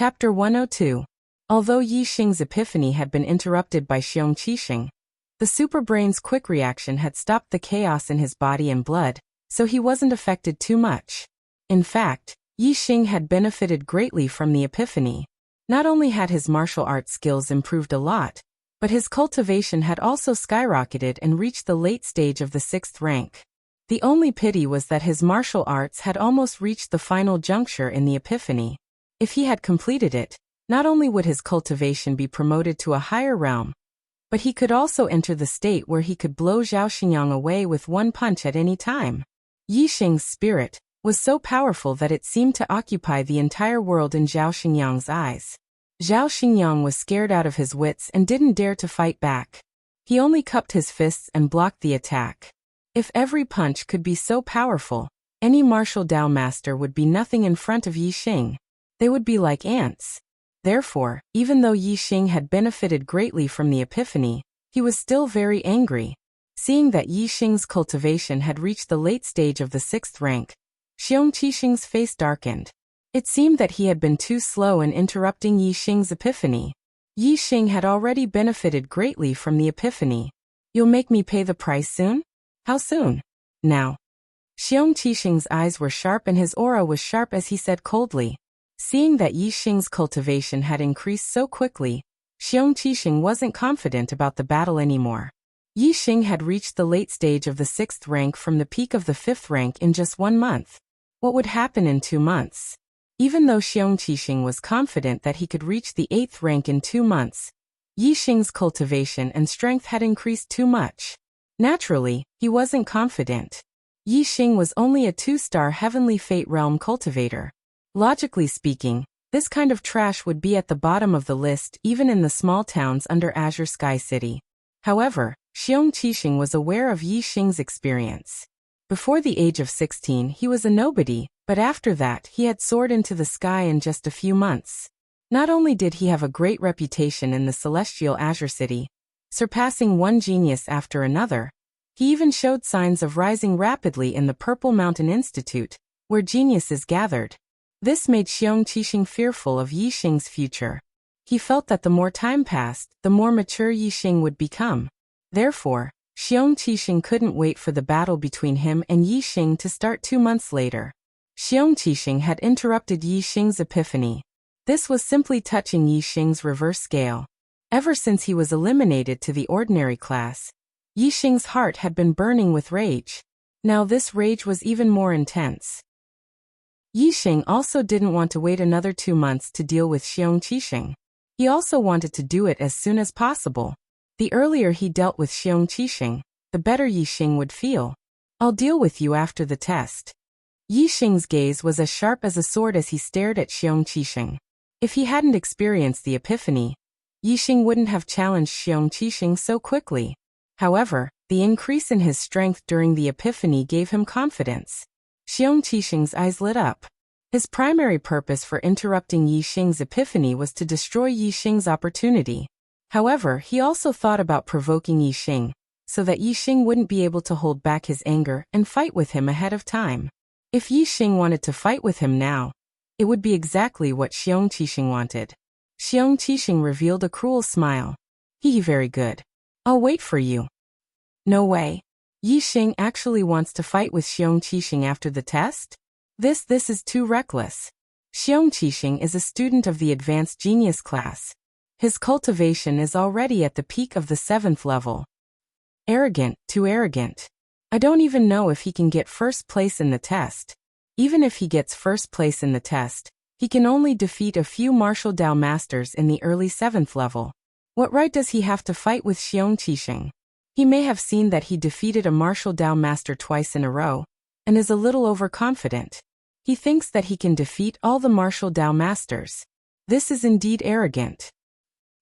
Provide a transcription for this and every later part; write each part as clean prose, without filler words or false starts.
Chapter 102. Although Yi Xing's epiphany had been interrupted by Xiong Qixing, the superbrain's quick reaction had stopped the chaos in his body and blood, so he wasn't affected too much. In fact, Yi Xing had benefited greatly from the epiphany. Not only had his martial arts skills improved a lot, but his cultivation had also skyrocketed and reached the late stage of the 6th rank. The only pity was that his martial arts had almost reached the final juncture in the epiphany. If he had completed it, not only would his cultivation be promoted to a higher realm, but he could also enter the state where he could blow Zhao Xingyang away with one punch at any time. Yi Xing's spirit was so powerful that it seemed to occupy the entire world in Zhao Xingyang's eyes. Zhao Xingyang was scared out of his wits and didn't dare to fight back. He only cupped his fists and blocked the attack. If every punch could be so powerful, any martial Dao master would be nothing in front of Yi Xing. They would be like ants. Therefore, even though Yi Xing had benefited greatly from the epiphany, he was still very angry. Seeing that Yi Xing's cultivation had reached the late stage of the 6th rank, Xiong Qixing's face darkened. It seemed that he had been too slow in interrupting Yi Xing's epiphany. Yi Xing had already benefited greatly from the epiphany. "You'll make me pay the price soon? How soon?" "Now." Xiong Qixing's eyes were sharp and his aura was sharp as he said coldly. Seeing that Yi Xing's cultivation had increased so quickly, Xiong Qixing wasn't confident about the battle anymore. Yi Xing had reached the late stage of the 6th rank from the peak of the 5th rank in just 1 month. What would happen in 2 months? Even though Xiong Qixing was confident that he could reach the 8th rank in 2 months, Yi Xing's cultivation and strength had increased too much. Naturally, he wasn't confident. Yi Xing was only a 2-star Heavenly Fate Realm cultivator. Logically speaking, this kind of trash would be at the bottom of the list even in the small towns under Azure Sky City. However, Xiong Qixing was aware of Yi Xing's experience. Before the age of 16 he was a nobody, but after that he had soared into the sky in just a few months. Not only did he have a great reputation in the celestial Azure City, surpassing one genius after another, he even showed signs of rising rapidly in the Purple Mountain Institute, where geniuses gathered. This made Xiong Qixing fearful of Yi Xing's future. He felt that the more time passed, the more mature Yi Xing would become. Therefore, Xiong Qixing couldn't wait for the battle between him and Yi Xing to start 2 months later. Xiong Qixing had interrupted Yi Xing's epiphany. This was simply touching Yi Xing's reverse scale. Ever since he was eliminated to the ordinary class, Yi Xing's heart had been burning with rage. Now this rage was even more intense. Yi Xing also didn't want to wait another 2 months to deal with Xiong Qixing. He also wanted to do it as soon as possible. The earlier he dealt with Xiong Qixing, the better Yi Xing would feel. "I'll deal with you after the test." Yi Xing's gaze was as sharp as a sword as he stared at Xiong Qixing. If he hadn't experienced the epiphany, Yi Xing wouldn't have challenged Xiong Qixing so quickly. However, the increase in his strength during the epiphany gave him confidence. Xiong Qixing's eyes lit up. His primary purpose for interrupting Yi Xing's epiphany was to destroy Yi Xing's opportunity. However, he also thought about provoking Yi Xing, so that Yi Xing wouldn't be able to hold back his anger and fight with him ahead of time. If Yi Xing wanted to fight with him now, it would be exactly what Xiong Qixing wanted. Xiong Qixing revealed a cruel smile. Very good. I'll wait for you." "No way. Yi Xing actually wants to fight with Xiong Qixing after the test? This is too reckless." Xiong Qixing is a student of the advanced genius class. His cultivation is already at the peak of the 7th level. Arrogant, too arrogant. I don't even know if he can get first place in the test. Even if he gets first place in the test, he can only defeat a few martial Dao masters in the early 7th level. What right does he have to fight with Xiong Qixing? He may have seen that he defeated a martial Dao master twice in a row, and is a little overconfident. He thinks that he can defeat all the martial Dao masters. This is indeed arrogant.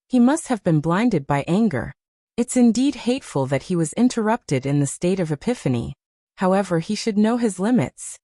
He must have been blinded by anger. It's indeed hateful that he was interrupted in the state of epiphany. However, he should know his limits.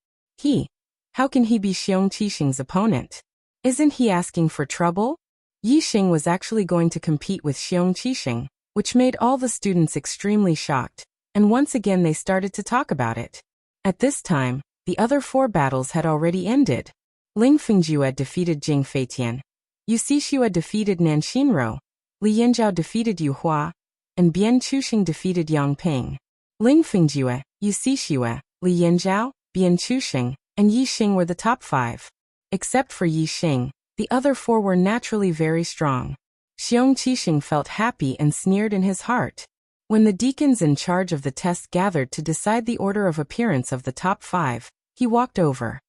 How can he be Xiong Qixing's opponent? Isn't he asking for trouble? Yi Xing was actually going to compete with Xiong Qixing, which made all the students extremely shocked, and once again they started to talk about it. At this time, the other 4 battles had already ended. Ling Fengjiu had defeated Jing Feitian, Yu Cixue defeated Nanshinrou, Li Yanzhao defeated Yu Hua, and Bian Chuxing defeated Yang Ping. Ling Fingjue, Yu Cixue, Li Yanzhao, Bian Chuxing, and Yi Xing were the top 5. Except for Yi Xing, the other 4 were naturally very strong. Xiong Qixing felt happy and sneered in his heart. When the deacons in charge of the test gathered to decide the order of appearance of the top 5, he walked over.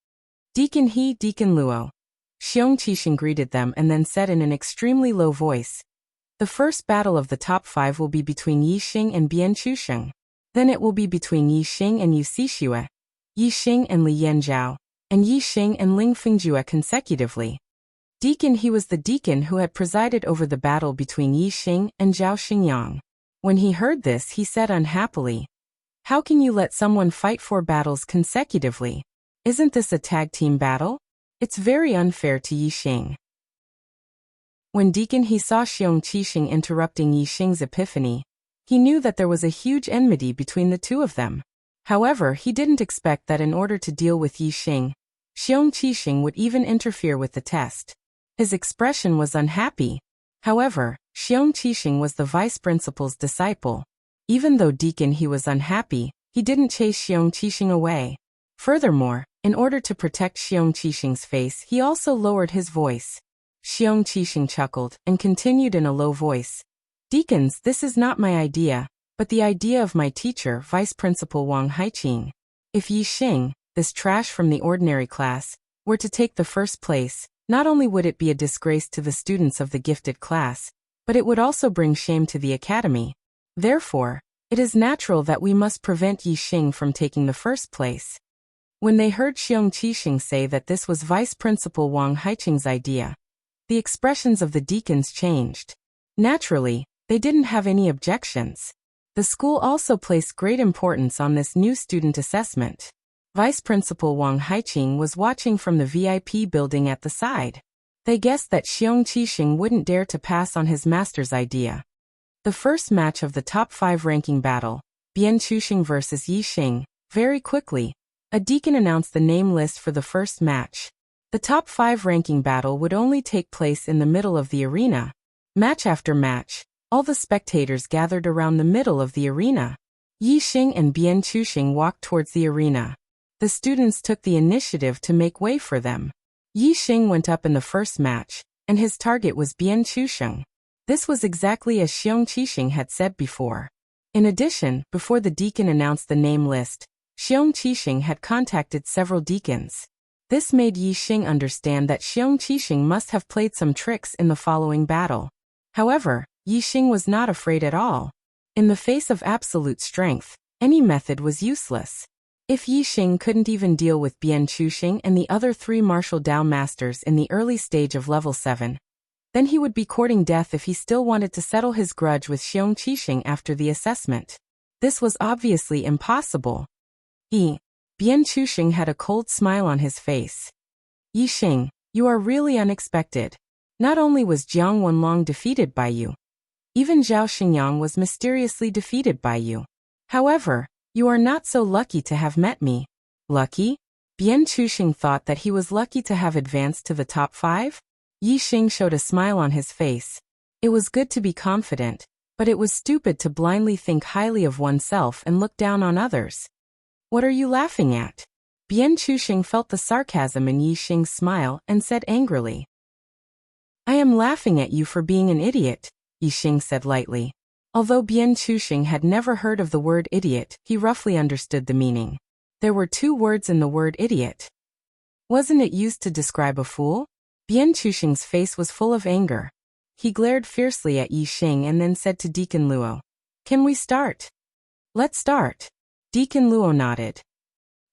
Deacon He, Deacon Luo. Xiong Qixing greeted them and then said in an extremely low voice, "The first battle of the top 5 will be between Yi Xing and Bian Chuxing. Then it will be between Yi Xing and Yu Cixue, Yi Xing and Li Yanzhao, and Yi Xing and Ling Fingjue consecutively." Deacon He was the deacon who had presided over the battle between Yi Xing and Zhao Xingyang. When he heard this, he said unhappily, "How can you let someone fight 4 battles consecutively? Isn't this a tag team battle? It's very unfair to Yi Xing." When Deacon He saw Xiong Qixing interrupting Yi Xing's epiphany, he knew that there was a huge enmity between the two of them. However, he didn't expect that in order to deal with Yi Xing, Xiong Qixing would even interfere with the test. His expression was unhappy. However, Xiong Qixing was the vice principal's disciple. Even though Deacon He was unhappy, he didn't chase Xiong Qixing away. Furthermore, in order to protect Xiong Qixing's face, he also lowered his voice. Xiong Qixing chuckled and continued in a low voice, "Deacons, this is not my idea, but the idea of my teacher, Vice Principal Wang Haiqing. If Yi Xing, this trash from the ordinary class, were to take the first place, not only would it be a disgrace to the students of the gifted class, but it would also bring shame to the academy. Therefore, it is natural that we must prevent Yi Xing from taking the first place." When they heard Xiong Qixing say that this was Vice Principal Wang Haiqing's idea, the expressions of the deacons changed. Naturally, they didn't have any objections. The school also placed great importance on this new student assessment. Vice Principal Wang Haiqing was watching from the VIP building at the side. They guessed that Xiong Qixing wouldn't dare to pass on his master's idea. The first match of the top 5 ranking battle, Bian Chuxing versus Yi Xing, very quickly, a deacon announced the name list for the first match. The top 5 ranking battle would only take place in the middle of the arena. Match after match, all the spectators gathered around the middle of the arena. Yi Xing and Bian Chuxing walked towards the arena. The students took the initiative to make way for them. Yi Xing went up in the first match, and his target was Bian Chuxing. This was exactly as Xiong Qixing had said before. In addition, before the deacon announced the name list, Xiong Qixing had contacted several deacons. This made Yi Xing understand that Xiong Qixing must have played some tricks in the following battle. However, Yi Xing was not afraid at all. In the face of absolute strength, any method was useless. If Yi Xing couldn't even deal with Bian Chuxing and the other 3 martial Dao masters in the early stage of level 7, then he would be courting death if he still wanted to settle his grudge with Xiong Qixing after the assessment. This was obviously impossible. Bian Chuxing had a cold smile on his face. "Yi Xing, you are really unexpected. Not only was Jiang Wenlong defeated by you, even Zhao Xingyang was mysteriously defeated by you. However, you are not so lucky to have met me." Lucky? Bian Chuxing thought that he was lucky to have advanced to the top 5? Yi Xing showed a smile on his face. It was good to be confident, but it was stupid to blindly think highly of oneself and look down on others. "What are you laughing at?" Bian Chuxing felt the sarcasm in Yi Xing's smile and said angrily. "I am laughing at you for being an idiot," Yi Xing said lightly. Although Bian Chuxing had never heard of the word idiot, he roughly understood the meaning. There were 2 words in the word idiot. Wasn't it used to describe a fool? Bian Chuxing's face was full of anger. He glared fiercely at Yi Xing and then said to Deacon Luo, "Can we start?" "Let's start." Deacon Luo nodded.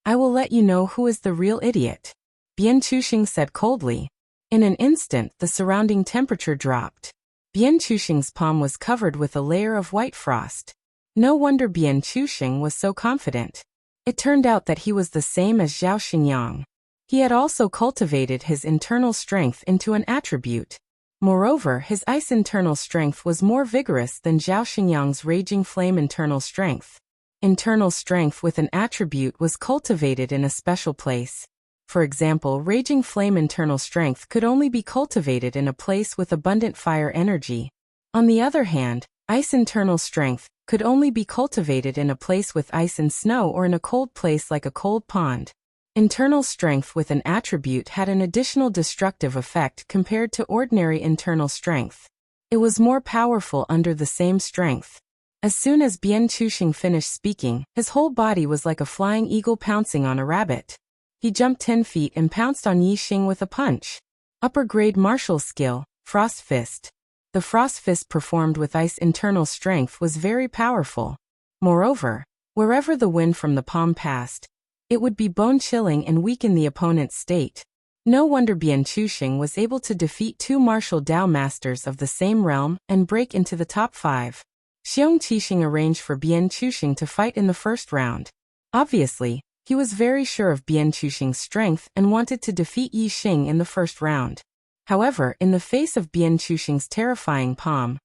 "I will let you know who is the real idiot," Bian Chuxing said coldly. In an instant, the surrounding temperature dropped. Bian Chuxing's palm was covered with a layer of white frost. No wonder Bian Chuxing was so confident. It turned out that he was the same as Zhao Xingyang. He had also cultivated his internal strength into an attribute. Moreover, his ice internal strength was more vigorous than Zhao Xingyang's raging flame internal strength. Internal strength with an attribute was cultivated in a special place. For example, raging flame internal strength could only be cultivated in a place with abundant fire energy. On the other hand, ice internal strength could only be cultivated in a place with ice and snow or in a cold place like a cold pond. Internal strength with an attribute had an additional destructive effect compared to ordinary internal strength. It was more powerful under the same strength. As soon as Bian Chuxing finished speaking, his whole body was like a flying eagle pouncing on a rabbit. He jumped 10 feet and pounced on Yixing with a punch. Upper grade martial skill, Frost Fist. The Frost Fist performed with ice internal strength was very powerful. Moreover, wherever the wind from the palm passed, it would be bone-chilling and weaken the opponent's state. No wonder Bian Chuxing was able to defeat 2 martial Dao masters of the same realm and break into the top 5. Xiong Qixing arranged for Bian Chuxing to fight in the first round. Obviously, he was very sure of Bian Chuxing's strength and wanted to defeat Yixing in the first round. However, in the face of Bian Chuxing's terrifying palm,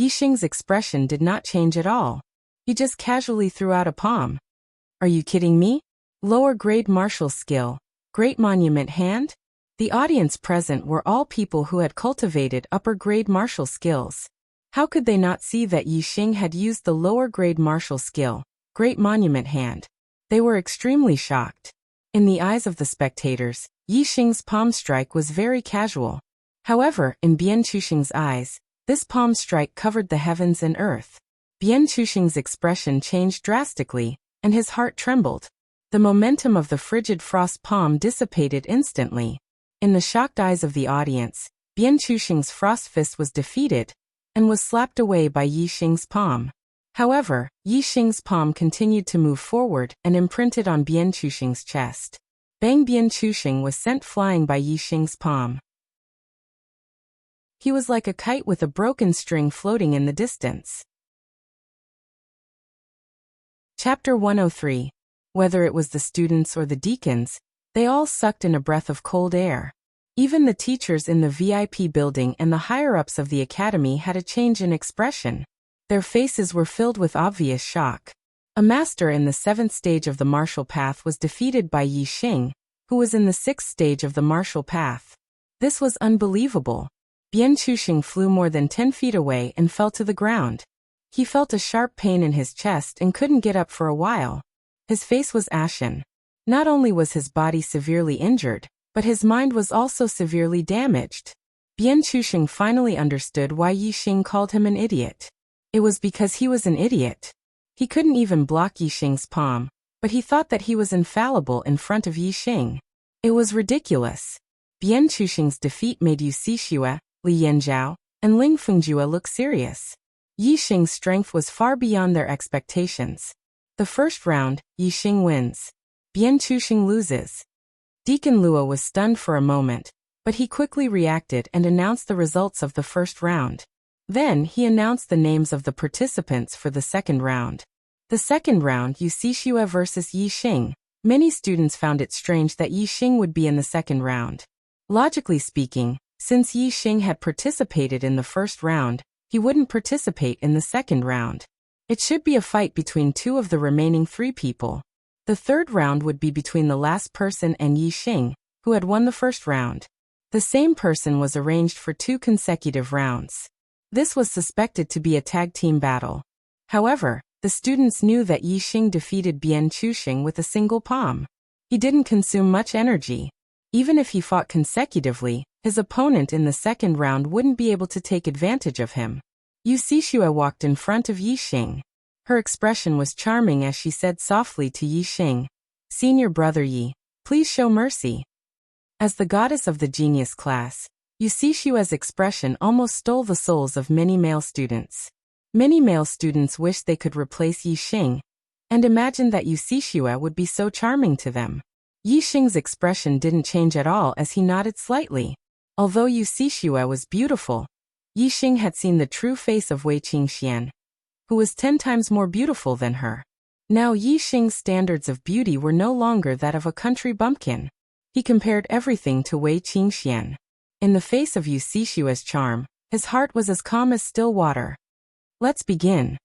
Yixing's expression did not change at all. He just casually threw out a palm. Are you kidding me? Lower grade martial skill, Great Monument Hand? The audience present were all people who had cultivated upper grade martial skills. How could they not see that Yixing had used the lower grade martial skill, Great Monument Hand? They were extremely shocked. In the eyes of the spectators, Yixing's palm strike was very casual. However, in Bian Chuxing's eyes, this palm strike covered the heavens and earth. Bian Chuxing's expression changed drastically, and his heart trembled. The momentum of the frigid frost palm dissipated instantly. In the shocked eyes of the audience, Bian Chuxing's Frost Fist was defeated and was slapped away by Yixing's palm. However, Yixing's palm continued to move forward and imprinted on Bian Chuxing's chest. Bang! Bian Chuxing was sent flying by Yixing's palm. He was like a kite with a broken string floating in the distance. Chapter 103. Whether it was the students or the deacons, they all sucked in a breath of cold air. Even the teachers in the VIP building and the higher-ups of the academy had a change in expression. Their faces were filled with obvious shock. A master in the 7th stage of the martial path was defeated by Yixing, who was in the 6th stage of the martial path. This was unbelievable. Bian Chuxing flew more than 10 feet away and fell to the ground. He felt a sharp pain in his chest and couldn't get up for a while. His face was ashen. Not only was his body severely injured, but his mind was also severely damaged. Bian Chuxing finally understood why Yixing called him an idiot. It was because he was an idiot. He couldn't even block Yixing's palm, but he thought that he was infallible in front of Yixing. It was ridiculous. Bian Chuxing's defeat made Yu Cixue, Li Yanzhao, and Ling Fengjue look serious. Yixing's strength was far beyond their expectations. The first round, Yixing wins. Bian Chuxing loses. Deacon Luo was stunned for a moment, but he quickly reacted and announced the results of the first round. Then he announced the names of the participants for the second round. The second round, Yu Cixue versus Yixing. Many students found it strange that Yixing would be in the second round. Logically speaking, since Yixing had participated in the first round, he wouldn't participate in the second round. It should be a fight between 2 of the remaining 3 people. The third round would be between the last person and Yixing, who had won the first round. The same person was arranged for 2 consecutive rounds. This was suspected to be a tag team battle. However, the students knew that Yixing defeated Bian Chuxing with a single palm. He didn't consume much energy. Even if he fought consecutively, his opponent in the second round wouldn't be able to take advantage of him. Yu Cixue walked in front of Yixing. Her expression was charming as she said softly to Yixing, "Senior brother Yi, please show mercy." As the goddess of the genius class, Yu Cixue's expression almost stole the souls of many male students. Many male students wished they could replace Yixing, and imagined that Yu Cixue would be so charming to them. Yixing's expression didn't change at all as he nodded slightly. Although Yu Cixue was beautiful, Yixing had seen the true face of Wei Qingxian, who was 10 times more beautiful than her. Now Yixing's standards of beauty were no longer that of a country bumpkin. He compared everything to Wei Qingxian. In the face of Yu Cixue's charm, his heart was as calm as still water. "Let's begin,"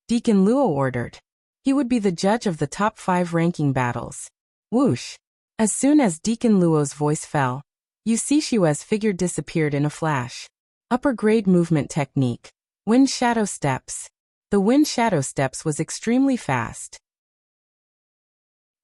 Deacon Luo ordered. He would be the judge of the top 5 ranking battles. Whoosh! As soon as Deacon Luo's voice fell, Yu Xixue's figure disappeared in a flash. Upper grade movement technique. Wind shadow steps. The wind shadow steps was extremely fast.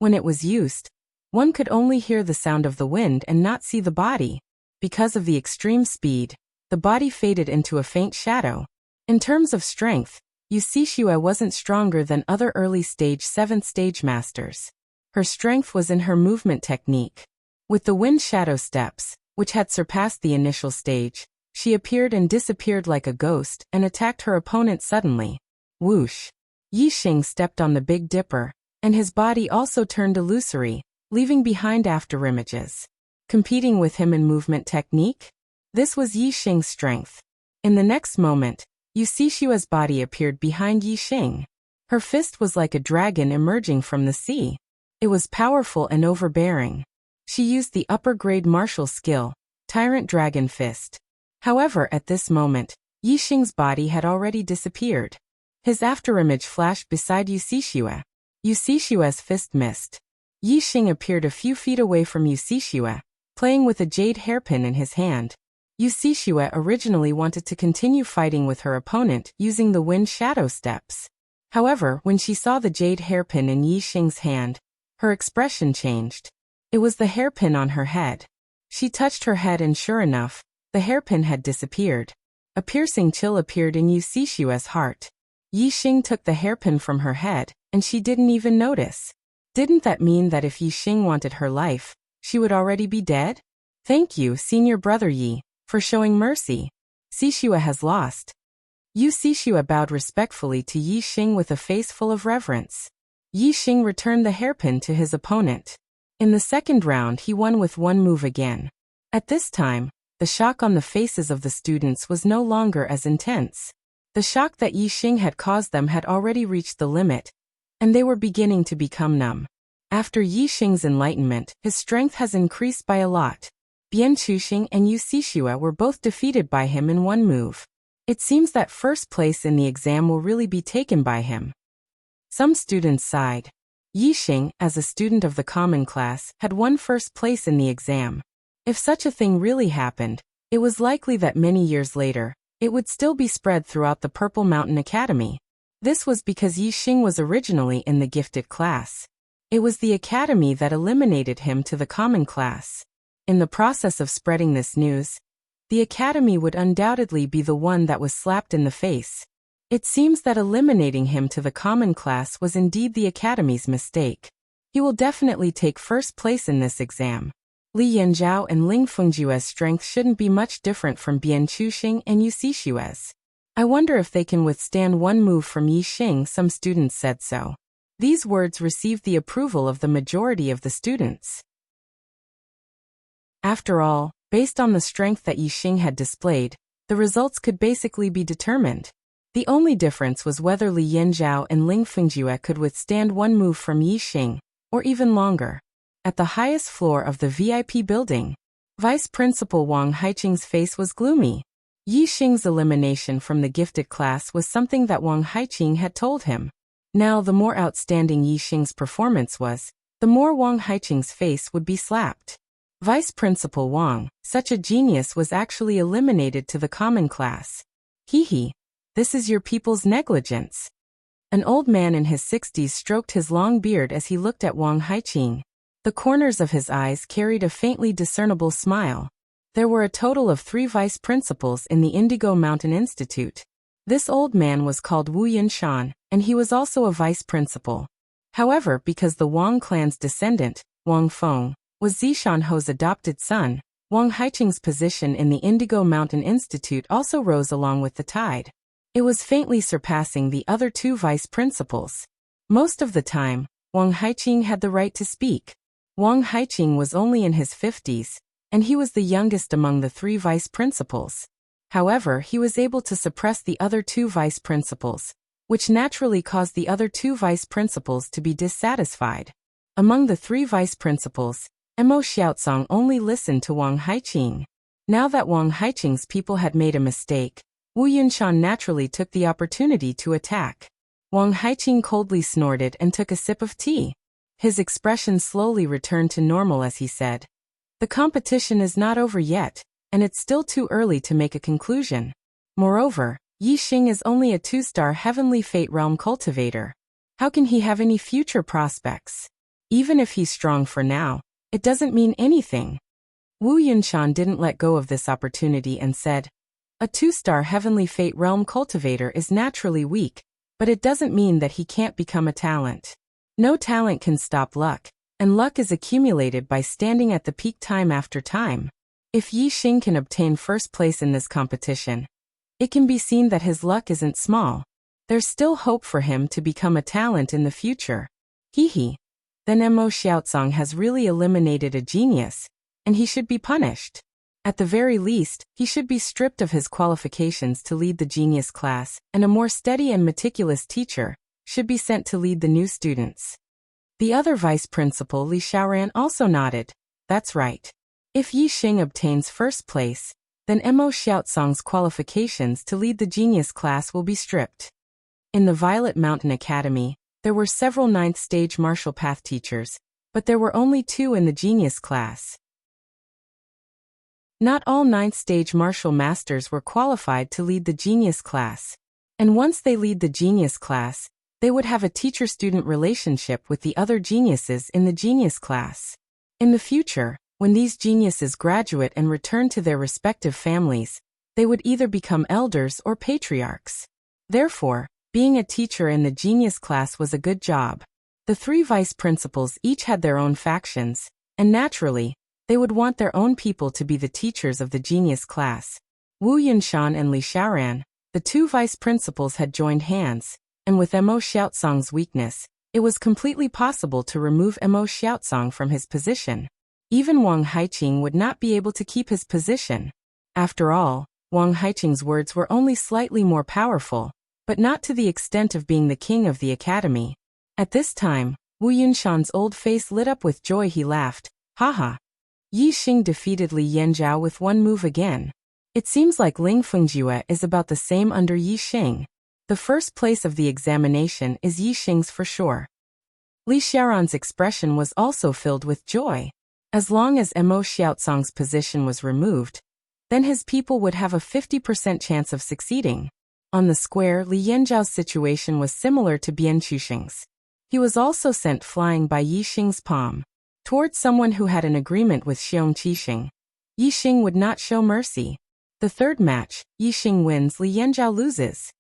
When it was used, one could only hear the sound of the wind and not see the body. Because of the extreme speed, the body faded into a faint shadow. In terms of strength, Yu Xixue wasn't stronger than other early stage 7th stage masters. Her strength was in her movement technique. With the wind shadow steps, which had surpassed the initial stage, she appeared and disappeared like a ghost and attacked her opponent suddenly. Whoosh! Yixing stepped on the Big Dipper, and his body also turned illusory, leaving behind afterimages. Competing with him in movement technique? This was Yixing's strength. In the next moment, Yu Xixue's body appeared behind Yixing. Her fist was like a dragon emerging from the sea. It was powerful and overbearing. She used the upper-grade martial skill, Tyrant Dragon Fist. However, at this moment, Yixing's body had already disappeared. His afterimage flashed beside Yu Xixue. Yu Xixue's fist missed. Yixing appeared a few feet away from Yu Xixue, playing with a jade hairpin in his hand. Yu Xixue originally wanted to continue fighting with her opponent using the wind shadow steps. However, when she saw the jade hairpin in Yixing's hand, her expression changed. It was the hairpin on her head. She touched her head and sure enough, the hairpin had disappeared. A piercing chill appeared in Yu Xixue's heart. Yixing took the hairpin from her head, and she didn't even notice. Didn't that mean that if Yixing wanted her life, she would already be dead? Thank you, senior brother Yi, for showing mercy. Xixue has lost. Yu Xixue bowed respectfully to Yixing with a face full of reverence. Yixing returned the hairpin to his opponent. In the second round he won with one move again. At this time, the shock on the faces of the students was no longer as intense. The shock that Yixing had caused them had already reached the limit, and they were beginning to become numb. After Yixing's enlightenment, his strength has increased by a lot. Bian Chuxing and Yu Xixue were both defeated by him in one move. It seems that first place in the exam will really be taken by him. Some students sighed. Yixing, as a student of the common class, had won first place in the exam. If such a thing really happened, it was likely that many years later, it would still be spread throughout the Purple Mountain Academy. This was because Yixing was originally in the gifted class. It was the academy that eliminated him to the common class. In the process of spreading this news, the academy would undoubtedly be the one that was slapped in the face. It seems that eliminating him to the common class was indeed the academy's mistake. He will definitely take first place in this exam. Li Yanzhao and Ling Fengjue's strength shouldn't be much different from Bian Chuxing and Yu Xixue's. I wonder if they can withstand one move from Yixing. Some students said so. These words received the approval of the majority of the students. After all, based on the strength that Yixing had displayed, the results could basically be determined. The only difference was whether Li Yanzhao and Ling Fengjue could withstand one move from Yixing, or even longer. At the highest floor of the VIP building, Vice Principal Wang Haiqing's face was gloomy. Yixing's elimination from the gifted class was something that Wang Haiqing had told him. Now the more outstanding Yixing's performance was, the more Wang Haiqing's face would be slapped. Vice Principal Wang, such a genius, was actually eliminated to the common class. Hee. This is your people's negligence. An old man in his 60s stroked his long beard as he looked at Wang Haiqing. The corners of his eyes carried a faintly discernible smile. There were a total of 3 vice principals in the Indigo Mountain Institute. This old man was called Wu Yinshan, and he was also a vice principal. However, because the Wang clan's descendant, Wang Feng, was Zishan Ho's adopted son, Wang Haiqing's position in the Indigo Mountain Institute also rose along with the tide. It was faintly surpassing the other 2 vice principals. Most of the time, Wang Haiqing had the right to speak. Wang Haiqing was only in his 50s, and he was the youngest among the 3 vice principals. However, he was able to suppress the other 2 vice principals, which naturally caused the other 2 vice principals to be dissatisfied. Among the 3 vice principals, Mo Xiaocong only listened to Wang Haiqing. Now that Wang Haiqing's people had made a mistake, Wu Yinshan naturally took the opportunity to attack. Wang Haiqing coldly snorted and took a sip of tea. His expression slowly returned to normal as he said, "The competition is not over yet, and it's still too early to make a conclusion. Moreover, Yi Xing is only a 2-star Heavenly Fate Realm cultivator. How can he have any future prospects? Even if he's strong for now, it doesn't mean anything." Wu Yunshan didn't let go of this opportunity and said, "A 2-star Heavenly Fate Realm cultivator is naturally weak, but it doesn't mean that he can't become a talent. No talent can stop luck, and luck is accumulated by standing at the peak time after time. If Yi Xing can obtain first place in this competition, it can be seen that his luck isn't small. There's still hope for him to become a talent in the future. Hee. Then Mo Xiaozong has really eliminated a genius, and he should be punished. At the very least, he should be stripped of his qualifications to lead the genius class, and a more steady and meticulous teacher should be sent to lead the new students." The other vice principal, Li Xiaoran, also nodded. "That's right. If Yi Xing obtains first place, then Mo Xiaozong's qualifications to lead the genius class will be stripped." In the Violet Mountain Academy, there were several 9th stage martial path teachers, but there were only 2 in the genius class. Not all 9th stage martial masters were qualified to lead the genius class. And once they lead the genius class, they would have a teacher-student relationship with the other geniuses in the genius class. In the future, when these geniuses graduate and return to their respective families, they would either become elders or patriarchs. Therefore, being a teacher in the genius class was a good job. The 3 vice principals each had their own factions, and naturally, they would want their own people to be the teachers of the genius class. Wu Yunshan and Li Xiaoran, the 2 vice principals, had joined hands, and with Mo Xiaozong's weakness, it was completely possible to remove Mo Xiaozong from his position. Even Wang Haiqing would not be able to keep his position. After all, Wang Haiqing's words were only slightly more powerful, but not to the extent of being the king of the academy. At this time, Wu Yunshan's old face lit up with joy. He laughed. "Haha. Yi Xing defeated Li Yanzhao with 1 move again. It seems like Ling Fengjue is about the same under Yi Xing. The first place of the examination is Yi Xing's for sure." Li Xiaoran's expression was also filled with joy. As long as Mo Xiaozong's position was removed, then his people would have a 50% chance of succeeding. On the square, Li Yanzhao's situation was similar to Bian Chuxing's. He was also sent flying by Yi Xing's palm. Towards someone who had an agreement with Xiong Qixing, Yi Xing would not show mercy. The 3rd match, Yi Xing wins, Li Yanzhao loses.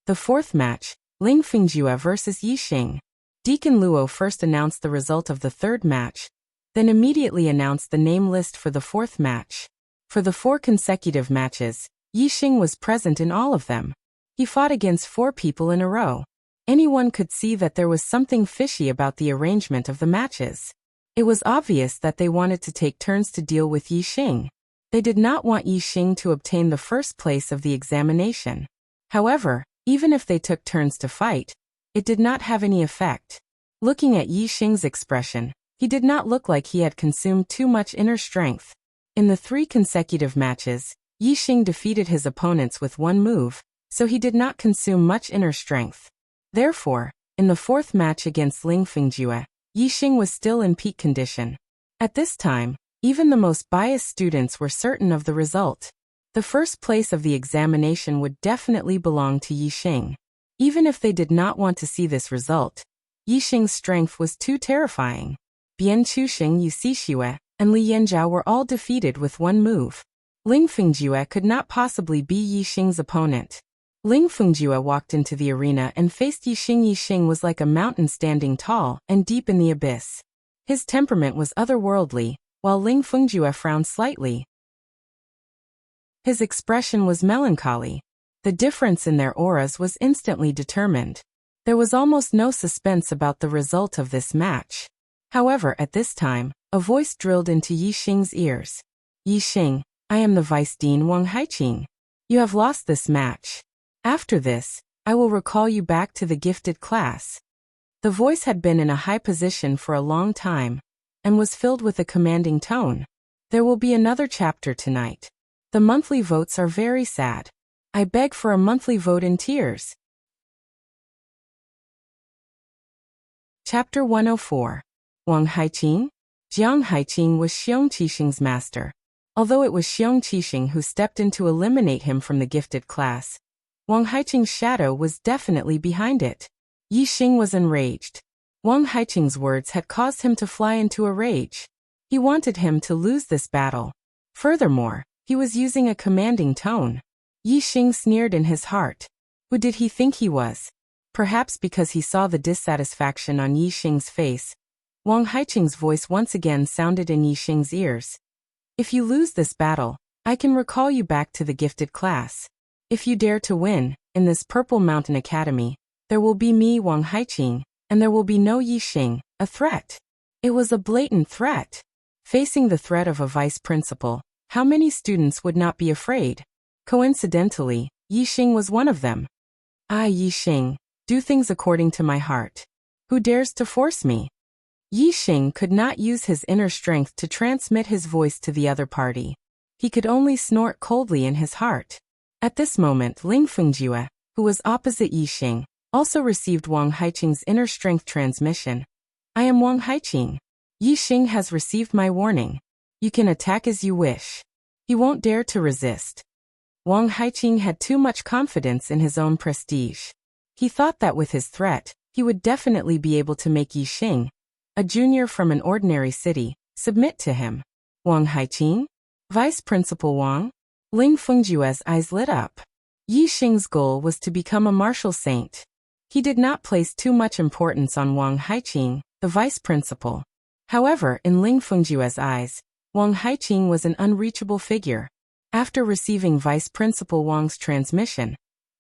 The 4th match, Ling Fengjue versus Yi Xing. Deacon Luo first announced the result of the 3rd match, then immediately announced the name list for the 4th match. For the 4 consecutive matches, Yi Xing was present in all of them. He fought against 4 people in a row. Anyone could see that there was something fishy about the arrangement of the matches. It was obvious that they wanted to take turns to deal with Yi Xing. They did not want Yi Xing to obtain the first place of the examination. However, even if they took turns to fight, it did not have any effect. Looking at Yi Xing's expression, he did not look like he had consumed too much inner strength. In the 3 consecutive matches, Yi Xing defeated his opponents with 1 move, so he did not consume much inner strength. Therefore, in the 4th match against Ling Fengjue, Yi Xing was still in peak condition. At this time, even the most biased students were certain of the result. The first place of the examination would definitely belong to Yi Xing. Even if they did not want to see this result, Yi Xing's strength was too terrifying. Bian Chuxing, Yu Xixue, and Li Yanzhao were all defeated with 1 move. Ling Fengjue could not possibly be Yi Xing's opponent. Ling Fengjue walked into the arena and faced Yi Xing. Yi Xing was like a mountain standing tall and deep in the abyss. His temperament was otherworldly, while Ling Fengjue frowned slightly. His expression was melancholy. The difference in their auras was instantly determined. There was almost no suspense about the result of this match. However, at this time, a voice drilled into Yi Xing's ears. "Yi Xing, I am the Vice Dean Wang Haiqing. You have lost this match. After this, I will recall you back to the gifted class." The voice had been in a high position for a long time, and was filled with a commanding tone. "There will be another chapter tonight. The monthly votes are very sad. I beg for a monthly vote in tears." Chapter 104. Wang Haiqing? Jiang Haiqing was Xiong Qixing's master. Although it was Xiong Qixing who stepped in to eliminate him from the gifted class, Wang Haiqing's shadow was definitely behind it. Yi Xing was enraged. Wang Haiqing's words had caused him to fly into a rage. He wanted him to lose this battle. Furthermore, he was using a commanding tone. Yi Xing sneered in his heart. Who did he think he was? Perhaps because he saw the dissatisfaction on Yi Xing's face, Wang Haiqing's voice once again sounded in Yi Xing's ears. If you lose this battle, I can recall you back to the gifted class. If you dare to win, in this Purple Mountain Academy, there will be me, Wang Haiqing, and there will be no Yi Xing, a threat. It was a blatant threat. Facing the threat of a vice principal, how many students would not be afraid? Coincidentally, Yi Xing was one of them. I, Yi Xing, do things according to my heart. Who dares to force me? Yi Xing could not use his inner strength to transmit his voice to the other party. He could only snort coldly in his heart. At this moment, Ling Fengjue, who was opposite Yi Xing, also received Wang Haiqing's inner strength transmission. I am Wang Haiqing. Yi Xing has received my warning. You can attack as you wish. He won't dare to resist. Wang Haiqing had too much confidence in his own prestige. He thought that with his threat, he would definitely be able to make Yi Xing, a junior from an ordinary city, submit to him. Wang Haiqing? Vice Principal Wang? Ling Fengjue's eyes lit up. Yi Xing's goal was to become a martial saint. He did not place too much importance on Wang Haiqing, the vice principal. However, in Ling Fengjue's eyes, Wang Haiqing was an unreachable figure. After receiving Vice Principal Wang's transmission,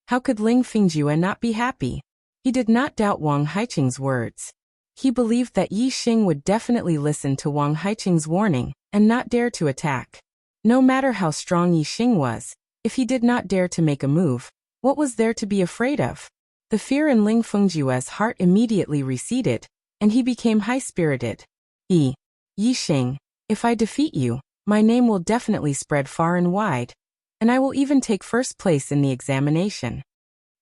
how could Ling Fengjue not be happy? He did not doubt Wang Haiqing's words. He believed that Yi Xing would definitely listen to Wang Haiqing's warning and not dare to attack. No matter how strong Yi Xing was, if he did not dare to make a move, what was there to be afraid of? The fear in Ling Fengjue's heart immediately receded, and he became high-spirited. Yi Xing, if I defeat you, my name will definitely spread far and wide, and I will even take first place in the examination.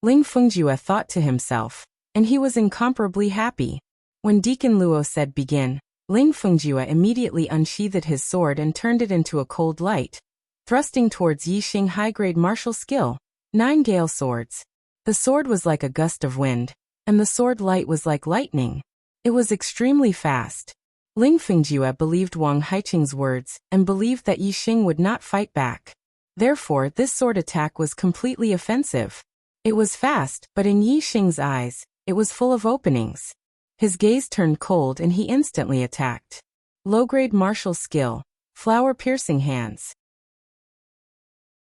Ling Fengjue thought to himself, and he was incomparably happy. When Deacon Luo said begin, Ling Fengjue immediately unsheathed his sword and turned it into a cold light, thrusting towards Yi Xing high-grade martial skill, 9 gale swords. The sword was like a gust of wind, and the sword light was like lightning. It was extremely fast. Ling Fengjue believed Wang Haiqing's words and believed that Yi Xing would not fight back. Therefore, this sword attack was completely offensive. It was fast, but in Yi Xing's eyes, it was full of openings. His gaze turned cold and he instantly attacked. Low-grade martial skill, flower-piercing hands.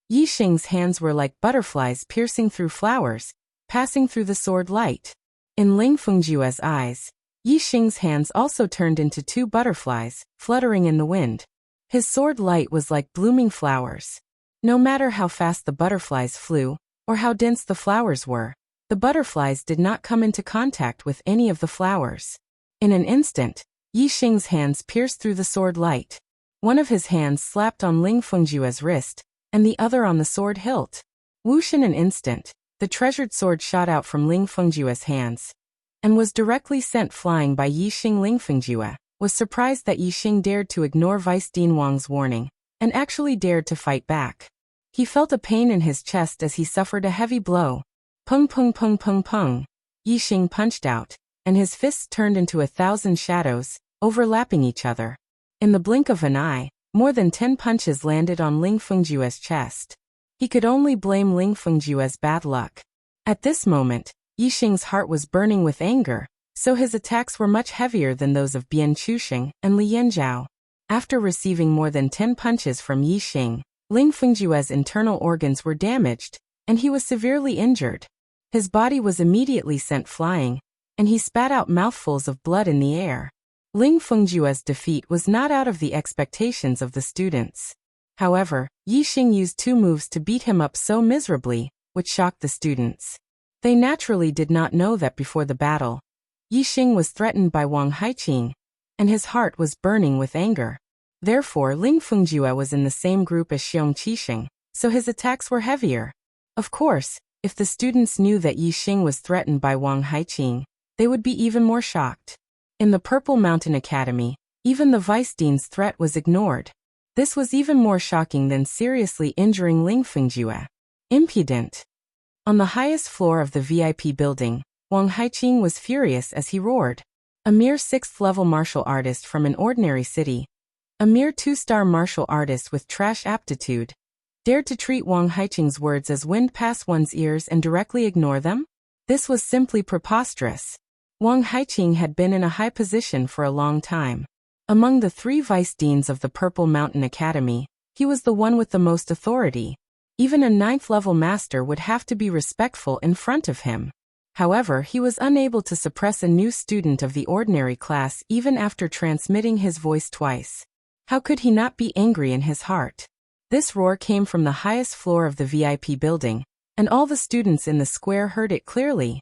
Yi Xing's hands were like butterflies piercing through flowers, passing through the sword light. In Ling Fengjue's eyes, Yi Xing's hands also turned into 2 butterflies, fluttering in the wind. His sword light was like blooming flowers. No matter how fast the butterflies flew, or how dense the flowers were, the butterflies did not come into contact with any of the flowers. In an instant, Yi Xing's hands pierced through the sword light. One of his hands slapped on Ling Fengjue's wrist, and the other on the sword hilt. Whoosh, in an instant, the treasured sword shot out from Ling Fengjue's hands, and was directly sent flying by Yi Xing. Ling Fengjue was surprised that Yi Xing dared to ignore Vice Dean Wang's warning, and actually dared to fight back. He felt a pain in his chest as he suffered a heavy blow. Pung pung pung pung pung. Yi Xing punched out, and his fists turned into 1,000 shadows, overlapping each other. In the blink of an eye, more than 10 punches landed on Ling Fengjue's chest. He could only blame Ling Fengjue's bad luck. At this moment, Yi Xing's heart was burning with anger, so his attacks were much heavier than those of Bian Chuxing and Li Yanzhao. After receiving more than 10 punches from Yi Xing, Ling Fengjue's internal organs were damaged, and he was severely injured. His body was immediately sent flying, and he spat out mouthfuls of blood in the air. Ling Fengjue's defeat was not out of the expectations of the students. However, Yi Xing used 2 moves to beat him up so miserably, which shocked the students. They naturally did not know that before the battle, Yi Xing was threatened by Wang Haiqing, and his heart was burning with anger. Therefore, Ling Fengjue was in the same group as Xiong Qixing, so his attacks were heavier. Of course, if the students knew that Yi Xing was threatened by Wang Haiqing, they would be even more shocked. In the Purple Mountain Academy, even the vice dean's threat was ignored. This was even more shocking than seriously injuring Ling Fengjue. Impudent. On the highest floor of the VIP building, Wang Haiqing was furious as he roared. A mere 6th-level martial artist from an ordinary city, a mere 2-star martial artist with trash aptitude, dared to treat Wang Haiqing's words as wind past one's ears and directly ignore them? This was simply preposterous. Wang Haiqing had been in a high position for a long time. Among the 3 vice deans of the Purple Mountain Academy, he was the one with the most authority. Even a 9th-level master would have to be respectful in front of him. However, he was unable to suppress a new student of the ordinary class even after transmitting his voice twice. How could he not be angry in his heart? This roar came from the highest floor of the VIP building, and all the students in the square heard it clearly.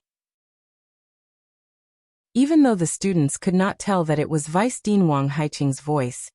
Even though the students could not tell that it was Vice Dean Wang Haiqing's voice,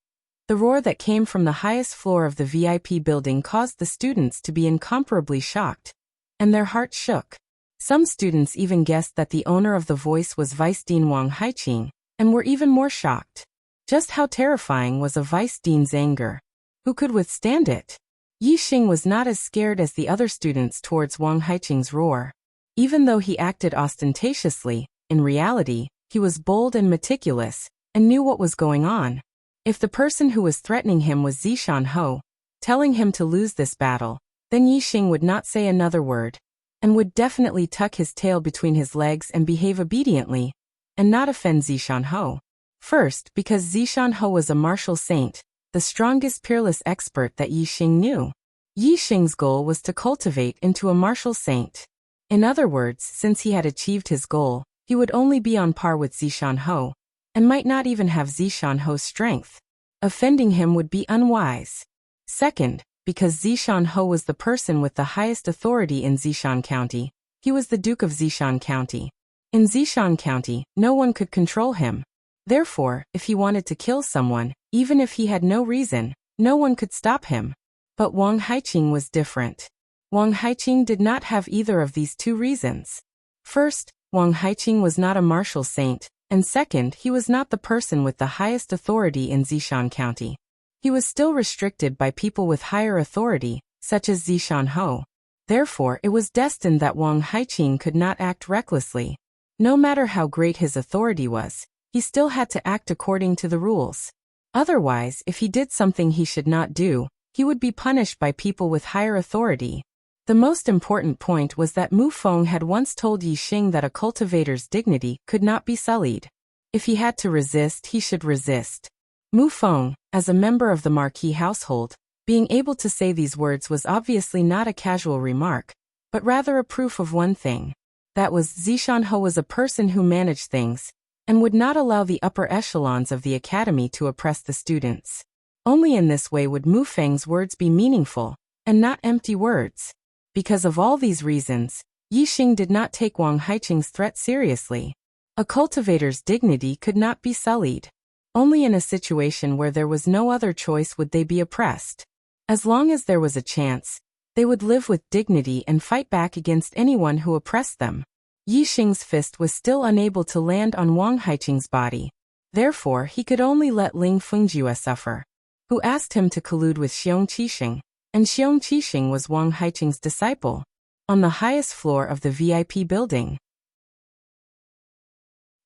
the roar that came from the highest floor of the VIP building caused the students to be incomparably shocked, and their hearts shook. Some students even guessed that the owner of the voice was Vice Dean Wang Haiqing, and were even more shocked. Just how terrifying was a Vice Dean's anger? Who could withstand it? Yixing was not as scared as the other students towards Wang Haiqing's roar. Even though he acted ostentatiously, in reality, he was bold and meticulous, and knew what was going on. If the person who was threatening him was Zishan Ho, telling him to lose this battle, then Yixing would not say another word, and would definitely tuck his tail between his legs and behave obediently, and not offend Zishan Ho. First, because Zishan Ho was a martial saint, the strongest peerless expert that Yixing knew. Yixing's goal was to cultivate into a martial saint. In other words, since he had achieved his goal, he would only be on par with Zishan Ho, and might not even have Zishan Ho's strength. Offending him would be unwise. Second, because Zishan Ho was the person with the highest authority in Zishan County, he was the Duke of Zishan County. In Zishan County, no one could control him. Therefore, if he wanted to kill someone, even if he had no reason, no one could stop him. But Wang Haiqing was different. Wang Haiqing did not have either of these 2 reasons. First, Wang Haiqing was not a martial saint, and second, he was not the person with the highest authority in Zishan County. He was still restricted by people with higher authority, such as Zishan Ho. Therefore, it was destined that Wang Haiqing could not act recklessly. No matter how great his authority was, he still had to act according to the rules. Otherwise, if he did something he should not do, he would be punished by people with higher authority. The most important point was that Mu Feng had once told Yixing that a cultivator's dignity could not be sullied. If he had to resist, he should resist. Mu Feng, as a member of the Marquis household, being able to say these words was obviously not a casual remark, but rather a proof of one thing. That was Zishan Ho was a person who managed things, and would not allow the upper echelons of the academy to oppress the students. Only in this way would Mu Feng's words be meaningful, and not empty words. Because of all these reasons, Yixing did not take Wang Haiqing's threat seriously. A cultivator's dignity could not be sullied. Only in a situation where there was no other choice would they be oppressed. As long as there was a chance, they would live with dignity and fight back against anyone who oppressed them. Yixing's fist was still unable to land on Wang Haiqing's body. Therefore, he could only let Ling Fengjue suffer, who asked him to collude with Xiong Qixing, and Xiong Qixing was Wang Haiqing's disciple. On the highest floor of the VIP building.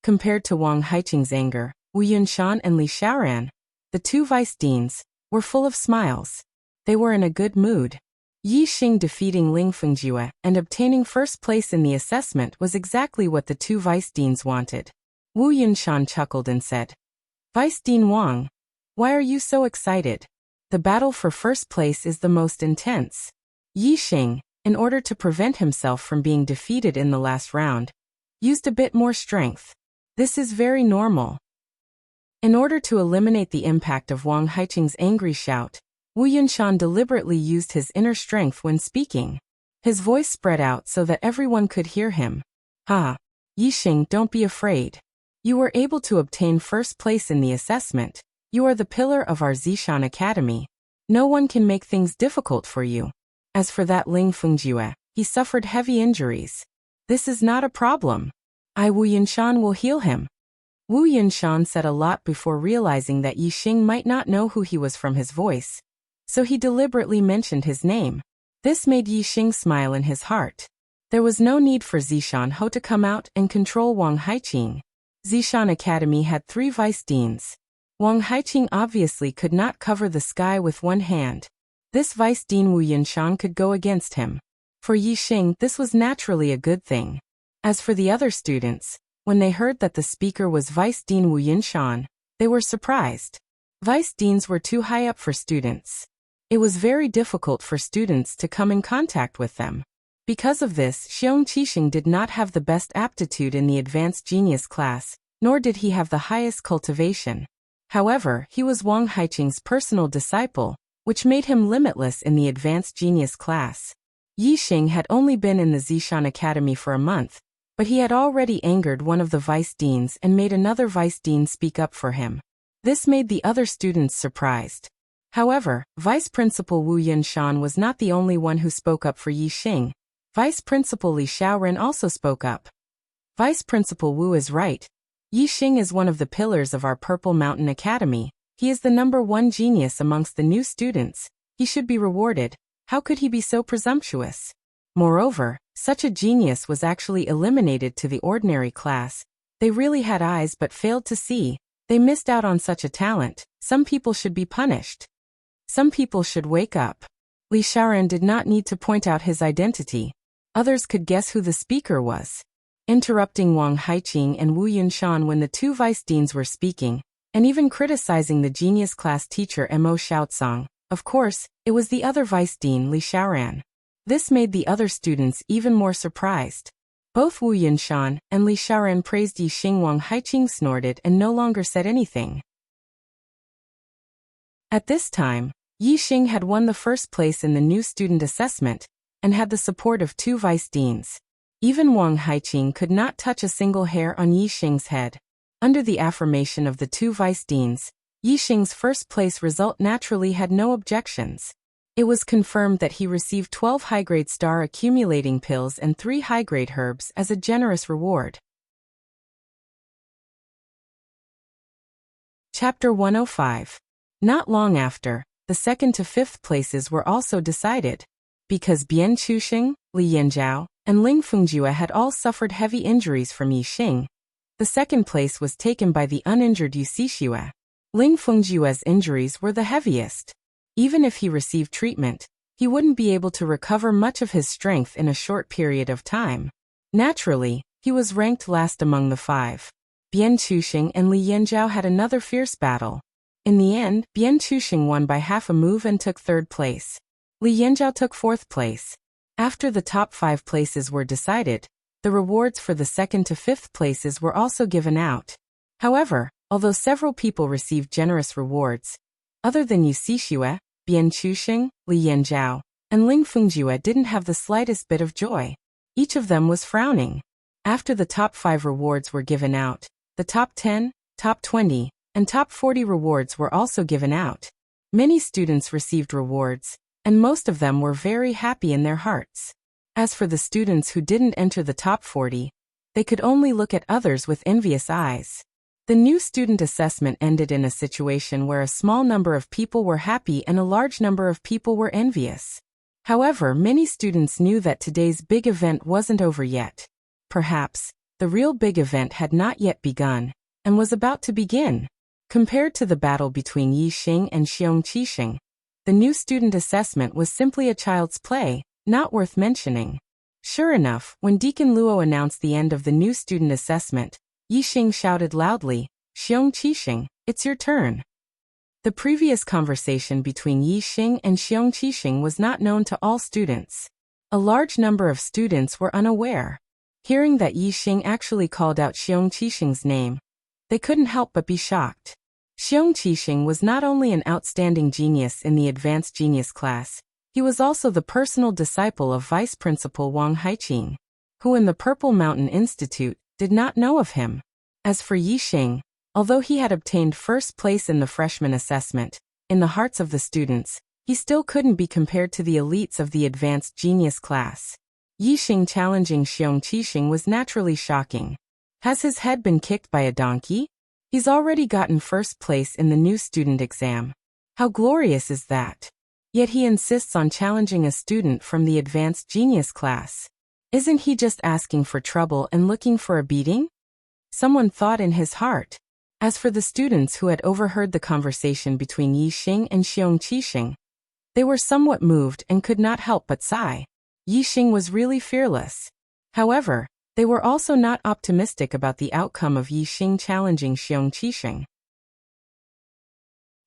Compared to Wang Haiqing's anger, Wu Yunshan and Li Xiaoran, the 2 vice deans, were full of smiles. They were in a good mood. Yixing defeating Ling Fengjue and obtaining first place in the assessment was exactly what the 2 vice deans wanted. Wu Yunshan chuckled and said, "Vice Dean Wang, why are you so excited? The battle for first place is the most intense." Yixing, in order to prevent himself from being defeated in the last round, used a bit more strength. This is very normal. In order to eliminate the impact of Wang Haiqing's angry shout, Wu Yunshan deliberately used his inner strength when speaking. His voice spread out so that everyone could hear him. "Ha! Yixing, don't be afraid. You were able to obtain first place in the assessment. You are the pillar of our Zishan Academy. No one can make things difficult for you. As for that Ling Fengjue, he suffered heavy injuries. This is not a problem. I Wu Yunshan will heal him." Wu Yunshan said a lot before realizing that Yixing might not know who he was from his voice, so he deliberately mentioned his name. This made Yixing smile in his heart. There was no need for Zishan Ho to come out and control Wang Haiqing. Zishan Academy had 3 vice deans. Wang Haiqing obviously could not cover the sky with one hand. This vice dean Wu Yunshan could go against him. For Yixing, this was naturally a good thing. As for the other students, when they heard that the speaker was Vice Dean Wu Yunshan, they were surprised. Vice deans were too high up for students. It was very difficult for students to come in contact with them. Because of this, Xiong Qixing did not have the best aptitude in the advanced genius class, nor did he have the highest cultivation. However, he was Wang Haiqing's personal disciple, which made him limitless in the advanced genius class. Yixing had only been in the Zishan Academy for a month, but he had already angered one of the vice deans and made another vice dean speak up for him. This made the other students surprised. However, Vice Principal Wu Yunshan was not the only one who spoke up for Yixing. Vice Principal Li Xiaoren also spoke up. Vice Principal Wu is right. Yixing is one of the pillars of our Purple Mountain Academy. He is the #1 genius amongst the new students. He should be rewarded. How could he be so presumptuous? Moreover, such a genius was actually eliminated to the ordinary class. They really had eyes but failed to see. They missed out on such a talent. Some people should be punished. Some people should wake up. Li Xiaoren did not need to point out his identity. Others could guess who the speaker was. Interrupting Wang Haiqing and Wu Yunshan when the 2 vice deans were speaking, and even criticizing the genius class teacher Mo Xiaocang. Of course, it was the other vice dean Li Xiaoran. This made the other students even more surprised. Both Wu Yunshan and Li Xiaoran praised Yixing. Wang Haiqing snorted and no longer said anything. At this time, Yixing had won the first place in the new student assessment, and had the support of 2 vice deans. Even Wang Haiqing could not touch a single hair on Yixing's head. Under the affirmation of the 2 vice deans, Yixing's first place result naturally had no objections. It was confirmed that he received 12 high-grade star accumulating pills and 3 high-grade herbs as a generous reward. Chapter 105. Not long after, the 2nd to 5th places were also decided. Because Bian Chuxing, Li Yanzhao, and Ling Fengjue had all suffered heavy injuries from Yixing, the 2nd place was taken by the uninjured Yu Xixue. Ling Fengjue's injuries were the heaviest. Even if he received treatment, he wouldn't be able to recover much of his strength in a short period of time. Naturally, he was ranked last among the 5. Bian Chuxing and Li Yanzhao had another fierce battle. In the end, Bian Chuxing won by half a move and took 3rd place. Li Yanzhao took 4th place. After the top 5 places were decided, the rewards for the 2nd to 5th places were also given out. However, although several people received generous rewards, other than Yu Xixue, Bian Chuxing, Li Yanzhao, and Ling Fengjue didn't have the slightest bit of joy. Each of them was frowning. After the top 5 rewards were given out, the top 10, top 20, and top 40 rewards were also given out. Many students received rewards, and most of them were very happy in their hearts. As for the students who didn't enter the top 40, they could only look at others with envious eyes. The new student assessment ended in a situation where a small number of people were happy and a large number of people were envious. However, many students knew that today's big event wasn't over yet. Perhaps, the real big event had not yet begun, and was about to begin. Compared to the battle between Yixing and Xiong Qixing, the new student assessment was simply a child's play, not worth mentioning. Sure enough, when Deacon Luo announced the end of the new student assessment, Yixing shouted loudly, "Xiong Qixing, it's your turn." The previous conversation between Yixing and Xiong Qixing was not known to all students. A large number of students were unaware. Hearing that Yixing actually called out Xiong Qixing's name, they couldn't help but be shocked. Xiong Qixing was not only an outstanding genius in the advanced genius class, he was also the personal disciple of Vice Principal Wang Haiqing, who in the Purple Mountain Institute did not know of him. As for Yixing, although he had obtained first place in the freshman assessment, in the hearts of the students, he still couldn't be compared to the elites of the advanced genius class. Yixing challenging Xiong Qixing was naturally shocking. Has his head been kicked by a donkey? He's already gotten first place in the new student exam. How glorious is that? Yet he insists on challenging a student from the advanced genius class. Isn't he just asking for trouble and looking for a beating? Someone thought in his heart. As for the students who had overheard the conversation between Yixing and Xiong Qixing, they were somewhat moved and could not help but sigh. Yixing was really fearless. However, they were also not optimistic about the outcome of Yixing challenging Xiong Qixing.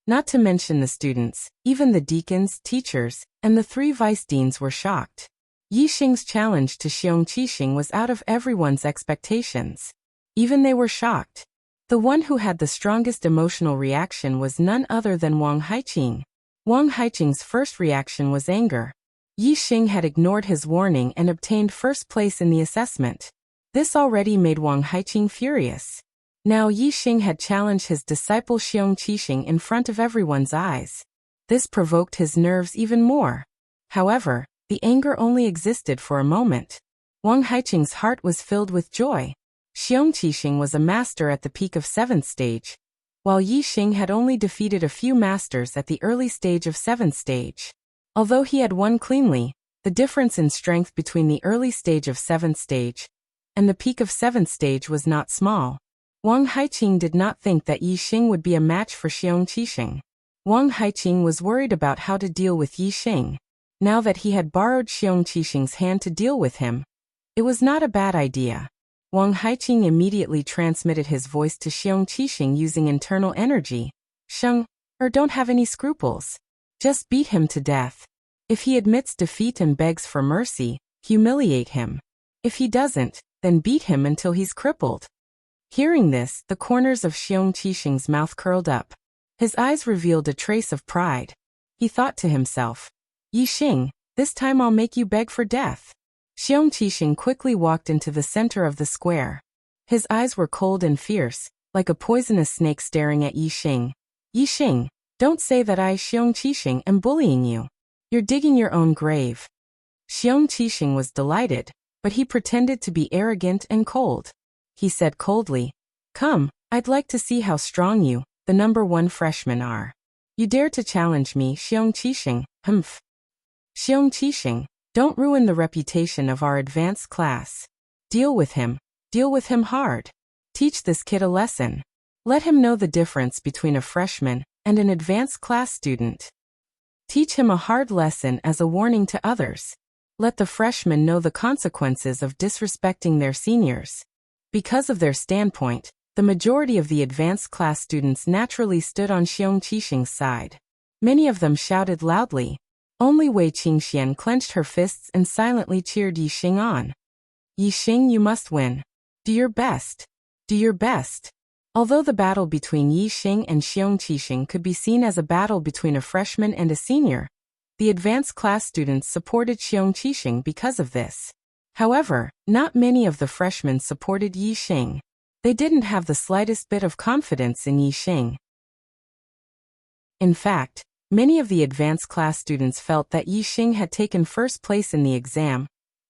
Not to mention the students, even the deacons, teachers, and the 3 vice deans were shocked. Yixing's challenge to Xiong Qixing was out of everyone's expectations. Even they were shocked. The one who had the strongest emotional reaction was none other than Wang Haiqing. Wang Haiqing's first reaction was anger. Yixing had ignored his warning and obtained first place in the assessment. This already made Wang Haiqing furious. Now Yixing had challenged his disciple Xiong Qixing in front of everyone's eyes. This provoked his nerves even more. However, the anger only existed for a moment. Wang Haiqing's heart was filled with joy. Xiong Qixing was a master at the peak of 7th stage, while Yixing had only defeated a few masters at the early stage of 7th stage. Although he had won cleanly, the difference in strength between the early stage of 7th stage and the peak of 7th stage was not small. Wang Haiqing did not think that Yixing would be a match for Xiong Qixing. Wang Haiqing was worried about how to deal with Yixing. Now that he had borrowed Xiong Qixing's hand to deal with him, it was not a bad idea. Wang Haiqing immediately transmitted his voice to Xiong Qixing using internal energy. Sheng, don't have any scruples. Just beat him to death. If he admits defeat and begs for mercy, humiliate him. If he doesn't, then beat him until he's crippled. Hearing this, the corners of Xiong Qixing's mouth curled up. His eyes revealed a trace of pride. He thought to himself, Yixing, this time I'll make you beg for death. Xiong Qixing quickly walked into the center of the square. His eyes were cold and fierce, like a poisonous snake staring at Yixing. Yixing, don't say that I, Xiong Qixing, am bullying you. You're digging your own grave. Xiong Qixing was delighted, but he pretended to be arrogant and cold. He said coldly, Come, I'd like to see how strong you, the number 1 freshman, are. You dare to challenge me, Xiong Qixing, humph. Xiong Qixing, don't ruin the reputation of our advanced class. Deal with him hard. Teach this kid a lesson. Let him know the difference between a freshman and an advanced class student. Teach him a hard lesson as a warning to others. Let the freshmen know the consequences of disrespecting their seniors. Because of their standpoint, the majority of the advanced class students naturally stood on Xiong Qixing's side. Many of them shouted loudly. Only Wei Qingxian clenched her fists and silently cheered Yixing on. Yixing, you must win. Do your best. Do your best. Although the battle between Yixing and Xiong Qixing could be seen as a battle between a freshman and a senior, the advanced class students supported Xiong Qixing because of this. However, not many of the freshmen supported Yixing. They didn't have the slightest bit of confidence in Yixing. In fact, many of the advanced class students felt that Yixing had taken first place in the exam,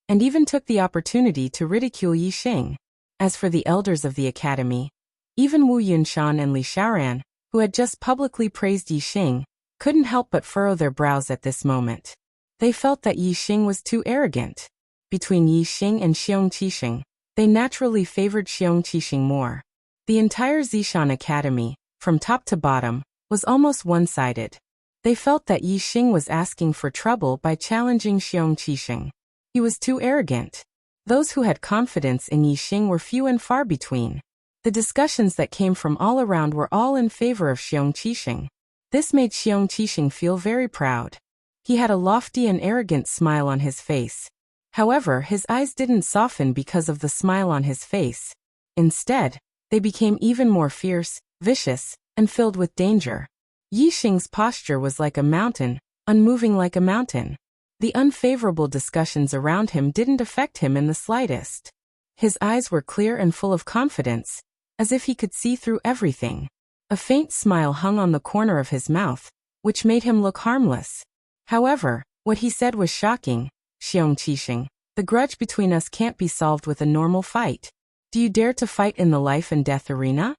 and even took the opportunity to ridicule Yixing. As for the elders of the academy, even Wu Yunshan and Li Xiaoran, who had just publicly praised Yixing, couldn't help but furrow their brows at this moment. They felt that Yixing was too arrogant. Between Yixing and Xiong Qixing, they naturally favored Xiong Qixing more. The entire Zishan Academy, from top to bottom, was almost one-sided. They felt that Yixing was asking for trouble by challenging Xiong Qixing. He was too arrogant. Those who had confidence in Yixing were few and far between. The discussions that came from all around were all in favor of Xiong Qixing. This made Xiong Qixing feel very proud. He had a lofty and arrogant smile on his face. However, his eyes didn't soften because of the smile on his face. Instead, they became even more fierce, vicious, and filled with danger. Yixing's posture was like a mountain, unmoving like a mountain. The unfavorable discussions around him didn't affect him in the slightest. His eyes were clear and full of confidence, as if he could see through everything. A faint smile hung on the corner of his mouth, which made him look harmless. However, what he said was shocking. Xiong Qixing, the grudge between us can't be solved with a normal fight. Do you dare to fight in the life and death arena?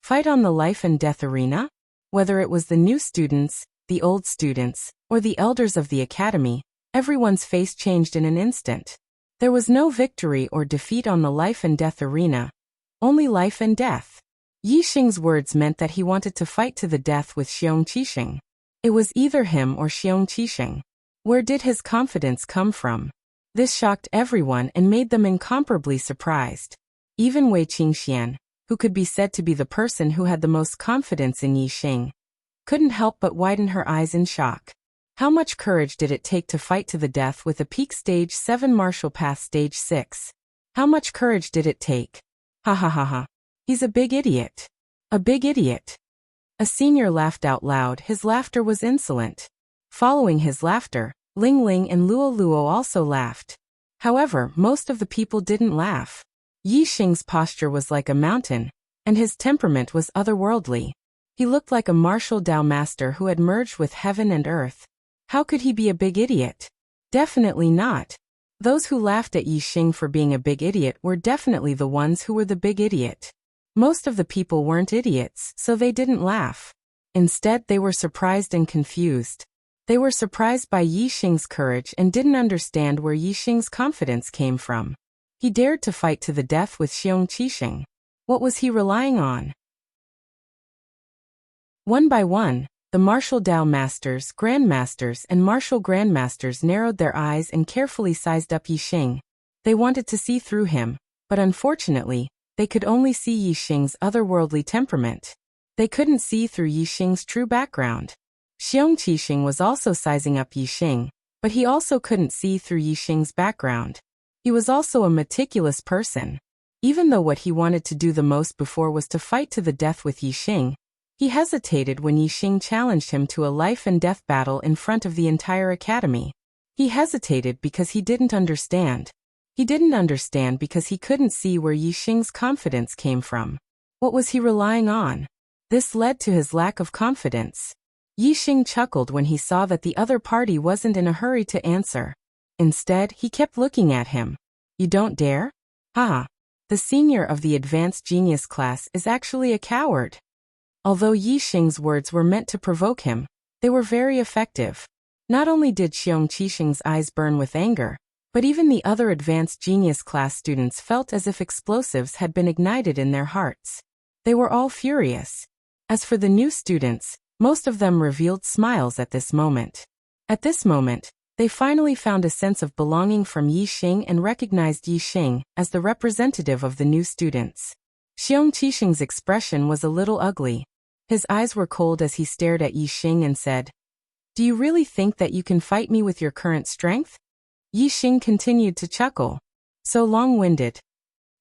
Fight on the life and death arena? Whether it was the new students, the old students, or the elders of the academy, everyone's face changed in an instant. There was no victory or defeat on the life and death arena, only life and death. Yi Xing's words meant that he wanted to fight to the death with Xiong Qixing. It was either him or Xiong Qixing. Where did his confidence come from? This shocked everyone and made them incomparably surprised. Even Wei Qingxian, who could be said to be the person who had the most confidence in Yi Xing, couldn't help but widen her eyes in shock. How much courage did it take to fight to the death with a peak stage 7 martial path stage 6? How much courage did it take? Ha ha ha ha. He's a big idiot. A big idiot. A senior laughed out loud. His laughter was insolent. Following his laughter, Ling Ling and Luo Luo also laughed. However, most of the people didn't laugh. Yi Xing's posture was like a mountain, and his temperament was otherworldly. He looked like a martial Dao master who had merged with heaven and earth. How could he be a big idiot? Definitely not. Those who laughed at Yi Xing for being a big idiot were definitely the ones who were the big idiot. Most of the people weren't idiots, so they didn't laugh. Instead, they were surprised and confused. They were surprised by Yi Xing's courage and didn't understand where Yi Xing's confidence came from. He dared to fight to the death with Xiong Qixing. What was he relying on? One by one, the martial Dao masters, grandmasters, and martial grandmasters narrowed their eyes and carefully sized up Yi Xing. They wanted to see through him, but unfortunately, they could only see Yi Xing's otherworldly temperament. They couldn't see through Yi Xing's true background. Xiong Qixing was also sizing up Yi Xing, but he also couldn't see through Yi Xing's background. He was also a meticulous person. Even though what he wanted to do the most before was to fight to the death with Yi Xing, he hesitated when Yi Xing challenged him to a life and death battle in front of the entire academy. He hesitated because he didn't understand. He didn't understand because he couldn't see where Yi Xing's confidence came from. What was he relying on? This led to his lack of confidence. Yi Xing chuckled when he saw that the other party wasn't in a hurry to answer. Instead, he kept looking at him. You don't dare? Ha! The senior of the advanced genius class is actually a coward. Although Yi Xing's words were meant to provoke him, they were very effective. Not only did Xiong Qixing's eyes burn with anger, but even the other advanced genius class students felt as if explosives had been ignited in their hearts. They were all furious. As for the new students, most of them revealed smiles at this moment. At this moment, they finally found a sense of belonging from Yi Xing and recognized Yi Xing as the representative of the new students. Xiong Qixing's expression was a little ugly. His eyes were cold as he stared at Yi Xing and said, "Do you really think that you can fight me with your current strength?" Yi Xing continued to chuckle. So long-winded.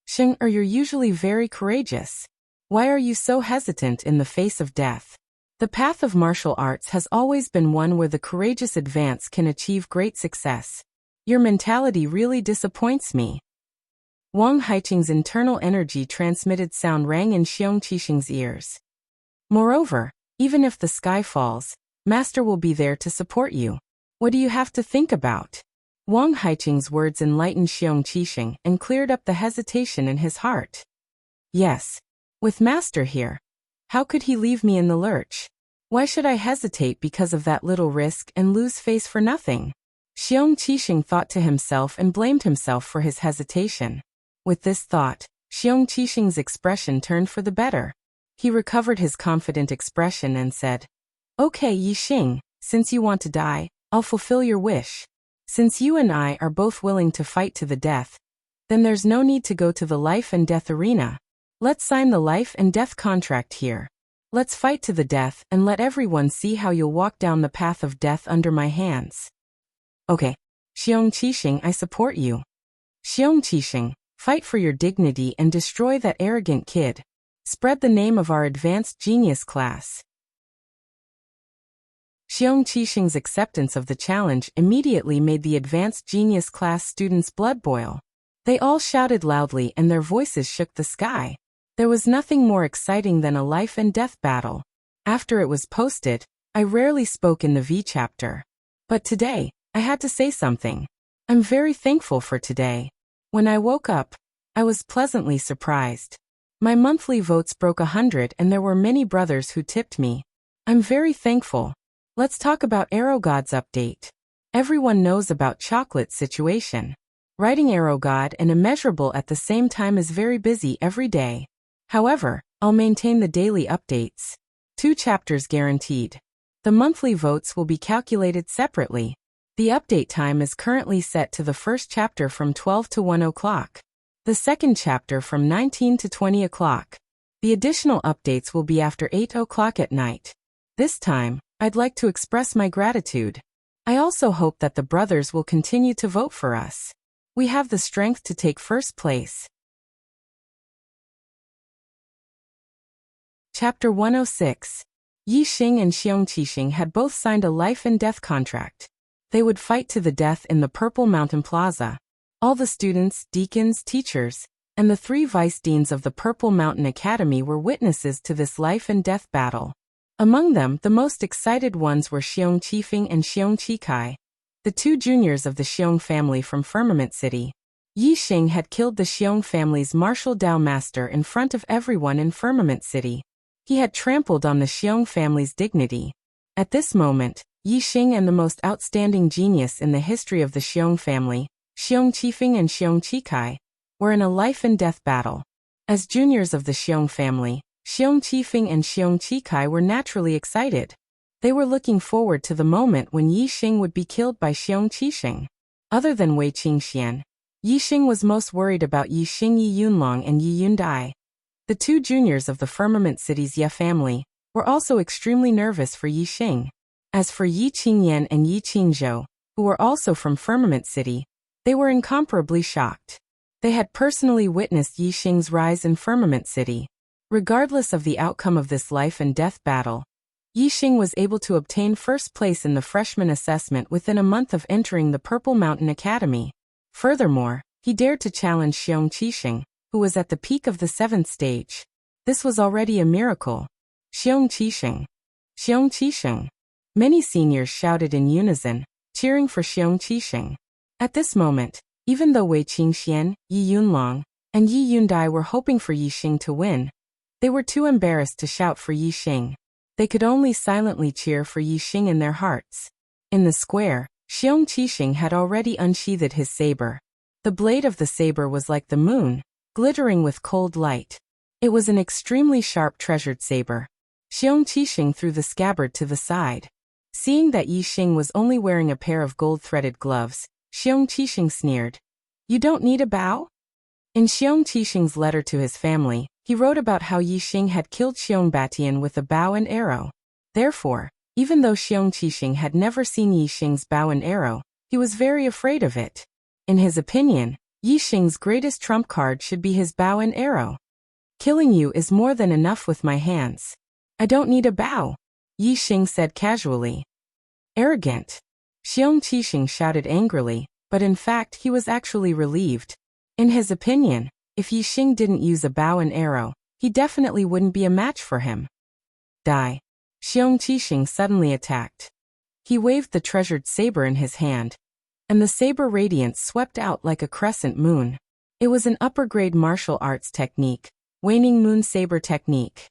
Xing, you're usually very courageous. Why are you so hesitant in the face of death? The path of martial arts has always been one where the courageous advance can achieve great success. Your mentality really disappoints me. Wang Haiqing's internal energy transmitted sound rang in Xiong Qixing's ears. Moreover, even if the sky falls, Master will be there to support you. What do you have to think about? Wang Haiqing's words enlightened Xiong Qixing and cleared up the hesitation in his heart. Yes. With Master here, how could he leave me in the lurch? Why should I hesitate because of that little risk and lose face for nothing? Xiong Qixing thought to himself and blamed himself for his hesitation. With this thought, Xiong Qixing's expression turned for the better. He recovered his confident expression and said, "Okay, Yi Xing, since you want to die, I'll fulfill your wish. Since you and I are both willing to fight to the death, then there's no need to go to the life and death arena. Let's sign the life and death contract here. Let's fight to the death and let everyone see how you'll walk down the path of death under my hands." Okay. Xiong Qixing, I support you. Xiong Qixing, fight for your dignity and destroy that arrogant kid. Spread the name of our advanced genius class. Xiong Qixing's acceptance of the challenge immediately made the advanced genius class students' blood boil. They all shouted loudly and their voices shook the sky. There was nothing more exciting than a life and death battle. After it was posted, I rarely spoke in the V chapter. But today, I had to say something. I'm very thankful for today. When I woke up, I was pleasantly surprised. My monthly votes broke 100 and there were many brothers who tipped me. I'm very thankful. Let's talk about Arrow God's update. Everyone knows about Chocolate's situation. Writing Arrow God and Immeasurable at the same time is very busy every day. However, I'll maintain the daily updates. 2 chapters guaranteed. The monthly votes will be calculated separately. The update time is currently set to the first chapter from 12 to 1 o'clock. The second chapter from 19 to 20 o'clock. The additional updates will be after 8 o'clock at night. This time, I'd like to express my gratitude. I also hope that the brothers will continue to vote for us. We have the strength to take first place. Chapter 106. Yi Xing and Xiong Qixing had both signed a life and death contract. They would fight to the death in the Purple Mountain Plaza. All the students, deacons, teachers, and the 3 vice deans of the Purple Mountain Academy were witnesses to this life and death battle. Among them, the most excited ones were Xiong Qifeng and Xiong Qikai, the 2 juniors of the Xiong family from Firmament City. Yi Xing had killed the Xiong family's martial Dao master in front of everyone in Firmament City. He had trampled on the Xiong family's dignity. At this moment, Yi Xing and the most outstanding genius in the history of the Xiong family, Xiong Qifeng and Xiong Qikai, were in a life and death battle. As juniors of the Xiong family, Xiong Qifeng and Xiong Qikai were naturally excited. They were looking forward to the moment when Yi Xing would be killed by Xiong Qixing. Other than Wei Qingxian, Yi Xing was most worried about Yi Xing Yi Yunlong and Yi Yundai. The 2 juniors of the Firmament City's Ye family were also extremely nervous for Yi Xing. As for Yi Qingyan and Yi Qingzhou, who were also from Firmament City, they were incomparably shocked. They had personally witnessed Yi Xing's rise in Firmament City. Regardless of the outcome of this life and death battle, Yi Xing was able to obtain first place in the freshman assessment within a month of entering the Purple Mountain Academy. Furthermore, he dared to challenge Xiong Qixing, who was at the peak of the 7th stage. This was already a miracle. Xiong Qixing. Xiong Qixing. Many seniors shouted in unison, cheering for Xiong Qixing. At this moment, even though Wei Qingxian, Yi Yunlong, and Yi Yundai were hoping for Yi Xing to win, they were too embarrassed to shout for Yi Xing. They could only silently cheer for Yi Xing in their hearts. In the square, Xiong Qixing had already unsheathed his saber. The blade of the saber was like the moon, glittering with cold light. It was an extremely sharp treasured saber. Xiong Qixing threw the scabbard to the side. Seeing that Yi Xing was only wearing a pair of gold-threaded gloves, Xiong Qixing sneered. "You don't need a bow?" In Xiong Qixing's letter to his family, he wrote about how Yi Xing had killed Xiong Batian with a bow and arrow. Therefore, even though Xiong Qixing had never seen Yi Xing's bow and arrow, he was very afraid of it. In his opinion, Yi Xing's greatest trump card should be his bow and arrow. "Killing you is more than enough with my hands. I don't need a bow," Yi Xing said casually. "Arrogant." Xiong Qixing shouted angrily, but in fact he was actually relieved. In his opinion, if Yi Xing didn't use a bow and arrow, he definitely wouldn't be a match for him. Die. Xiong Qixing suddenly attacked. He waved the treasured saber in his hand, and the saber radiance swept out like a crescent moon. It was an upper-grade martial arts technique, waning moon saber technique.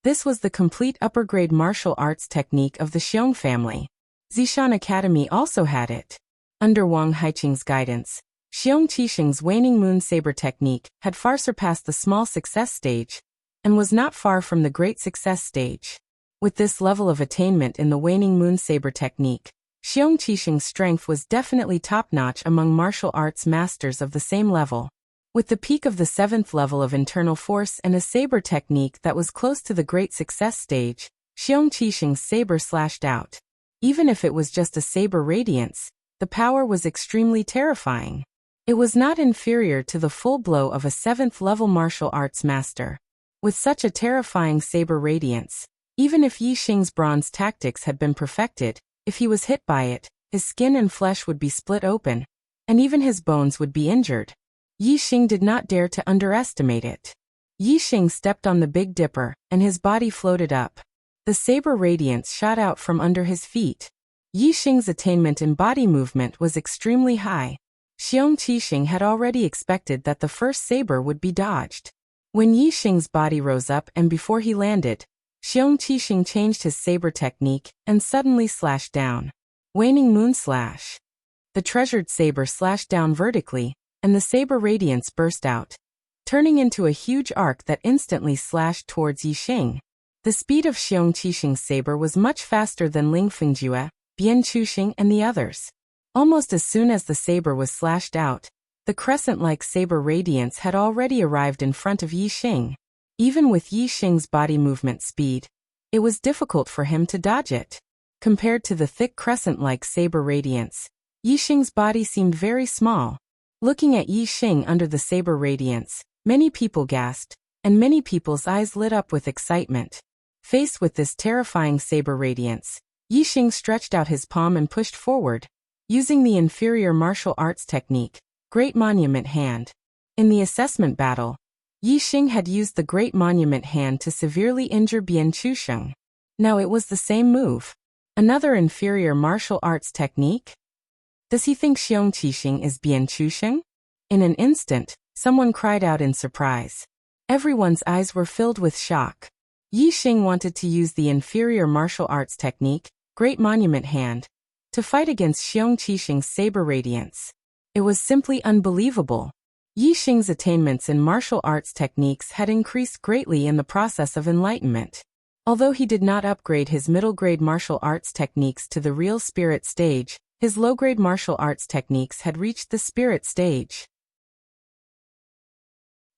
This was the complete upper-grade martial arts technique of the Xiong family. Zishan Academy also had it. Under Wang Haiqing's guidance, Xiong Qixing's waning moon saber technique had far surpassed the small success stage, and was not far from the great success stage. With this level of attainment in the waning moon saber technique, Xiong Qixing's strength was definitely top-notch among martial arts masters of the same level. With the peak of the 7th level of internal force and a saber technique that was close to the great success stage, Xiong Qixing's saber slashed out. Even if it was just a saber radiance, the power was extremely terrifying. It was not inferior to the full blow of a 7th level martial arts master. With such a terrifying saber radiance, even if Yi Xing's bronze tactics had been perfected, if he was hit by it, his skin and flesh would be split open, and even his bones would be injured. Yi Xing did not dare to underestimate it. Yi Xing stepped on the Big Dipper, and his body floated up. The saber radiance shot out from under his feet. Yi Xing's attainment in body movement was extremely high. Xiong Qixing had already expected that the first saber would be dodged. When Yi Xing's body rose up and before he landed, Xiong Qixing changed his saber technique and suddenly slashed down. Waning Moon Slash. The treasured saber slashed down vertically, and the saber radiance burst out, turning into a huge arc that instantly slashed towards Yi Xing. The speed of Xiong Qixing's saber was much faster than Ling Fengjue, Bian Chuxing, and the others. Almost as soon as the saber was slashed out, the crescent-like saber radiance had already arrived in front of Yi Xing. Even with Yi Xing's body movement speed, it was difficult for him to dodge it. Compared to the thick crescent-like saber radiance, Yi Xing's body seemed very small. Looking at Yi Xing under the saber radiance, many people gasped, and many people's eyes lit up with excitement. Faced with this terrifying saber radiance, Yi Xing stretched out his palm and pushed forward, using the inferior martial arts technique, Great Monument Hand. In the assessment battle, Yi Xing had used the Great Monument Hand to severely injure Bian Chuxing. Now it was the same move. Another inferior martial arts technique? Does he think Xiong Qixing is Bian Chuxing? In an instant, someone cried out in surprise. Everyone's eyes were filled with shock. Yi Xing wanted to use the inferior martial arts technique, Great Monument Hand, to fight against Xiong Qixing's saber radiance. It was simply unbelievable. Yi Xing's attainments in martial arts techniques had increased greatly in the process of enlightenment. Although he did not upgrade his middle-grade martial arts techniques to the real spirit stage, his low-grade martial arts techniques had reached the spirit stage.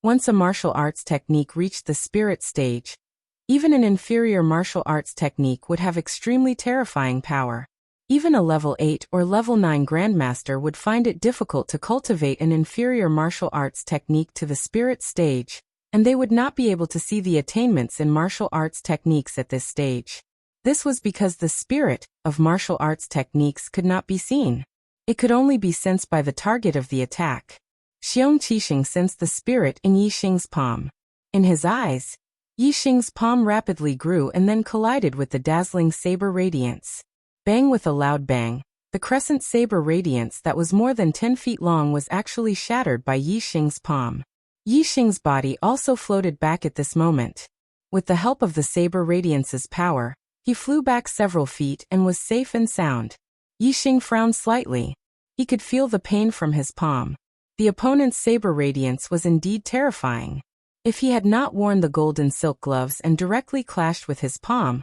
Once a martial arts technique reached the spirit stage, even an inferior martial arts technique would have extremely terrifying power. Even a level 8 or level 9 grandmaster would find it difficult to cultivate an inferior martial arts technique to the spirit stage, and they would not be able to see the attainments in martial arts techniques at this stage. This was because the spirit of martial arts techniques could not be seen. It could only be sensed by the target of the attack. Xiong Qixing sensed the spirit in Yi Xing's palm. In his eyes, Yi Xing's palm rapidly grew and then collided with the dazzling saber radiance. Bang! With a loud bang, the crescent saber radiance that was more than 10 feet long was actually shattered by Yi Xing's palm. Yi Xing's body also floated back at this moment. With the help of the saber radiance's power, he flew back several feet and was safe and sound. Yi Xing frowned slightly. He could feel the pain from his palm. The opponent's saber radiance was indeed terrifying. If he had not worn the golden silk gloves and directly clashed with his palm,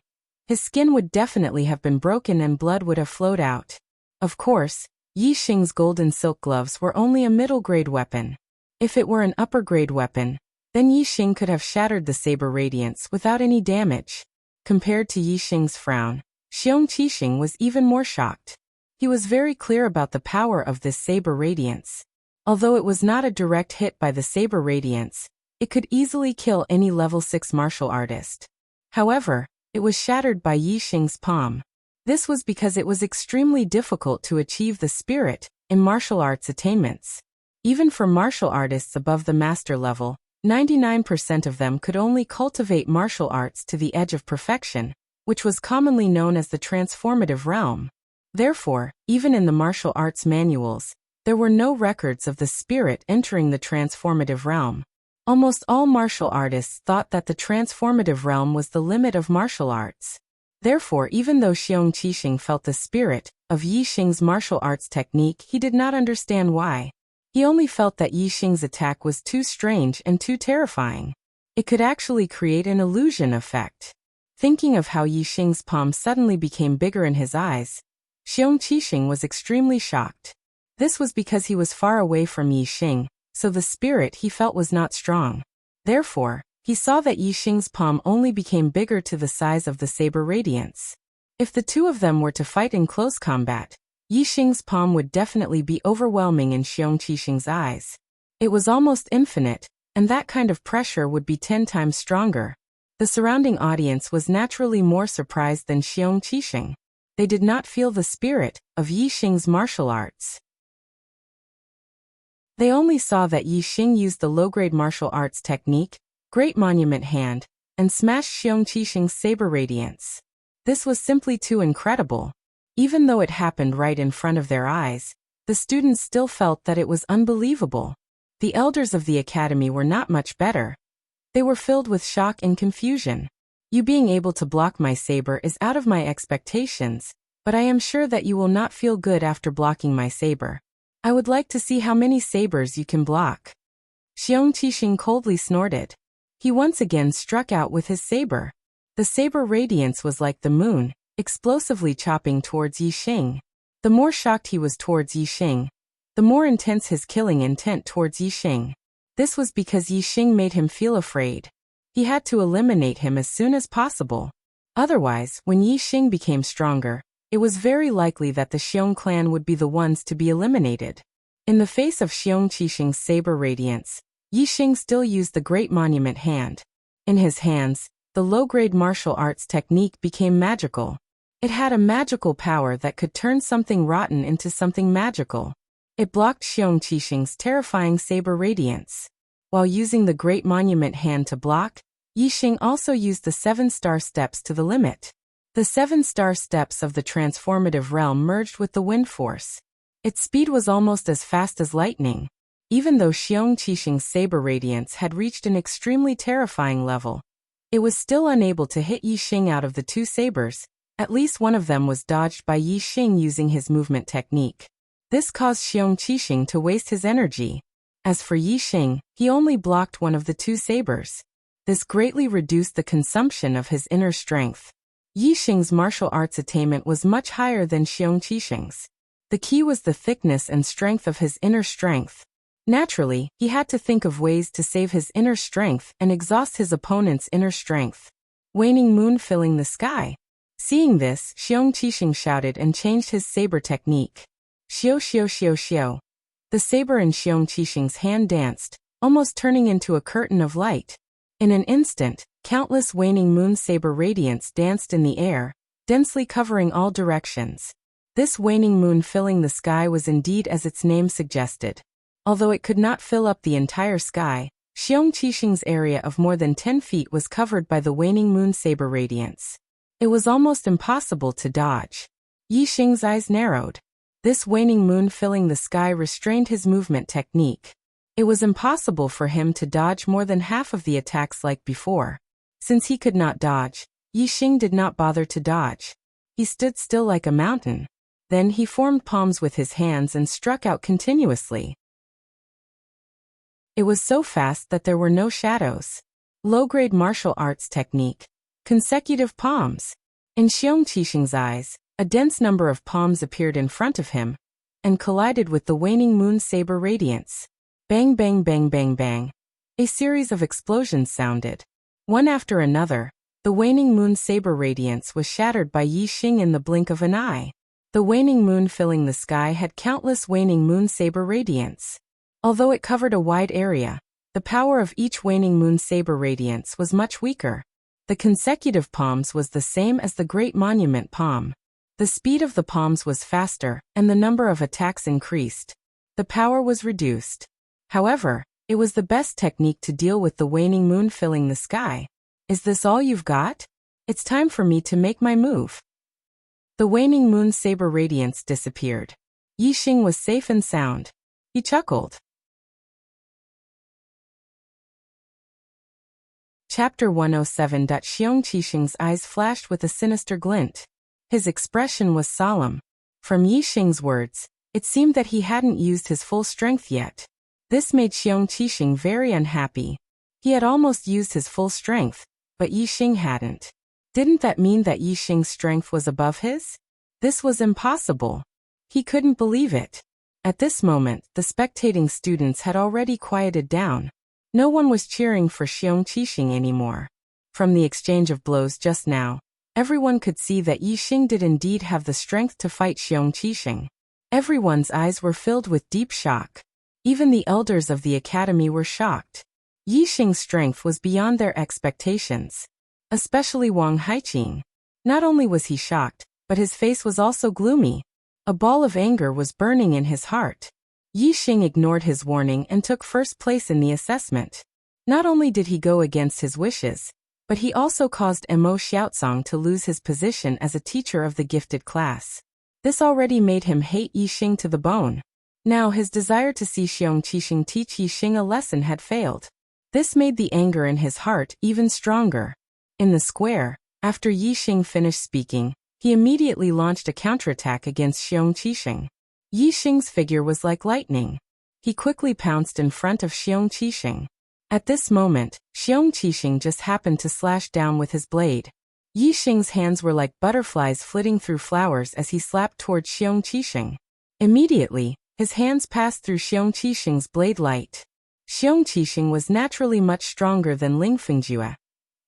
his skin would definitely have been broken and blood would have flowed out. Of course, Yi Xing's golden silk gloves were only a middle-grade weapon. If it were an upper-grade weapon, then Yi Xing could have shattered the saber radiance without any damage. Compared to Yi Xing's frown, Xiong Qixing was even more shocked. He was very clear about the power of this saber radiance. Although it was not a direct hit by the saber radiance, it could easily kill any level 6 martial artist. However, it was shattered by Yi Xing's palm. This was because it was extremely difficult to achieve the spirit in martial arts attainments. Even for martial artists above the master level, 99% of them could only cultivate martial arts to the edge of perfection, which was commonly known as the transformative realm. Therefore, even in the martial arts manuals, there were no records of the spirit entering the transformative realm. Almost all martial artists thought that the transformative realm was the limit of martial arts. Therefore, even though Xiong Qixing felt the spirit of Yi Xing's martial arts technique, he did not understand why. He only felt that Yi Xing's attack was too strange and too terrifying. It could actually create an illusion effect. Thinking of how Yi Xing's palm suddenly became bigger in his eyes, Xiong Qixing was extremely shocked. This was because he was far away from Yi Xing, so the spirit he felt was not strong. Therefore, he saw that Yi Xing's palm only became bigger to the size of the saber radiance. If the two of them were to fight in close combat, Yi Xing's palm would definitely be overwhelming in Xiong Qixing's eyes. It was almost infinite, and that kind of pressure would be 10 times stronger. The surrounding audience was naturally more surprised than Xiong Qixing. They did not feel the spirit of Yi Xing's martial arts. They only saw that Yi Xing used the low-grade martial arts technique, Great Monument Hand, and smashed Xiong Qixing's saber radiance. This was simply too incredible. Even though it happened right in front of their eyes, The students still felt that it was unbelievable. The elders of the academy were not much better. They were filled with shock and confusion. You being able to block my saber is out of my expectations, but I am sure that you will not feel good after blocking my saber. I would like to see how many sabers you can block. Xiong Qixing coldly snorted. He once again struck out with his saber. The saber radiance was like the moon, explosively chopping towards Yixing. The more shocked he was towards Yixing, the more intense his killing intent towards Yixing. This was because Yixing made him feel afraid. He had to eliminate him as soon as possible. Otherwise, when Yixing became stronger, it was very likely that the Xiong clan would be the ones to be eliminated. In the face of Xiong Qixing's saber radiance, Yixing still used the Great Monument Hand. In his hands, the low-grade martial arts technique became magical. It had a magical power that could turn something rotten into something magical. It blocked Xiong Qixing's terrifying saber radiance. While using the Great Monument Hand to block, Yixing also used the 7-star steps to the limit. The 7-star steps of the transformative realm merged with the wind force. Its speed was almost as fast as lightning. Even though Xiong Qixing's saber radiance had reached an extremely terrifying level, it was still unable to hit Yixing out of the 2 sabers. At least one of them was dodged by Yixing using his movement technique. This caused Xiong Qixing to waste his energy. As for Yixing, he only blocked one of the 2 sabers. This greatly reduced the consumption of his inner strength. Yixing's martial arts attainment was much higher than Xiong Qixing's. The key was the thickness and strength of his inner strength. Naturally, he had to think of ways to save his inner strength and exhaust his opponent's inner strength. Waning moon filling the sky. Seeing this, Xiong Qixing shouted and changed his saber technique. Xiao xiao xiao xiao. The saber in Xiong Qixing's hand danced, almost turning into a curtain of light. In an instant, countless waning moon saber radiance danced in the air, densely covering all directions. This waning moon filling the sky was indeed as its name suggested. Although it could not fill up the entire sky, Xiong Qixing's area of more than 10 feet was covered by the waning moon saber radiance. It was almost impossible to dodge. Yixing's eyes narrowed. This waning moon filling the sky restrained his movement technique. It was impossible for him to dodge more than half of the attacks like before. Since he could not dodge, Yixing did not bother to dodge. He stood still like a mountain. Then he formed palms with his hands and struck out continuously. It was so fast that there were no shadows. Low-grade martial arts technique. Consecutive palms. In Xiong Qixing's eyes, a dense number of palms appeared in front of him and collided with the waning moon saber radiance. Bang bang bang bang bang. A series of explosions sounded. One after another, the waning moon saber radiance was shattered by Yixing in the blink of an eye. The waning moon filling the sky had countless waning moon saber radiance. Although it covered a wide area, the power of each waning moon saber radiance was much weaker. The consecutive palms was the same as the Great Monument palm. The speed of the palms was faster, and the number of attacks increased. The power was reduced. However, it was the best technique to deal with the waning moon filling the sky. Is this all you've got? It's time for me to make my move. The waning moon saber radiance disappeared. Yixing was safe and sound. He chuckled. Chapter 107. Xiong Qixing's eyes flashed with a sinister glint. His expression was solemn. From Yixing's words, it seemed that he hadn't used his full strength yet. This made Xiong Qixing very unhappy. He had almost used his full strength, but Yixing hadn't. Didn't that mean that Yixing's strength was above his? This was impossible. He couldn't believe it. At this moment, the spectating students had already quieted down. No one was cheering for Xiong Qixing anymore. From the exchange of blows just now, everyone could see that Yixing did indeed have the strength to fight Xiong Qixing. Everyone's eyes were filled with deep shock. Even the elders of the academy were shocked. Yixing's strength was beyond their expectations. Especially Wang Haiqing. Not only was he shocked, but his face was also gloomy. A ball of anger was burning in his heart. Yixing ignored his warning and took first place in the assessment. Not only did he go against his wishes, but he also caused Mo Xiaozong to lose his position as a teacher of the gifted class. This already made him hate Yixing to the bone. Now his desire to see Xiong Qixing teach Yi Xing a lesson had failed. This made the anger in his heart even stronger. In the square, after Yi Xing finished speaking, he immediately launched a counterattack against Xiong Qixing. Yi Xing's figure was like lightning. He quickly pounced in front of Xiong Qixing. At this moment, Xiong Qixing just happened to slash down with his blade. Yi Xing's hands were like butterflies flitting through flowers as he slapped towards Xiong Qixing. Immediately, his hands passed through Xiong Qixing's blade light. Xiong Qixing was naturally much stronger than Ling Fengjue,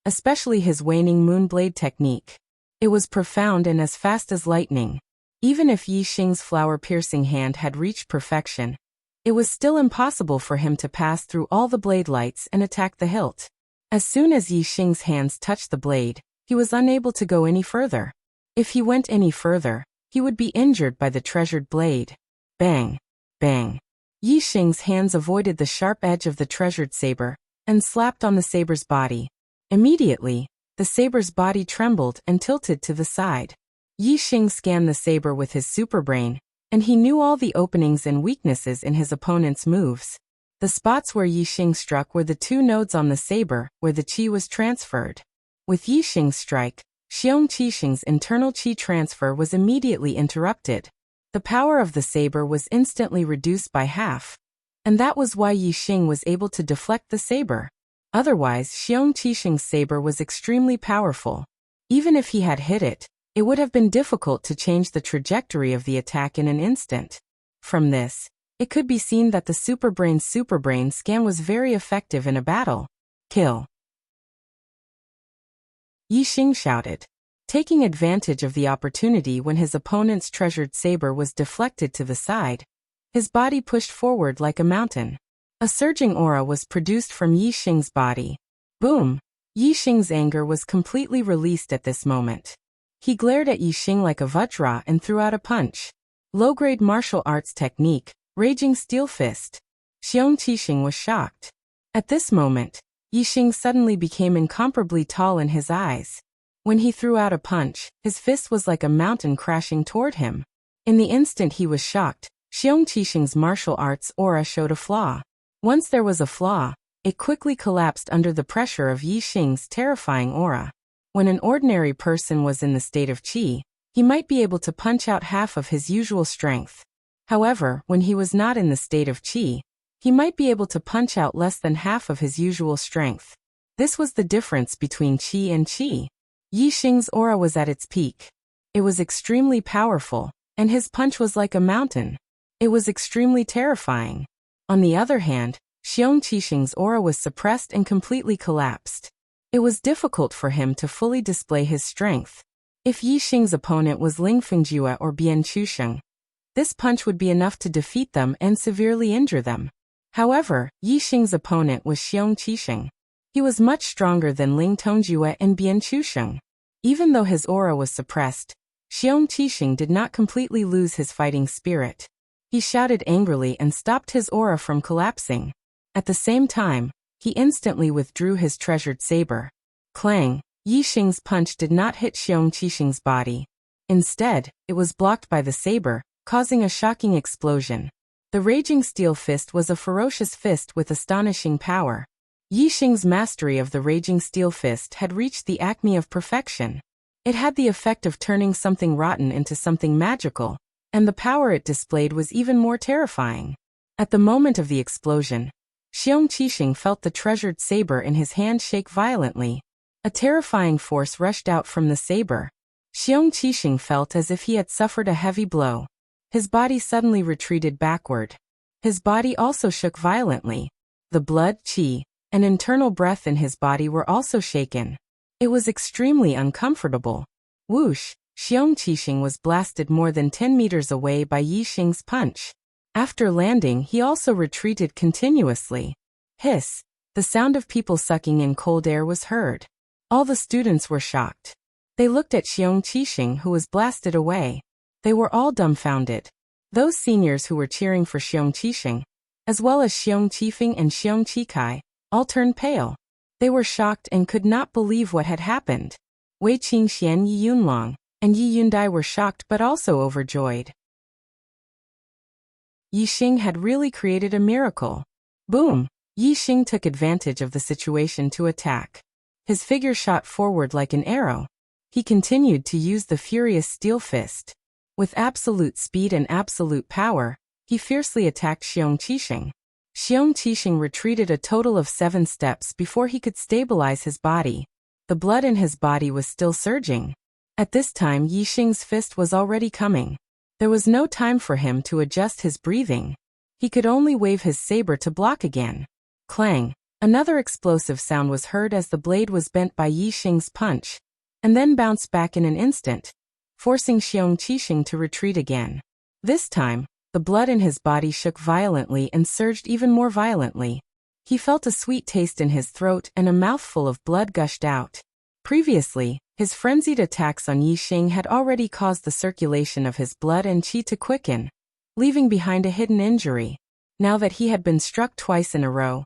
especially his waning moon blade technique. It was profound and as fast as lightning. Even if Yi Xing's flower-piercing hand had reached perfection, it was still impossible for him to pass through all the blade lights and attack the hilt. As soon as Yi Xing's hands touched the blade, he was unable to go any further. If he went any further, he would be injured by the treasured blade. Bang! Bang! Yi Xing's hands avoided the sharp edge of the treasured saber, and slapped on the saber's body. Immediately, the saber's body trembled and tilted to the side. Yi Xing scanned the saber with his superbrain, and he knew all the openings and weaknesses in his opponent's moves. The spots where Yi Xing struck were the two nodes on the saber where the qi was transferred. With Yi Xing's strike, Xiong Qixing's internal qi transfer was immediately interrupted. The power of the saber was instantly reduced by half, and that was why Yi Xing was able to deflect the saber. Otherwise, Xiong Qixing's saber was extremely powerful. Even if he had hit it, it would have been difficult to change the trajectory of the attack in an instant. From this, it could be seen that the superbrain scan was very effective in a battle. Kill! Yi Xing shouted. Taking advantage of the opportunity when his opponent's treasured saber was deflected to the side, his body pushed forward like a mountain. A surging aura was produced from Yi Xing's body. Boom! Yi Xing's anger was completely released at this moment. He glared at Yi Xing like a vajra and threw out a punch. Low-grade martial arts technique, Raging Steel Fist. Xiong Qixing was shocked. At this moment, Yi Xing suddenly became incomparably tall in his eyes. When he threw out a punch, his fist was like a mountain crashing toward him. In the instant he was shocked, Xiong Qixing's martial arts aura showed a flaw. Once there was a flaw, it quickly collapsed under the pressure of Yi Xing's terrifying aura. When an ordinary person was in the state of qi, he might be able to punch out half of his usual strength. However, when he was not in the state of qi, he might be able to punch out less than half of his usual strength. This was the difference between qi and qi. Yi Xing's aura was at its peak. It was extremely powerful, and his punch was like a mountain. It was extremely terrifying. On the other hand, Xiong Qixing's aura was suppressed and completely collapsed. It was difficult for him to fully display his strength. If Yi Xing's opponent was Ling Fengjue or Bian Chusheng, this punch would be enough to defeat them and severely injure them. However, Yi Xing's opponent was Xiong Qixing. He was much stronger than Ling Tongjue and Bian Chusheng. Even though his aura was suppressed, Xiong Qixing did not completely lose his fighting spirit. He shouted angrily and stopped his aura from collapsing. At the same time, he instantly withdrew his treasured saber. Clang! Yi Xing's punch did not hit Xiong Qixing's body. Instead, it was blocked by the saber, causing a shocking explosion. The Raging Steel Fist was a ferocious fist with astonishing power. Yi Xing's mastery of the Raging Steel Fist had reached the acme of perfection. It had the effect of turning something rotten into something magical, and the power it displayed was even more terrifying. At the moment of the explosion, Xiong Qixing felt the treasured saber in his hand shake violently. A terrifying force rushed out from the saber. Xiong Qixing felt as if he had suffered a heavy blow. His body suddenly retreated backward. His body also shook violently. The blood, qi, and internal breath in his body were also shaken. It was extremely uncomfortable. Whoosh! Xiong Qixing was blasted more than 10 meters away by Yi Xing's punch. After landing, he also retreated continuously. Hiss! The sound of people sucking in cold air was heard. All the students were shocked. They looked at Xiong Qixing, who was blasted away. They were all dumbfounded. Those seniors who were cheering for Xiong Qixing, as well as Xiong Qifeng and Xiong Qikai, all turned pale. They were shocked and could not believe what had happened. Wei Qingxian, Yi Yunlong, and Yi Yundai were shocked but also overjoyed. Yixing had really created a miracle. Boom! Yixing took advantage of the situation to attack. His figure shot forward like an arrow. He continued to use the furious steel fist. With absolute speed and absolute power, he fiercely attacked Xiong Qixing. Xiong Qixing retreated a total of 7 steps before he could stabilize his body. The blood in his body was still surging. At this time, Yixing's fist was already coming. There was no time for him to adjust his breathing. He could only wave his saber to block again. Clang! Another explosive sound was heard as the blade was bent by Yixing's punch, and then bounced back in an instant, forcing Xiong Qixing to retreat again. This time, the blood in his body shook violently and surged even more violently. He felt a sweet taste in his throat and a mouthful of blood gushed out. Previously, his frenzied attacks on Yixing had already caused the circulation of his blood and qi to quicken, leaving behind a hidden injury. Now that he had been struck twice in a row,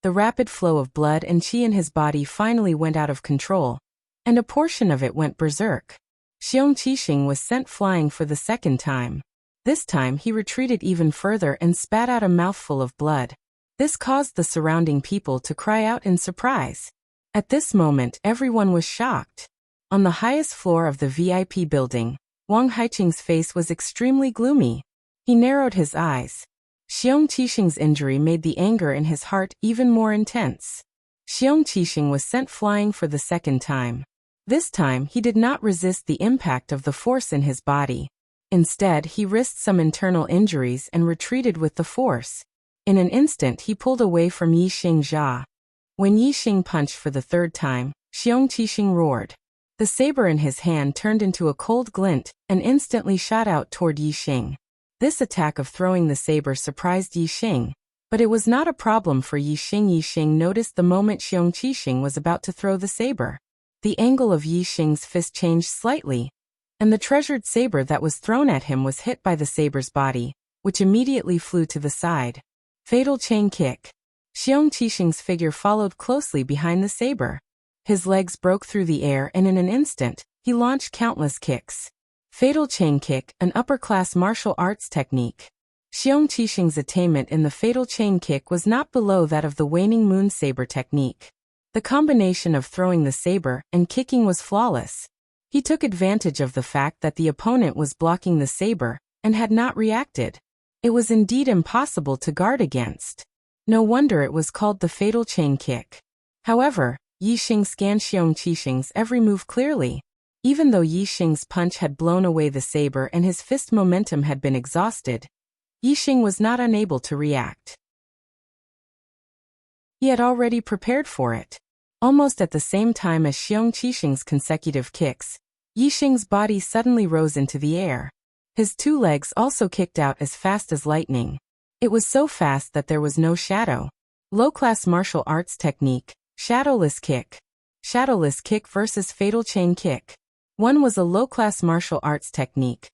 the rapid flow of blood and qi in his body finally went out of control, and a portion of it went berserk. Xiong Qixing was sent flying for the second time. This time he retreated even further and spat out a mouthful of blood. This caused the surrounding people to cry out in surprise. At this moment, everyone was shocked. On the highest floor of the VIP building, Wang Haiqing's face was extremely gloomy. He narrowed his eyes. Xiong Qixing's injury made the anger in his heart even more intense. Xiong Qixing was sent flying for the second time. This time, he did not resist the impact of the force in his body. Instead, he risked some internal injuries and retreated with the force. In an instant, he pulled away from Yixing Jia. When Yixing punched for the third time, Xiong Qixing roared. The saber in his hand turned into a cold glint and instantly shot out toward Yixing. This attack of throwing the saber surprised Yixing, but it was not a problem for Yixing. Yixing noticed the moment Xiong Qixing was about to throw the saber. The angle of Yixing's fist changed slightly, and the treasured saber that was thrown at him was hit by the saber's body, which immediately flew to the side. Fatal chain kick. Xiong Qixing's figure followed closely behind the saber. His legs broke through the air and in an instant, he launched countless kicks. Fatal chain kick, an upper-class martial arts technique. Xiong Qixing's attainment in the fatal chain kick was not below that of the waning moon saber technique. The combination of throwing the saber and kicking was flawless. He took advantage of the fact that the opponent was blocking the saber and had not reacted. It was indeed impossible to guard against. No wonder it was called the fatal chain kick. However, Yixing scanned Xiong Qixing's every move clearly. Even though Yixing's punch had blown away the saber and his fist momentum had been exhausted, Yixing was not unable to react. He had already prepared for it. Almost at the same time as Xiong Qixing's consecutive kicks, Yixing's body suddenly rose into the air. His 2 legs also kicked out as fast as lightning. It was so fast that there was no shadow. Low-class martial arts technique, shadowless kick. Shadowless kick versus fatal chain kick. One was a low-class martial arts technique,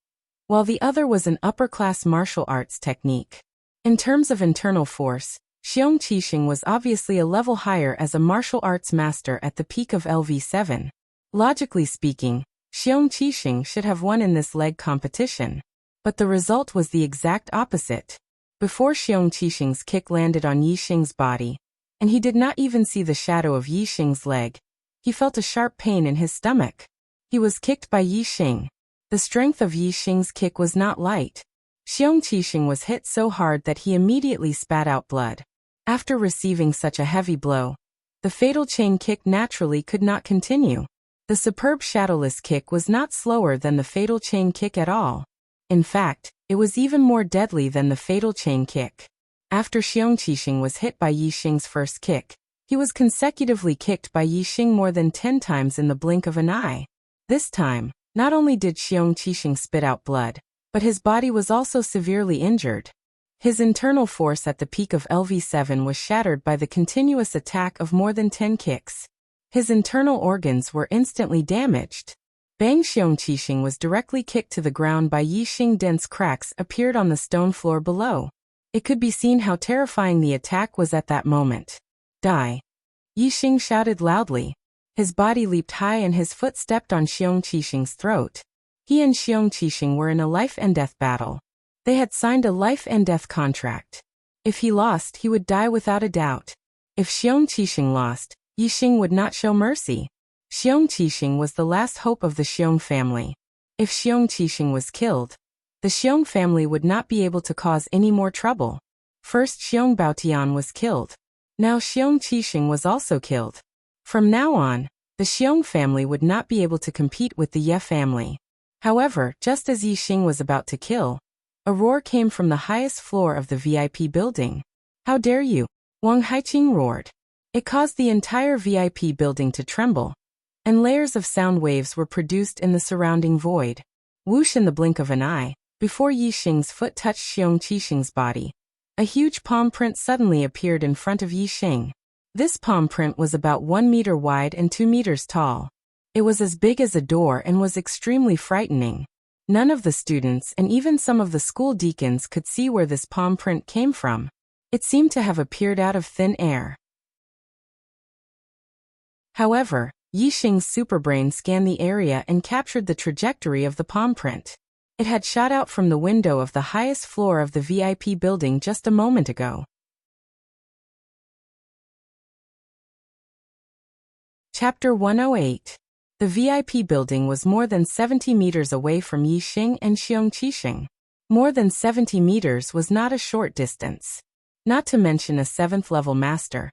while the other was an upper-class martial arts technique. In terms of internal force, Xiong Qixing was obviously a level higher as a martial arts master at the peak of LV7. Logically speaking, Xiong Qixing should have won in this leg competition. But the result was the exact opposite. Before Xiong Qixing's kick landed on Yixing's body, and he did not even see the shadow of Yixing's leg, he felt a sharp pain in his stomach. He was kicked by Yixing. The strength of Yixing's kick was not light. Xiong Qixing was hit so hard that he immediately spat out blood. After receiving such a heavy blow, the fatal chain kick naturally could not continue. The superb shadowless kick was not slower than the fatal chain kick at all. In fact, it was even more deadly than the fatal chain kick. After Xiong Qixing was hit by Yixing's first kick, he was consecutively kicked by Yixing more than 10 times in the blink of an eye. This time, not only did Xiong Qixing spit out blood, but his body was also severely injured. His internal force at the peak of LV7 was shattered by the continuous attack of more than 10 kicks. His internal organs were instantly damaged. Bang! Xiong Qixing was directly kicked to the ground by Yixing. Dense cracks appeared on the stone floor below. It could be seen how terrifying the attack was at that moment. Die! Yixing shouted loudly. His body leaped high and his foot stepped on Xiong Qixing's throat. He and Xiong Qixing were in a life-and-death battle. They had signed a life and death contract. If he lost, he would die without a doubt. If Xiong Qixing lost, Yixing would not show mercy. Xiong Qixing was the last hope of the Xiong family. If Xiong Qixing was killed, the Xiong family would not be able to cause any more trouble. First Xiong Baotian was killed. Now Xiong Qixing was also killed. From now on, the Xiong family would not be able to compete with the Ye family. However, just as Yixing was about to kill, a roar came from the highest floor of the VIP building. "How dare you!" Wang Haiqing roared. It caused the entire VIP building to tremble, and layers of sound waves were produced in the surrounding void. Whoosh, in the blink of an eye, before Yixing's foot touched Xiong Qixing's body, a huge palm print suddenly appeared in front of Yixing. This palm print was about 1 meter wide and 2 meters tall. It was as big as a door and was extremely frightening. None of the students and even some of the school deacons could see where this palm print came from. It seemed to have appeared out of thin air. However, Yixing's superbrain scanned the area and captured the trajectory of the palm print. It had shot out from the window of the highest floor of the VIP building just a moment ago. Chapter 108. The VIP building was more than 70 meters away from Yixing and Xiong Qixing. More than 70 meters was not a short distance. Not to mention a 7th-level master.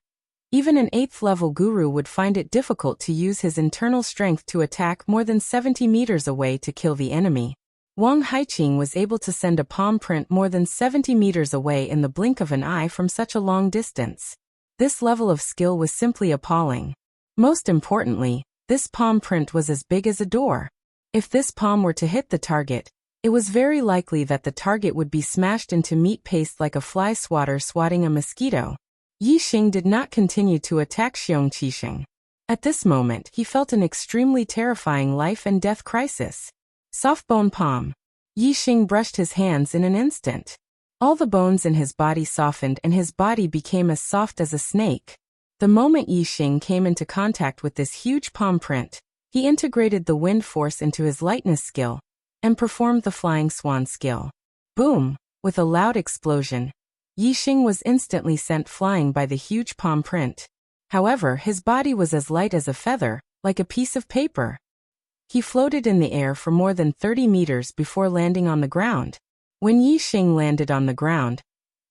Even an 8th-level guru would find it difficult to use his internal strength to attack more than 70 meters away to kill the enemy. Wang Haiqing was able to send a palm print more than 70 meters away in the blink of an eye from such a long distance. This level of skill was simply appalling. Most importantly, this palm print was as big as a door. If this palm were to hit the target, it was very likely that the target would be smashed into meat paste like a fly swatter swatting a mosquito. Yixing did not continue to attack Xiong Qixing. At this moment, he felt an extremely terrifying life and death crisis. Soft bone palm. Yixing brushed his hands in an instant. All the bones in his body softened and his body became as soft as a snake. The moment Yixing came into contact with this huge palm print, he integrated the wind force into his lightness skill and performed the flying swan skill. Boom! With a loud explosion, Yixing was instantly sent flying by the huge palm print. However, his body was as light as a feather, like a piece of paper. He floated in the air for more than 30 meters before landing on the ground. When Yixing landed on the ground,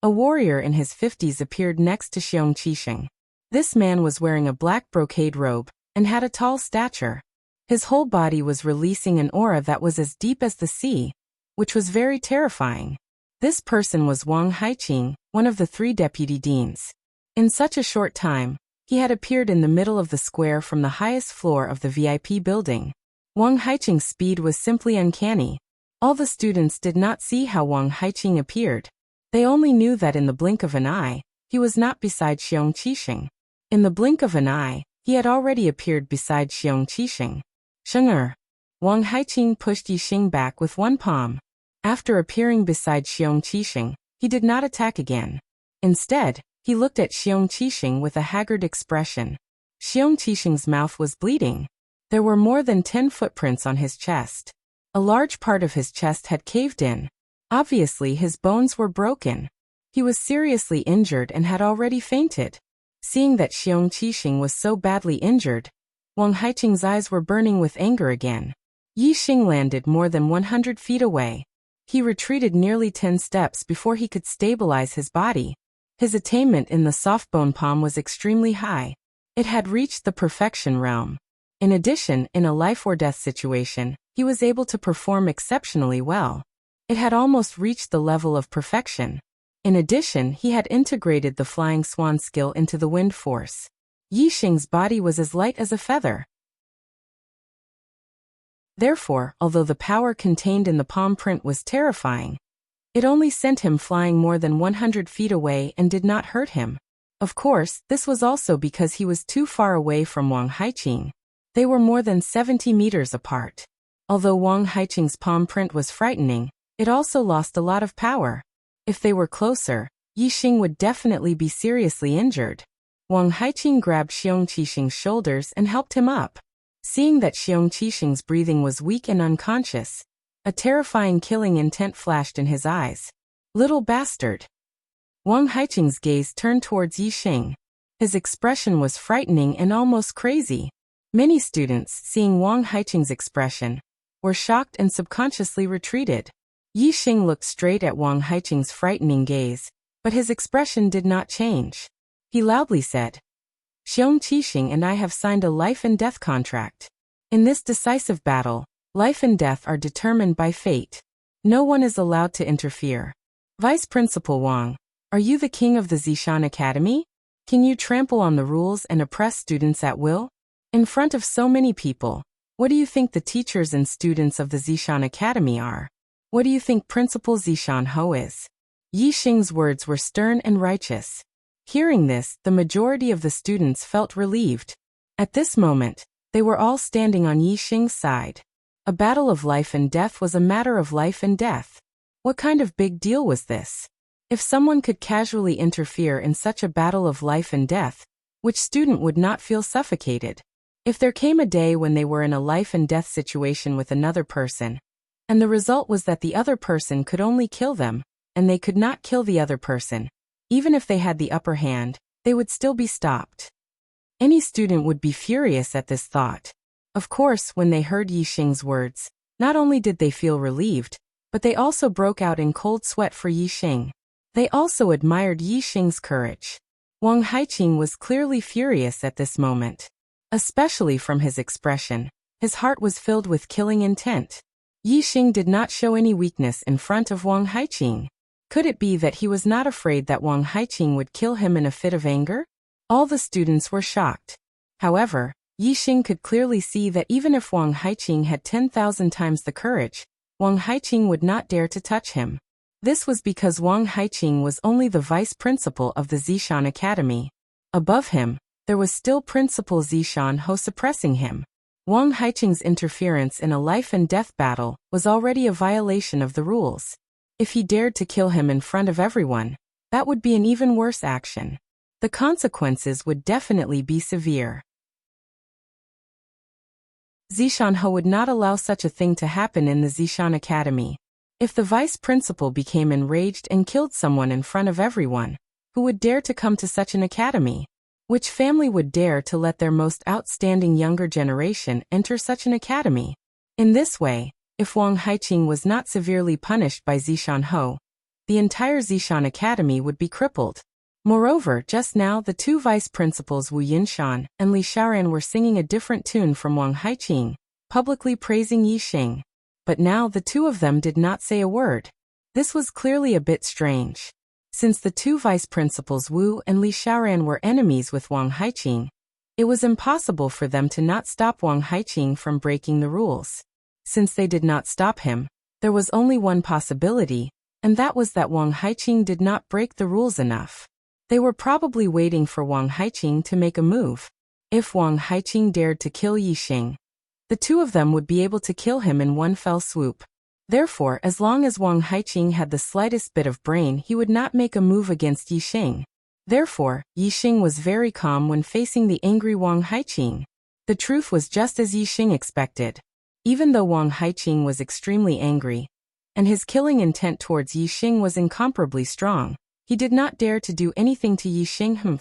a warrior in his 50s appeared next to Xiong Qixing. This man was wearing a black brocade robe and had a tall stature. His whole body was releasing an aura that was as deep as the sea, which was very terrifying. This person was Wang Haiqing, one of the 3 deputy deans. In such a short time, he had appeared in the middle of the square from the highest floor of the VIP building. Wang Haiqing's speed was simply uncanny. All the students did not see how Wang Haiqing appeared. They only knew that in the blink of an eye, he was not beside Xiong Qixing. In the blink of an eye, he had already appeared beside Xiong Qixing. Sheng'er. Wang Haiqing pushed Yixing back with one palm. After appearing beside Xiong Qixing, he did not attack again. Instead, he looked at Xiong Qixing with a haggard expression. Xiong Qixing's mouth was bleeding. There were more than 10 footprints on his chest. A large part of his chest had caved in. Obviously, his bones were broken. He was seriously injured and had already fainted. Seeing that Xiong Qixing was so badly injured, Wang Haiqing's eyes were burning with anger again. Yixing landed more than 100 feet away. He retreated nearly 10 steps before he could stabilize his body. His attainment in the soft bone palm was extremely high. It had reached the perfection realm. In addition, in a life or death situation, he was able to perform exceptionally well. It had almost reached the level of perfection. In addition, he had integrated the flying swan skill into the wind force. Yixing's body was as light as a feather. Therefore, although the power contained in the palm print was terrifying, it only sent him flying more than 100 feet away and did not hurt him. Of course, this was also because he was too far away from Wang Haiqing. They were more than 70 meters apart. Although Wang Haiqing's palm print was frightening, it also lost a lot of power. If they were closer, Yixing would definitely be seriously injured. Wang Haiqing grabbed Xiong Qixing's shoulders and helped him up. Seeing that Xiong Qixing's breathing was weak and unconscious, A terrifying killing intent flashed in his eyes. Little bastard. Wang Haiqing's gaze turned towards Yixing. His expression was frightening and almost crazy. Many students, seeing Wang Haiqing's expression, were shocked and subconsciously retreated. Yixing looked straight at Wang Haiqing's frightening gaze, but his expression did not change. He loudly said, "Xiong Qixing and I have signed a life and death contract. In this decisive battle, life and death are determined by fate. No one is allowed to interfere. Vice Principal Wang, are you the king of the Zishan Academy? Can you trample on the rules and oppress students at will? In front of so many people, what do you think the teachers and students of the Zishan Academy are? What do you think Principal Zishan Ho is?" Yixing's words were stern and righteous. Hearing this, the majority of the students felt relieved. At this moment, they were all standing on Yixing's side. A battle of life and death was a matter of life and death. What kind of big deal was this? If someone could casually interfere in such a battle of life and death, which student would not feel suffocated? If there came a day when they were in a life and death situation with another person, and the result was that the other person could only kill them, and they could not kill the other person, even if they had the upper hand, they would still be stopped. Any student would be furious at this thought. Of course, when they heard Yixing's words, not only did they feel relieved, but they also broke out in cold sweat for Yixing. They also admired Yixing's courage. Wang Haiqing was clearly furious at this moment. Especially from his expression, his heart was filled with killing intent. Yixing did not show any weakness in front of Wang Haiqing. Could it be that he was not afraid that Wang Haiqing would kill him in a fit of anger? All the students were shocked. However, Yixing could clearly see that even if Wang Haiqing had 10,000 times the courage, Wang Haiqing would not dare to touch him. This was because Wang Haiqing was only the vice principal of the Zishan Academy. Above him, there was still Principal Zishan Ho suppressing him. Wang Haiqing's interference in a life and death battle was already a violation of the rules. If he dared to kill him in front of everyone, that would be an even worse action. The consequences would definitely be severe. Zishan Ho would not allow such a thing to happen in the Zishan Academy. If the vice principal became enraged and killed someone in front of everyone, who would dare to come to such an academy? Which family would dare to let their most outstanding younger generation enter such an academy? In this way, if Wang Haiqing was not severely punished by Zishan Ho, the entire Zishan Academy would be crippled. Moreover, just now the two vice principals Wu Yinshan and Li Xiaoran were singing a different tune from Wang Haiqing, publicly praising Yixing. But now the two of them did not say a word. This was clearly a bit strange. Since the two vice principals Wu and Li Xiaoran were enemies with Wang Haiqing, it was impossible for them to not stop Wang Haiqing from breaking the rules. Since they did not stop him, there was only one possibility, and that was that Wang Haiqing did not break the rules enough. They were probably waiting for Wang Haiqing to make a move. If Wang Haiqing dared to kill Yixing, the two of them would be able to kill him in one fell swoop. Therefore, as long as Wang Haiqing had the slightest bit of brain, he would not make a move against Yixing. Therefore, Yixing was very calm when facing the angry Wang Haiqing. The truth was just as Yixing expected. Even though Wang Haiqing was extremely angry, and his killing intent towards Yixing was incomparably strong, he did not dare to do anything to Yixing.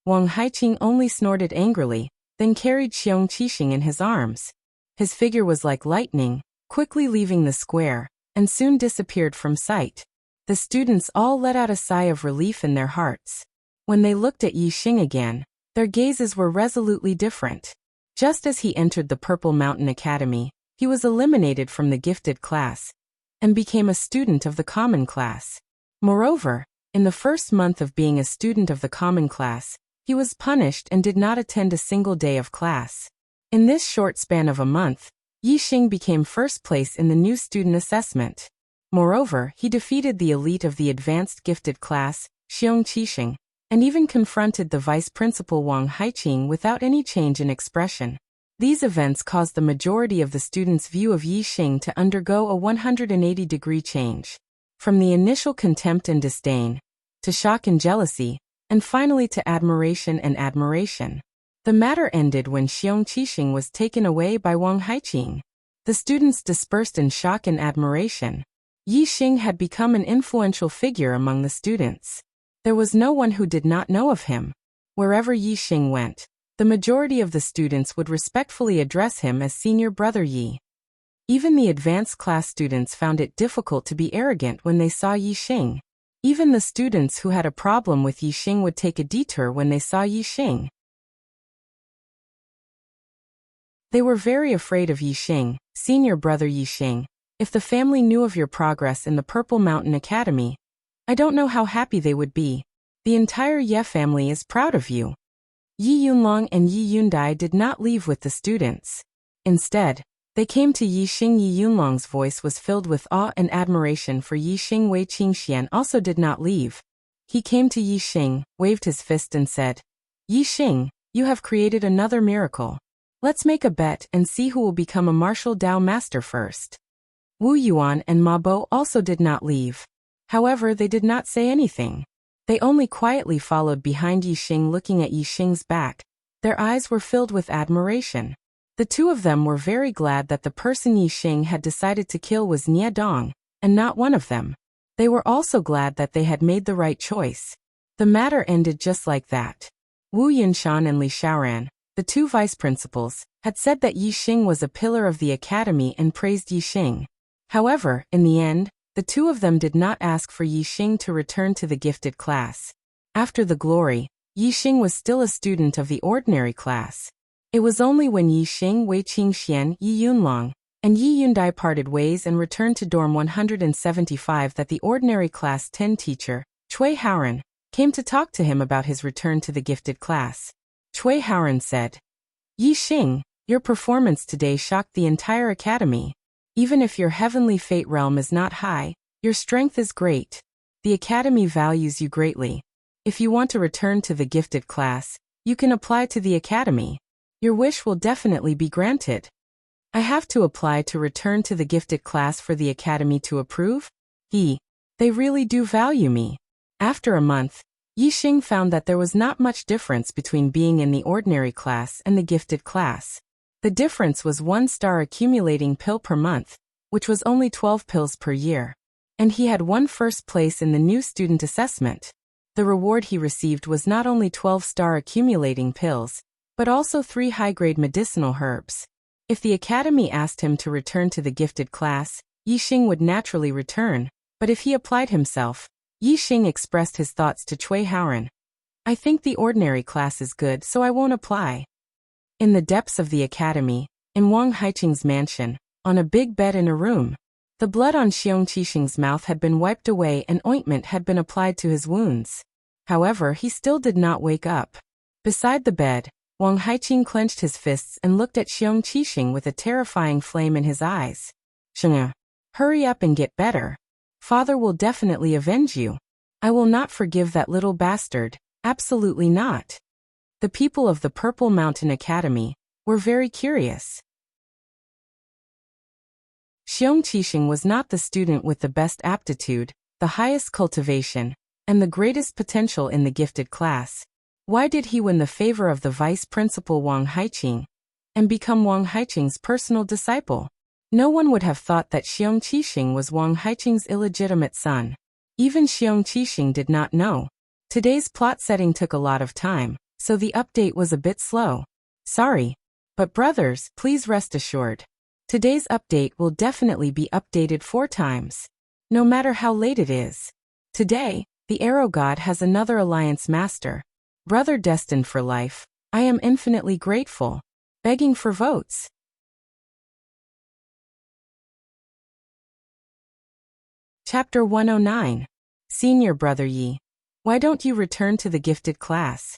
Wang Haiqing only snorted angrily, then carried Xiong Qixing in his arms. His figure was like lightning, quickly leaving the square, and soon disappeared from sight. The students all let out a sigh of relief in their hearts. When they looked at Yixing again, their gazes were resolutely different. Just as he entered the Purple Mountain Academy, he was eliminated from the gifted class, and became a student of the common class. Moreover, in the first month of being a student of the common class, he was punished and did not attend a single day of class. In this short span of a month, Yixing became first place in the new student assessment. Moreover, he defeated the elite of the advanced gifted class, Xiong Qixing, and even confronted the vice principal Wang Haiqing without any change in expression. These events caused the majority of the students' view of Yixing to undergo a 180-degree change. From the initial contempt and disdain, to shock and jealousy, and finally to admiration and admiration. The matter ended when Xiong Qixing was taken away by Wang Haiqing. The students dispersed in shock and admiration. Yixing had become an influential figure among the students. There was no one who did not know of him. Wherever Yixing went, the majority of the students would respectfully address him as senior brother Yi. Even the advanced class students found it difficult to be arrogant when they saw Yixing. Even the students who had a problem with Yixing would take a detour when they saw Yixing. They were very afraid of Yixing, senior brother Yixing. If the family knew of your progress in the Purple Mountain Academy, I don't know how happy they would be. The entire Ye family is proud of you. Yi Yunlong and Yi Yundai did not leave with the students. Instead, they came to Yixing. Yi Yunlong's voice was filled with awe and admiration for Yixing. Wei Qingxian also did not leave. He came to Yixing, waved his fist and said, Yixing, you have created another miracle. Let's make a bet and see who will become a martial Dao master first. Wu Yuan and Ma Bo also did not leave. However, they did not say anything. They only quietly followed behind Yixing, looking at Yixing's back. Their eyes were filled with admiration. The two of them were very glad that the person Yixing had decided to kill was Nie Dong, and not one of them. They were also glad that they had made the right choice. The matter ended just like that. Wu Yinshan and Li Xiaoran, the two vice principals, had said that Yixing was a pillar of the academy and praised Yixing. However, in the end, the two of them did not ask for Yixing to return to the gifted class. After the glory, Yixing was still a student of the ordinary class. It was only when Yixing, Wei Qingxian, Yi Yunlong, and Yi Yundai parted ways and returned to dorm 175 that the ordinary class 10 teacher, Cui Haoran, came to talk to him about his return to the gifted class. Cui Haoran said, Yixing, your performance today shocked the entire academy. Even if your heavenly fate realm is not high, your strength is great. The academy values you greatly. If you want to return to the gifted class, you can apply to the academy. Your wish will definitely be granted. I have to apply to return to the gifted class for the academy to approve? They really do value me. After a month, Yixing found that there was not much difference between being in the ordinary class and the gifted class. The difference was 1 star accumulating pill per month, which was only 12 pills per year. And he had won first place in the new student assessment. The reward he received was not only 12-star accumulating pills, but also 3 high-grade medicinal herbs. If the academy asked him to return to the gifted class, Yixing would naturally return, but if he applied himself, Yixing expressed his thoughts to Cui Haoran. I think the ordinary class is good, so I won't apply. In the depths of the academy, in Wang Haiqing's mansion, on a big bed in a room, the blood on Xiong Qixing's mouth had been wiped away and ointment had been applied to his wounds. However, he still did not wake up. Beside the bed, Wang Haiqing clenched his fists and looked at Xiong Qixing with a terrifying flame in his eyes. Sheng, hurry up and get better. Father will definitely avenge you. I will not forgive that little bastard, absolutely not. The people of the Purple Mountain Academy were very curious. Xiong Qixing was not the student with the best aptitude, the highest cultivation, and the greatest potential in the gifted class. Why did he win the favor of the vice principal Wang Haiqing and become Wang Haiqing's personal disciple? No one would have thought that Xiong Qixing was Wang Haiqing's illegitimate son. Even Xiong Qixing did not know. Today's plot setting took a lot of time, so the update was a bit slow. Sorry. But brothers, please rest assured. Today's update will definitely be updated 4 times. No matter how late it is. Today, the Arrow God has another alliance master. Brother destined for life, I am infinitely grateful. Begging for votes. Chapter 109. Senior Brother Yi. Why don't you return to the gifted class?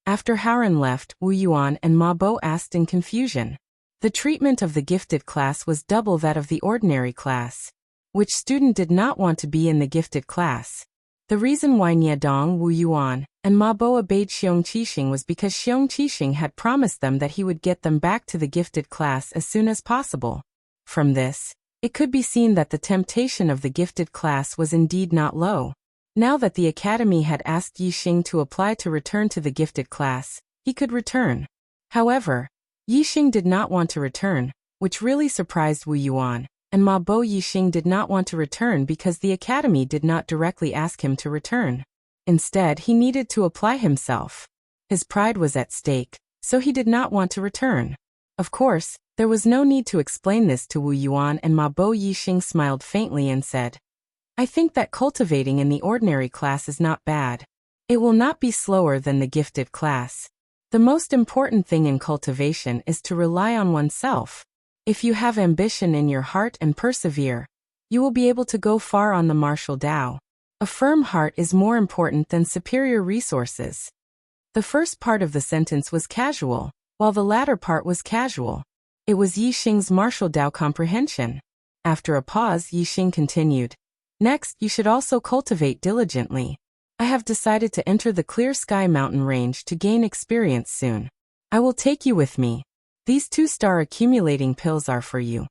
After Haoran left, Wu Yuan and Ma Bo asked in confusion. The treatment of the gifted class was double that of the ordinary class. Which student did not want to be in the gifted class? The reason why Nie Dong, Wu Yuan, and Ma Bo obeyed Xiong Qixing was because Xiong Qixing had promised them that he would get them back to the gifted class as soon as possible. From this, it could be seen that the temptation of the gifted class was indeed not low. Now that the academy had asked Yixing to apply to return to the gifted class, he could return. However, Yixing did not want to return, which really surprised Wu Yuan, and Ma Bo Yixing did not want to return because the academy did not directly ask him to return. Instead, he needed to apply himself. His pride was at stake, so he did not want to return. Of course, there was no need to explain this to Wu Yuan, and Ma Bo Yixing smiled faintly and said, I think that cultivating in the ordinary class is not bad. It will not be slower than the gifted class. The most important thing in cultivation is to rely on oneself. If you have ambition in your heart and persevere, you will be able to go far on the martial Tao. A firm heart is more important than superior resources. The first part of the sentence was casual, while the latter part was casual. It was Yixing's martial Tao comprehension. After a pause, Yixing continued, Next, you should also cultivate diligently. I have decided to enter the Clear Sky mountain range to gain experience soon. I will take you with me. These 2-star accumulating pills are for you.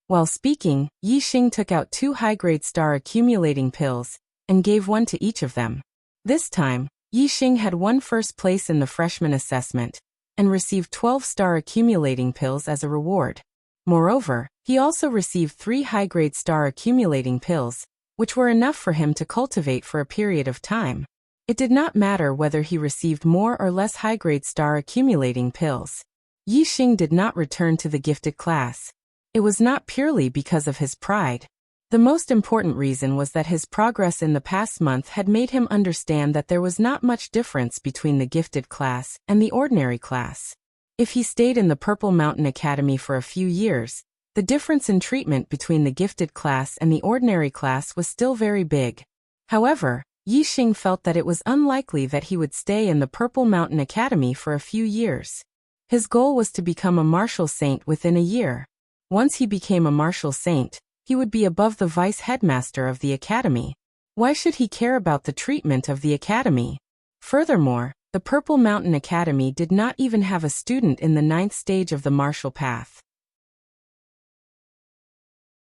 While speaking, Yixing took out 2 high-grade star accumulating pills and gave one to each of them. This time, Yixing had won first place in the freshman assessment and received 12-star accumulating pills as a reward. Moreover, he also received 3 high-grade star accumulating pills, which were enough for him to cultivate for a period of time. It did not matter whether he received more or less high-grade star accumulating pills. Yixing did not return to the gifted class. It was not purely because of his pride. The most important reason was that his progress in the past month had made him understand that there was not much difference between the gifted class and the ordinary class. If he stayed in the Purple Mountain Academy for a few years, the difference in treatment between the gifted class and the ordinary class was still very big. However, Yixing felt that it was unlikely that he would stay in the Purple Mountain Academy for a few years. His goal was to become a martial saint within a year. Once he became a martial saint, he would be above the vice headmaster of the academy. Why should he care about the treatment of the academy? Furthermore, the Purple Mountain Academy did not even have a student in the 9th stage of the martial path.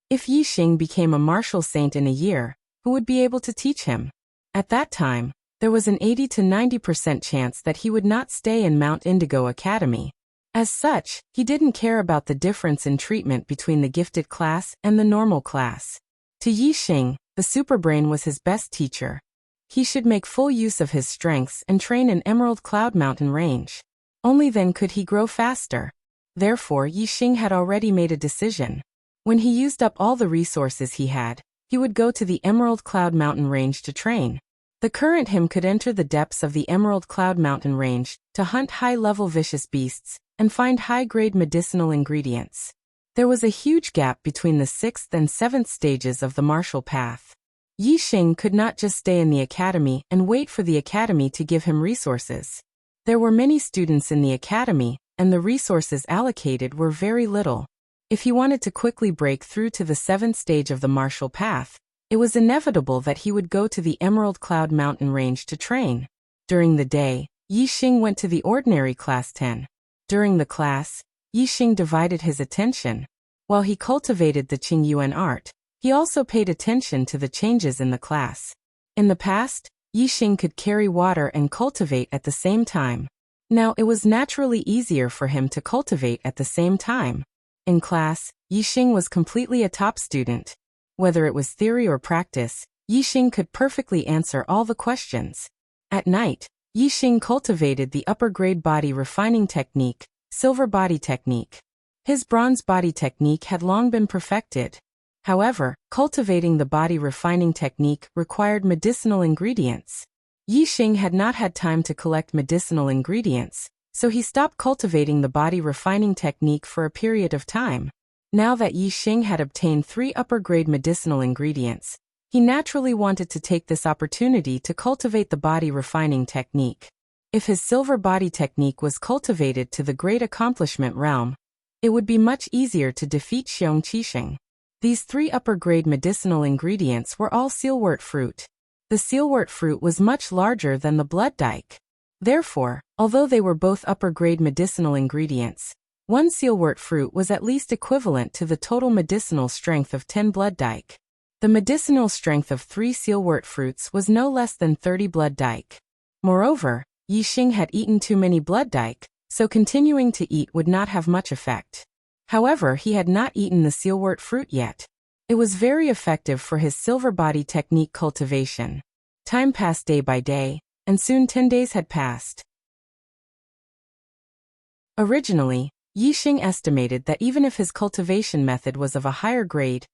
If Yixing became a martial saint in a year, who would be able to teach him? At that time, there was an 80 to 90% chance that he would not stay in Mount Indigo Academy. As such, he didn't care about the difference in treatment between the gifted class and the normal class. To Yixing, the superbrain was his best teacher. He should make full use of his strengths and train in Emerald Cloud Mountain Range. Only then could he grow faster. Therefore, Yixing had already made a decision. When he used up all the resources he had, he would go to the Emerald Cloud Mountain Range to train. The current him could enter the depths of the Emerald Cloud Mountain Range to hunt high-level vicious beasts and find high-grade medicinal ingredients. There was a huge gap between the 6th and 7th stages of the martial path. Yixing could not just stay in the academy and wait for the academy to give him resources. There were many students in the academy, and the resources allocated were very little. If he wanted to quickly break through to the 7th stage of the martial path, it was inevitable that he would go to the Emerald Cloud Mountain Range to train. During the day, Yixing went to the ordinary class 10. During the class, Yixing divided his attention. While he cultivated the Qingyuan art, he also paid attention to the changes in the class. In the past, Yixing could carry water and cultivate at the same time. Now it was naturally easier for him to cultivate at the same time. In class, Yixing was completely a top student. Whether it was theory or practice, Yixing could perfectly answer all the questions. At night, Yixing cultivated the upper-grade body refining technique, silver body technique. His bronze body technique had long been perfected. However, cultivating the body refining technique required medicinal ingredients. Yixing had not had time to collect medicinal ingredients, so he stopped cultivating the body refining technique for a period of time. Now that Yixing had obtained 3 upper-grade medicinal ingredients, he naturally wanted to take this opportunity to cultivate the body refining technique. If his silver body technique was cultivated to the great accomplishment realm, it would be much easier to defeat Xiong Qixing. These 3 upper-grade medicinal ingredients were all sealwort fruit. The sealwort fruit was much larger than the blood dike. Therefore, although they were both upper-grade medicinal ingredients, one sealwort fruit was at least equivalent to the total medicinal strength of 10 blood dike. The medicinal strength of 3 sealwort fruits was no less than 30 blood dike. Moreover, Yixing had eaten too many blood dike, so continuing to eat would not have much effect. However, he had not eaten the sealwort fruit yet. It was very effective for his silver body technique cultivation. Time passed day by day, and soon 10 days had passed. Originally, Yixing estimated that even if his cultivation method was of a higher grade,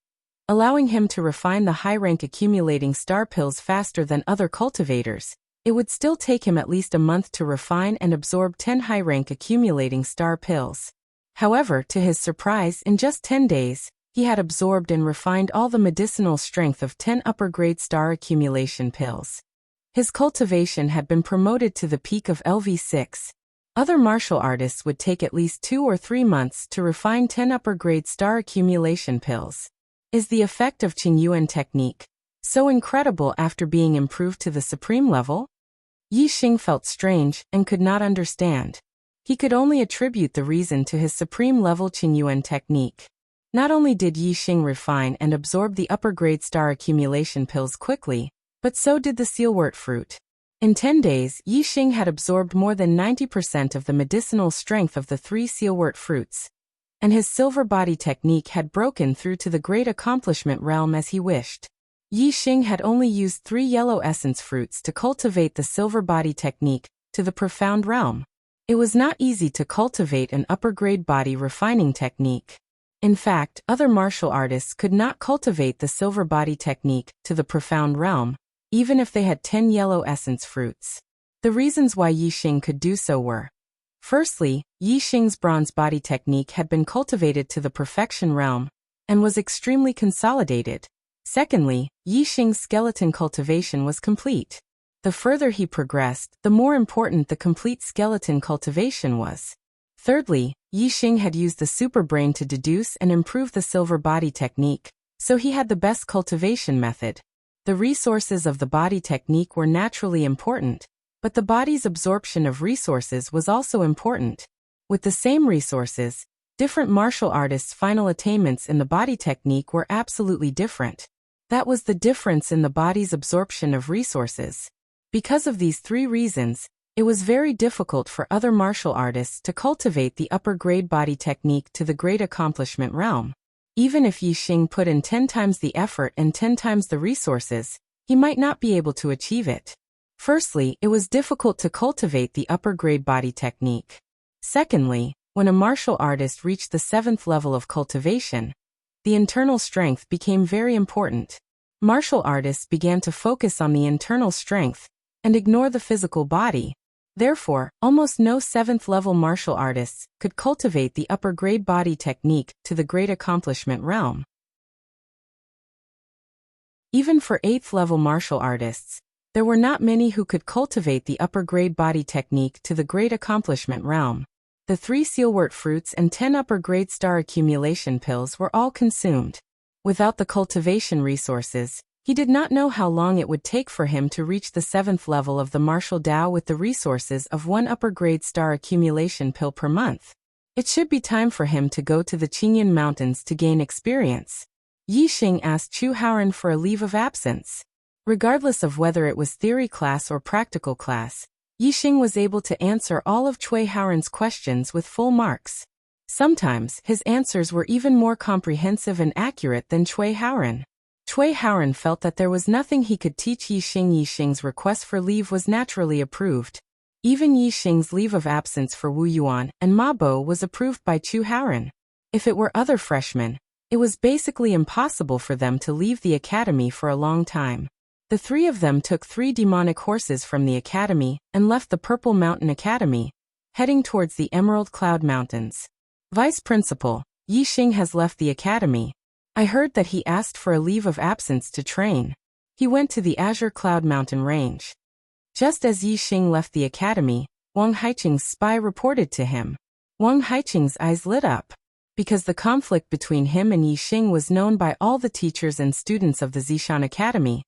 allowing him to refine the high-rank accumulating star pills faster than other cultivators, it would still take him at least a month to refine and absorb 10 high-rank accumulating star pills. However, to his surprise, in just 10 days, he had absorbed and refined all the medicinal strength of 10 upper-grade star accumulation pills. His cultivation had been promoted to the peak of LV6. Other martial artists would take at least 2 or 3 months to refine 10 upper-grade star accumulation pills. Is the effect of Qingyuan technique so incredible after being improved to the supreme level? Yixing felt strange and could not understand. He could only attribute the reason to his supreme level Qingyuan technique. Not only did Yixing refine and absorb the upper-grade star accumulation pills quickly, but so did the sealwort fruit. In 10 days, Yixing had absorbed more than 90% of the medicinal strength of the 3 sealwort fruits, and his silver body technique had broken through to the great accomplishment realm as he wished. Yixing had only used 3 yellow essence fruits to cultivate the silver body technique to the profound realm. It was not easy to cultivate an upper-grade body refining technique. In fact, other martial artists could not cultivate the silver body technique to the profound realm, even if they had 10 yellow essence fruits. The reasons why Yixing could do so were: firstly, Yixing's bronze body technique had been cultivated to the perfection realm and was extremely consolidated. Secondly, Yixing's skeleton cultivation was complete. The further he progressed, the more important the complete skeleton cultivation was. Thirdly, Yixing had used the super brain to deduce and improve the silver body technique, so he had the best cultivation method. The resources of the body technique were naturally important, but the body's absorption of resources was also important. With the same resources, different martial artists' final attainments in the body technique were absolutely different. That was the difference in the body's absorption of resources. Because of these 3 reasons, it was very difficult for other martial artists to cultivate the upper-grade body technique to the great accomplishment realm. Even if Yixing put in 10 times the effort and 10 times the resources, he might not be able to achieve it. Firstly, it was difficult to cultivate the upper-grade body technique. Secondly, when a martial artist reached the 7th level of cultivation, the internal strength became very important. Martial artists began to focus on the internal strength and ignore the physical body. Therefore, almost no 7th-level martial artists could cultivate the upper-grade body technique to the great accomplishment realm. Even for 8th-level martial artists, there were not many who could cultivate the upper-grade body technique to the great accomplishment realm. The 3 sealwort fruits and 10 upper-grade star accumulation pills were all consumed. Without the cultivation resources, he did not know how long it would take for him to reach the 7th level of the martial Tao with the resources of 1 upper-grade star accumulation pill per month. It should be time for him to go to the Qingyuan Mountains to gain experience. Yixing asked Chu Haoren for a leave of absence. Regardless of whether it was theory class or practical class, Yixing was able to answer all of Cui Haoren's questions with full marks. Sometimes, his answers were even more comprehensive and accurate than Cui Haoren. Cui Haoren felt that there was nothing he could teach Yixing. Yixing's request for leave was naturally approved. Even Yixing's leave of absence for Wu Yuan and Ma Bo was approved by Chu Haoren. If it were other freshmen, it was basically impossible for them to leave the academy for a long time. The 3 of them took 3 demonic horses from the academy and left the Purple Mountain Academy, heading towards the Emerald Cloud Mountains. Vice Principal, Yixing has left the academy. I heard that he asked for a leave of absence to train. He went to the Azure Cloud Mountain Range. Just as Yixing left the academy, Wang Haiqing's spy reported to him. Wang Haiqing's eyes lit up. Because the conflict between him and Yixing was known by all the teachers and students of the Zishan Academy,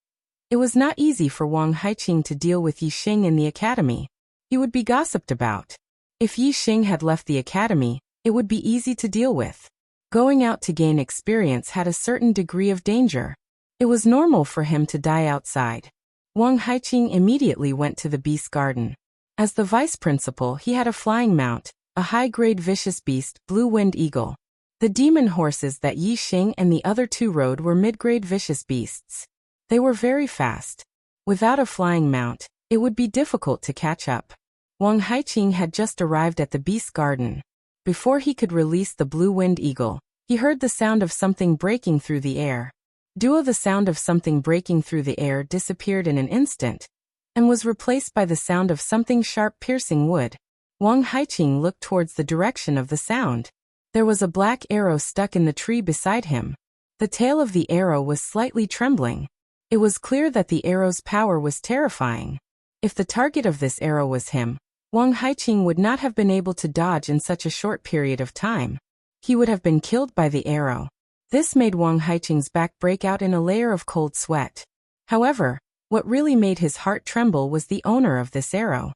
it was not easy for Wang Haiqing to deal with Yixing in the academy. He would be gossiped about. If Yixing had left the academy, it would be easy to deal with. Going out to gain experience had a certain degree of danger. It was normal for him to die outside. Wang Haiqing immediately went to the beast garden. As the vice principal, he had a flying mount, a high-grade vicious beast, Blue Wind Eagle. The demon horses that Yi Xing and the other two rode were mid-grade vicious beasts. They were very fast. Without a flying mount, it would be difficult to catch up. Wang Haiqing had just arrived at the beast garden. Before he could release the blue-winged eagle, he heard the sound of something breaking through the air. The sound of something breaking through the air disappeared in an instant, and was replaced by the sound of something sharp piercing wood. Wang Haiqing looked towards the direction of the sound. There was a black arrow stuck in the tree beside him. The tail of the arrow was slightly trembling. It was clear that the arrow's power was terrifying. If the target of this arrow was him, Wang Haiqing would not have been able to dodge in such a short period of time. He would have been killed by the arrow. This made Wang Haiqing's back break out in a layer of cold sweat. However, what really made his heart tremble was the owner of this arrow.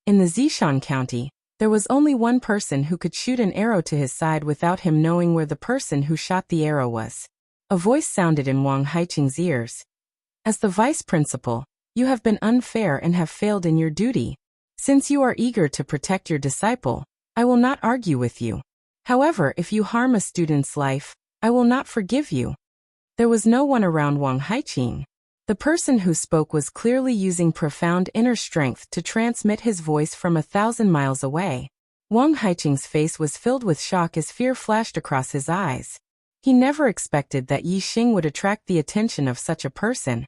In the Zishan County, there was only one person who could shoot an arrow to his side without him knowing where the person who shot the arrow was. A voice sounded in Wang Haiqing's ears. As the vice principal, you have been unfair and have failed in your duty. Since you are eager to protect your disciple, I will not argue with you. However, if you harm a student's life, I will not forgive you. There was no one around Wang Haiqing. The person who spoke was clearly using profound inner strength to transmit his voice from 1,000 miles away. Wang Haiqing's face was filled with shock as fear flashed across his eyes. He never expected that Yi Xing would attract the attention of such a person,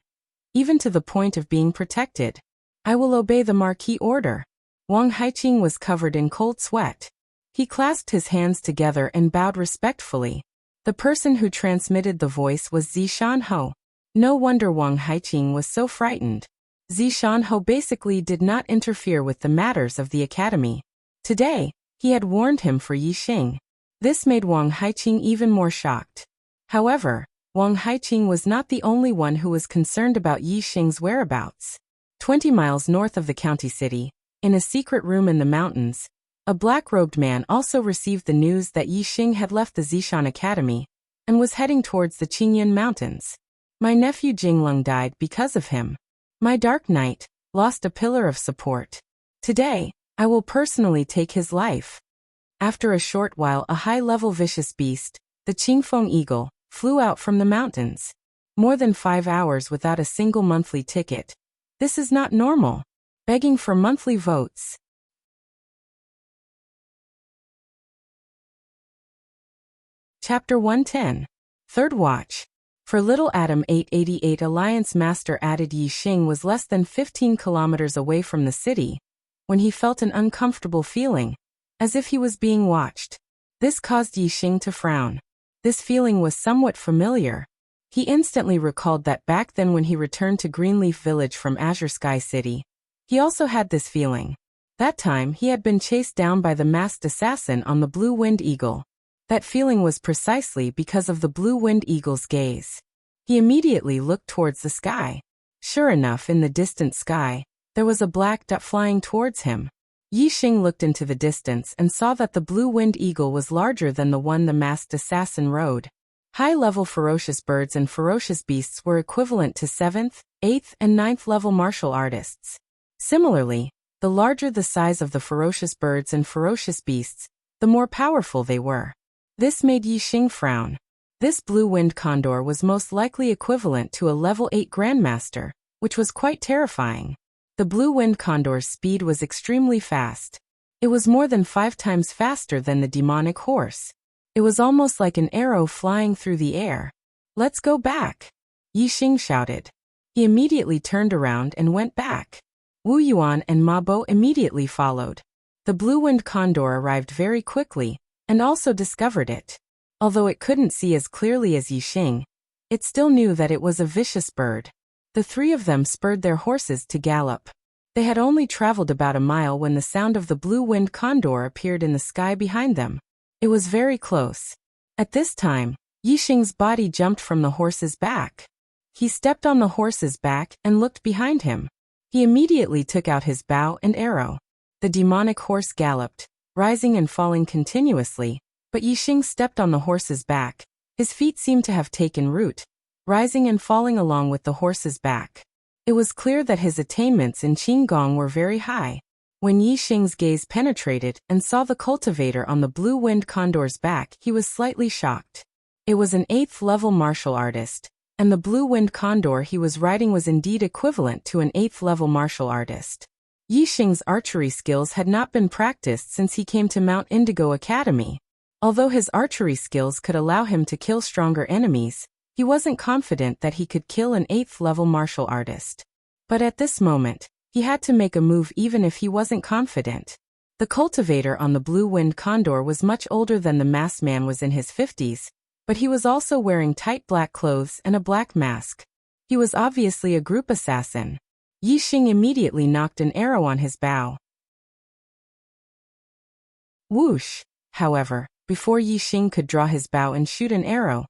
even to the point of being protected. I will obey the Marquis order. Wang Haiqing was covered in cold sweat. He clasped his hands together and bowed respectfully. The person who transmitted the voice was Zishan Ho. No wonder Wang Haiqing was so frightened. Zishan Ho basically did not interfere with the matters of the academy. Today, he had warned him for Yi Xing. This made Wang Haiqing even more shocked. However, Wang Haiqing was not the only one who was concerned about Yi Xing's whereabouts. 20 miles north of the county city, in a secret room in the mountains, a black-robed man also received the news that Yi Xing had left the Zishan Academy and was heading towards the Qingyan Mountains. My nephew Jinglong died because of him. My dark knight lost a pillar of support. Today, I will personally take his life. After a short while, a high-level vicious beast, the Qingfeng eagle, flew out from the mountains. More than 5 hours without a single monthly ticket. This is not normal. Begging for monthly votes. Chapter 110. Third Watch. For Little Adam 888, Alliance Master added Yi Xing was less than 15 kilometers away from the city when he felt an uncomfortable feeling, as if he was being watched. This caused Yi Xing to frown. This feeling was somewhat familiar. He instantly recalled that back then when he returned to Greenleaf Village from Azure Sky City, he also had this feeling. That time he had been chased down by the masked assassin on the blue-winged eagle. That feeling was precisely because of the blue-winged eagle's gaze. He immediately looked towards the sky. Sure enough, in the distant sky, there was a black dot flying towards him. Yi Xing looked into the distance and saw that the blue-winged eagle was larger than the one the masked assassin rode. High-level ferocious birds and ferocious beasts were equivalent to 7th, 8th, and 9th level martial artists. Similarly, the larger the size of the ferocious birds and ferocious beasts, the more powerful they were. This made Yi Xing frown. This blue-winged condor was most likely equivalent to a level 8 grandmaster, which was quite terrifying. The blue-winged condor's speed was extremely fast. It was more than 5 times faster than the demonic horse. It was almost like an arrow flying through the air. Let's go back, Yi Xing shouted. He immediately turned around and went back. Wu Yuan and Ma Bo immediately followed. The blue-winged condor arrived very quickly, and also discovered it. Although it couldn't see as clearly as Yi Xing, it still knew that it was a vicious bird. The three of them spurred their horses to gallop. They had only traveled about a mile when the sound of the blue-winged condor appeared in the sky behind them. It was very close. At this time, Yi Xing's body jumped from the horse's back. He stepped on the horse's back and looked behind him. He immediately took out his bow and arrow. The demonic horse galloped, rising and falling continuously, but Yi Xing stepped on the horse's back. His feet seemed to have taken root, rising and falling along with the horse's back. It was clear that his attainments in Qinggong were very high. When Yixing's gaze penetrated and saw the cultivator on the blue-winged condor's back, he was slightly shocked. It was an 8th-level martial artist, and the blue-winged condor he was riding was indeed equivalent to an 8th-level martial artist. Yixing's archery skills had not been practiced since he came to Mount Indigo Academy. Although his archery skills could allow him to kill stronger enemies, he wasn't confident that he could kill an 8th-level martial artist. But at this moment, he had to make a move even if he wasn't confident. The cultivator on the blue-winged condor was much older than the masked man was in his 50s, but he was also wearing tight black clothes and a black mask. He was obviously a group assassin. Yixing immediately knocked an arrow on his bow. Whoosh! However, before Yixing could draw his bow and shoot an arrow,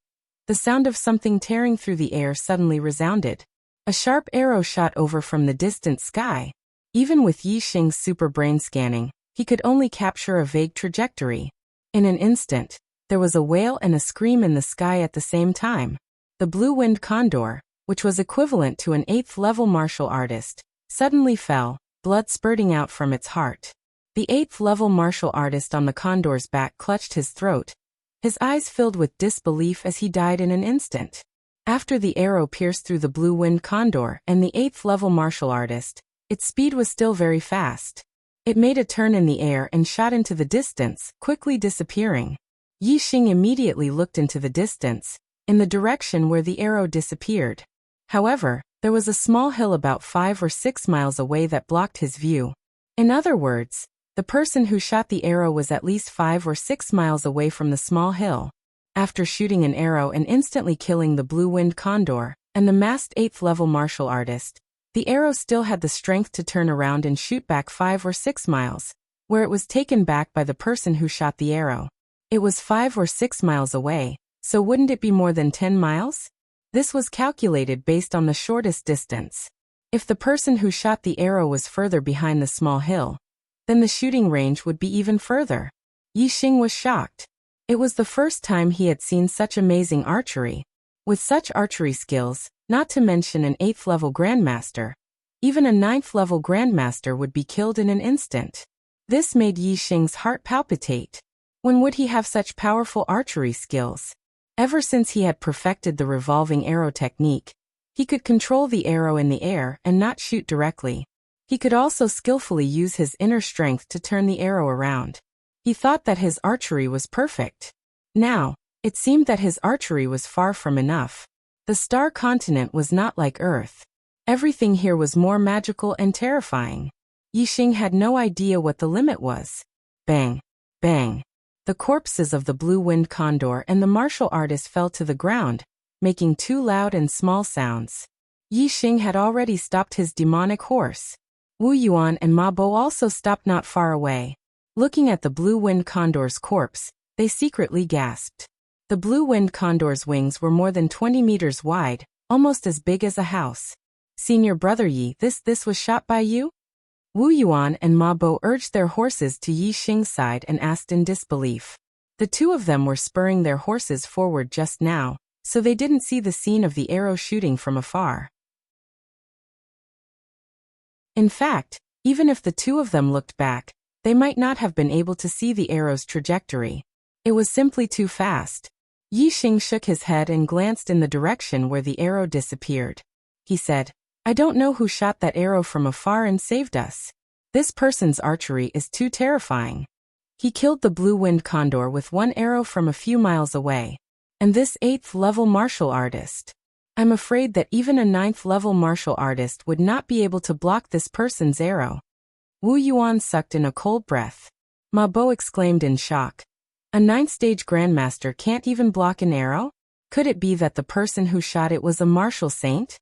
the sound of something tearing through the air suddenly resounded. A sharp arrow shot over from the distant sky. Even with Yixing's super brain scanning, he could only capture a vague trajectory. In an instant, there was a wail and a scream in the sky at the same time. The blue-winged condor, which was equivalent to an 8th-level martial artist, suddenly fell, blood spurting out from its heart. The 8th-level martial artist on the condor's back clutched his throat. His eyes filled with disbelief as he died in an instant. After the arrow pierced through the blue-winged condor and the 8th-level martial artist, its speed was still very fast. It made a turn in the air and shot into the distance, quickly disappearing. Yixing immediately looked into the distance, in the direction where the arrow disappeared. However, there was a small hill about 5 or 6 miles away that blocked his view. In other words, the person who shot the arrow was at least 5 or 6 miles away from the small hill. After shooting an arrow and instantly killing the blue-winged condor and the masked 8th-level martial artist, the arrow still had the strength to turn around and shoot back 5 or 6 miles, where it was taken back by the person who shot the arrow. It was 5 or 6 miles away, so wouldn't it be more than 10 miles? This was calculated based on the shortest distance. If the person who shot the arrow was further behind the small hill, then the shooting range would be even further. Yixing was shocked. It was the first time he had seen such amazing archery. With such archery skills, not to mention an 8th-level grandmaster, even a 9th-level grandmaster would be killed in an instant. This made Yixing's heart palpitate. When would he have such powerful archery skills? Ever since he had perfected the revolving arrow technique, he could control the arrow in the air and not shoot directly. He could also skillfully use his inner strength to turn the arrow around. He thought that his archery was perfect. Now, it seemed that his archery was far from enough. The star continent was not like Earth. Everything here was more magical and terrifying. Yixing had no idea what the limit was. Bang! Bang! The corpses of the blue-winged condor and the martial artist fell to the ground, making 2 loud and small sounds. Yixing had already stopped his demonic horse. Wu Yuan and Ma Bo also stopped not far away. Looking at the blue-winged condor's corpse, they secretly gasped. The blue-winged condor's wings were more than 20 meters wide, almost as big as a house. Senior brother Yi, this was shot by you? Wu Yuan and Ma Bo urged their horses to Yixing's side and asked in disbelief. The two of them were spurring their horses forward just now, so they didn't see the scene of the arrow shooting from afar. In fact, even if the two of them looked back, they might not have been able to see the arrow's trajectory. It was simply too fast. Yixing shook his head and glanced in the direction where the arrow disappeared. He said, "I don't know who shot that arrow from afar and saved us. This person's archery is too terrifying. He killed the blue-winged condor with 1 arrow from a few miles away. And this 8th-level martial artist. I'm afraid that even a 9th-level martial artist would not be able to block this person's arrow." Wu Yuan sucked in a cold breath. Ma Bo exclaimed in shock. A 9th-stage grandmaster can't even block an arrow? Could it be that the person who shot it was a martial saint?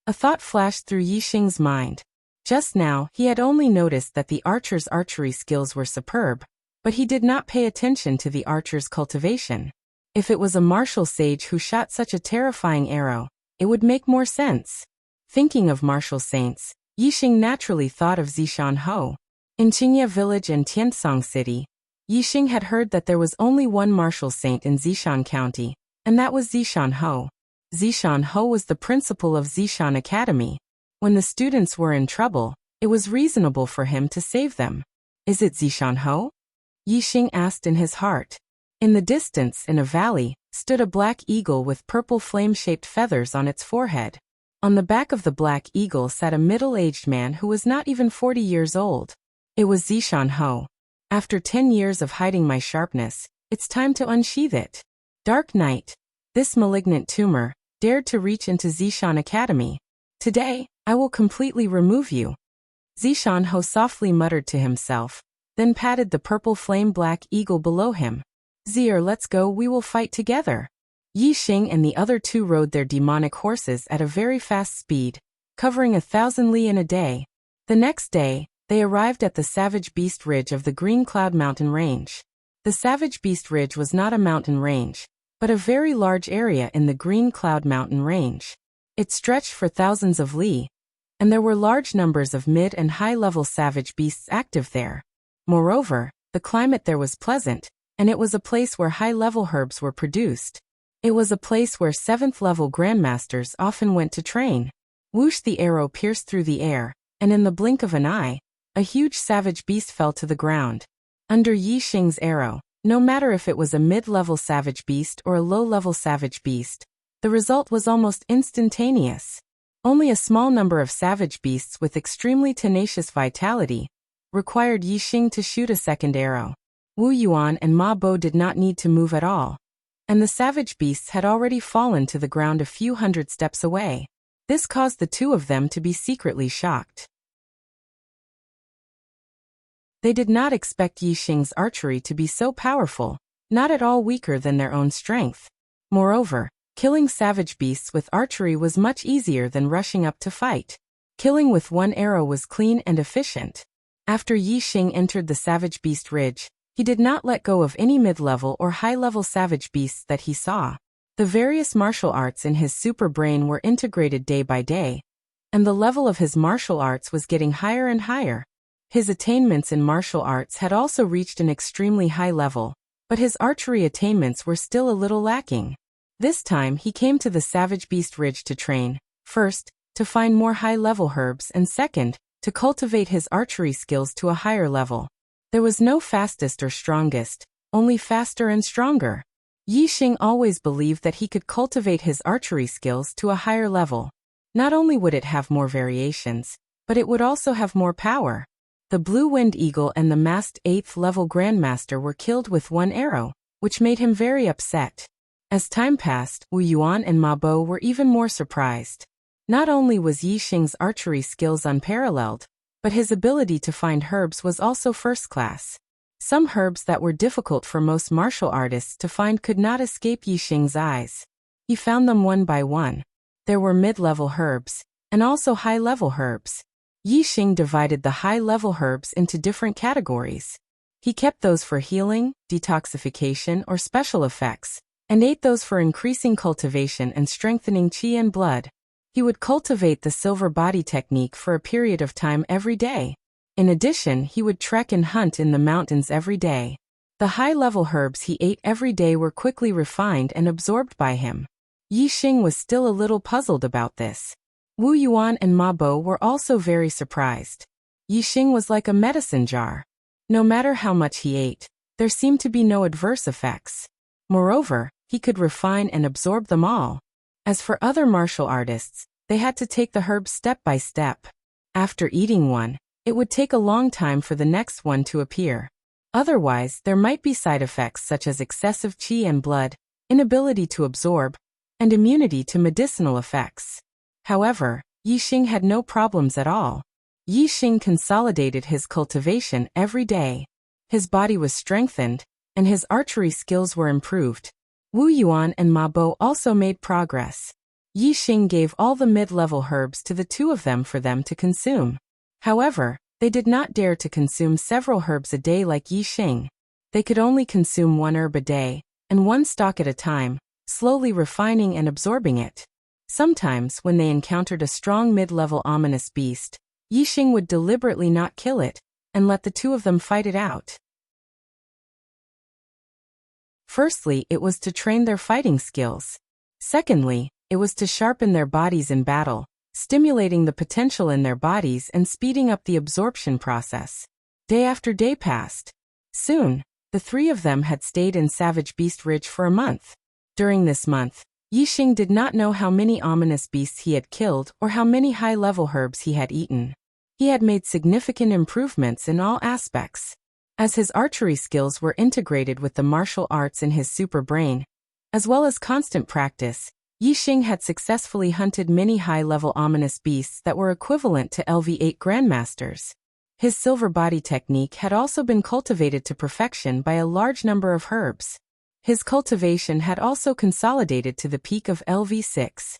A thought flashed through Yixing's mind. Just now, he had only noticed that the archer's archery skills were superb, but he did not pay attention to the archer's cultivation. If it was a martial sage who shot such a terrifying arrow, it would make more sense. Thinking of martial saints, Yixing naturally thought of Zishan Ho. In Qingye Village and Tiansong City, Yixing had heard that there was only one martial saint in Zishan County, and that was Zishan Ho. Zishan Ho was the principal of Zishan Academy. When the students were in trouble, It was reasonable for him to save them. Is it Zishan? Yixing asked in his heart. In the distance, in a valley, stood a black eagle with purple flame-shaped feathers on its forehead. On the back of the black eagle sat a middle-aged man who was not even 40 years old. It was Zishan. After 10 years of hiding my sharpness, it's time to unsheath it. Dark night. This malignant tumor dared to reach into Zishan Academy. Today, I will completely remove you. Zishan softly muttered to himself, then patted the purple flame-black eagle below him. Zier, let's go, we will fight together. Yixing and the other two rode their demonic horses at a very fast speed, covering 1,000 li in a day. The next day, they arrived at the Savage Beast Ridge of the Green Cloud Mountain Range. The Savage Beast Ridge was not a mountain range, but a very large area in the Green Cloud Mountain Range. It stretched for thousands of li, and there were large numbers of mid- and high-level savage beasts active there. Moreover, the climate there was pleasant, and it was a place where high-level herbs were produced. It was a place where 7th-level grandmasters often went to train. Whoosh, the arrow pierced through the air, and in the blink of an eye, a huge savage beast fell to the ground. Under Yixing's arrow, no matter if it was a mid-level savage beast or a low-level savage beast, the result was almost instantaneous. Only a small number of savage beasts with extremely tenacious vitality required Yixing to shoot a second arrow. Wu Yuan and Ma Bo did not need to move at all, and the savage beasts had already fallen to the ground a few hundred steps away. This caused the two of them to be secretly shocked. They did not expect Yixing's archery to be so powerful, not at all weaker than their own strength. Moreover, killing savage beasts with archery was much easier than rushing up to fight. Killing with one arrow was clean and efficient. After Yixing entered the Savage Beast Ridge, he did not let go of any mid-level or high-level savage beasts that he saw. The various martial arts in his super brain were integrated day by day, and the level of his martial arts was getting higher and higher. His attainments in martial arts had also reached an extremely high level, but his archery attainments were still a little lacking. This time he came to the Savage Beast Ridge to train, first, to find more high-level herbs, and second, to cultivate his archery skills to a higher level. There was no fastest or strongest, only faster and stronger. Yixing always believed that he could cultivate his archery skills to a higher level. Not only would it have more variations, but it would also have more power. The Blue-Winged Eagle and the masked 8th-level Grandmaster were killed with one arrow, which made him very upset. As time passed, Wu Yuan and Ma Bo were even more surprised. Not only was Yixing's archery skills unparalleled, but his ability to find herbs was also first class. Some herbs that were difficult for most martial artists to find could not escape Yixing's eyes. He found them one by one. There were mid-level herbs, and also high-level herbs. Yixing divided the high-level herbs into different categories. He kept those for healing, detoxification, or special effects, and ate those for increasing cultivation and strengthening qi and blood. He would cultivate the silver body technique for a period of time every day. In addition, he would trek and hunt in the mountains every day. The high-level herbs he ate every day were quickly refined and absorbed by him. Yixing was still a little puzzled about this. Wu Yuan and Ma Bo were also very surprised. Yixing was like a medicine jar. No matter how much he ate, there seemed to be no adverse effects. Moreover, he could refine and absorb them all. As for other martial artists, they had to take the herbs step by step. After eating one, it would take a long time for the next one to appear. Otherwise, there might be side effects such as excessive qi and blood, inability to absorb, and immunity to medicinal effects. However, Yixing had no problems at all. Yixing consolidated his cultivation every day. His body was strengthened, and his archery skills were improved. Wu Yuan and Ma Bo also made progress. Yixing gave all the mid-level herbs to the two of them for them to consume. However, they did not dare to consume several herbs a day like Yixing. They could only consume one herb a day, and one stalk at a time, slowly refining and absorbing it. Sometimes, when they encountered a strong mid-level ominous beast, Yixing would deliberately not kill it, and let the two of them fight it out. Firstly, it was to train their fighting skills. Secondly, it was to sharpen their bodies in battle, stimulating the potential in their bodies and speeding up the absorption process. Day after day passed. Soon, the three of them had stayed in Savage Beast Ridge for a month. During this month, Yixing did not know how many ominous beasts he had killed or how many high-level herbs he had eaten. He had made significant improvements in all aspects. As his archery skills were integrated with the martial arts in his super brain, as well as constant practice, Yixing had successfully hunted many high-level ominous beasts that were equivalent to LV8 Grandmasters. His silver body technique had also been cultivated to perfection by a large number of herbs. His cultivation had also consolidated to the peak of LV6.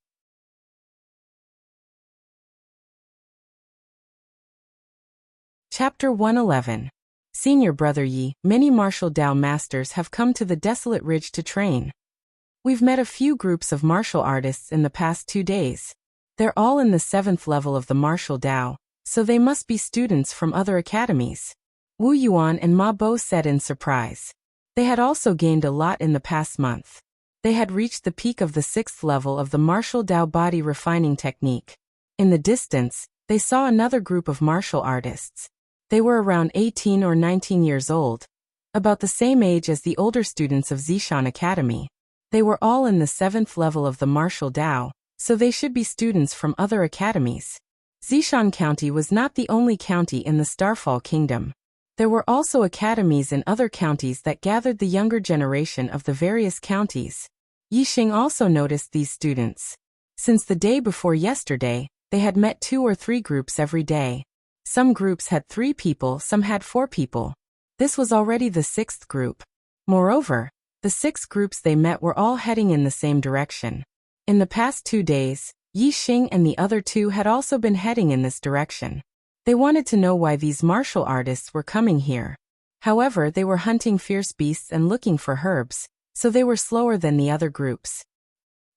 Chapter 111. Senior Brother Yi, many martial Dao masters have come to the desolate ridge to train. We've met a few groups of martial artists in the past 2 days. They're all in the 7th level of the martial Dao, so they must be students from other academies. Wu Yuan and Ma Bo said in surprise. They had also gained a lot in the past month. They had reached the peak of the 6th level of the martial Dao body refining technique. In the distance, they saw another group of martial artists. They were around 18 or 19 years old, about the same age as the older students of Zishan Academy. They were all in the 7th level of the martial Dao, so they should be students from other academies. Zishan County was not the only county in the Starfall Kingdom. There were also academies in other counties that gathered the younger generation of the various counties. Yixing also noticed these students. Since the day before yesterday, they had met 2 or 3 groups every day. Some groups had 3 people, some had 4 people. This was already the 6th group. Moreover, the 6 groups they met were all heading in the same direction. In the past 2 days, Yixing and the other 2 had also been heading in this direction. They wanted to know why these martial artists were coming here. However, they were hunting fierce beasts and looking for herbs, so they were slower than the other groups.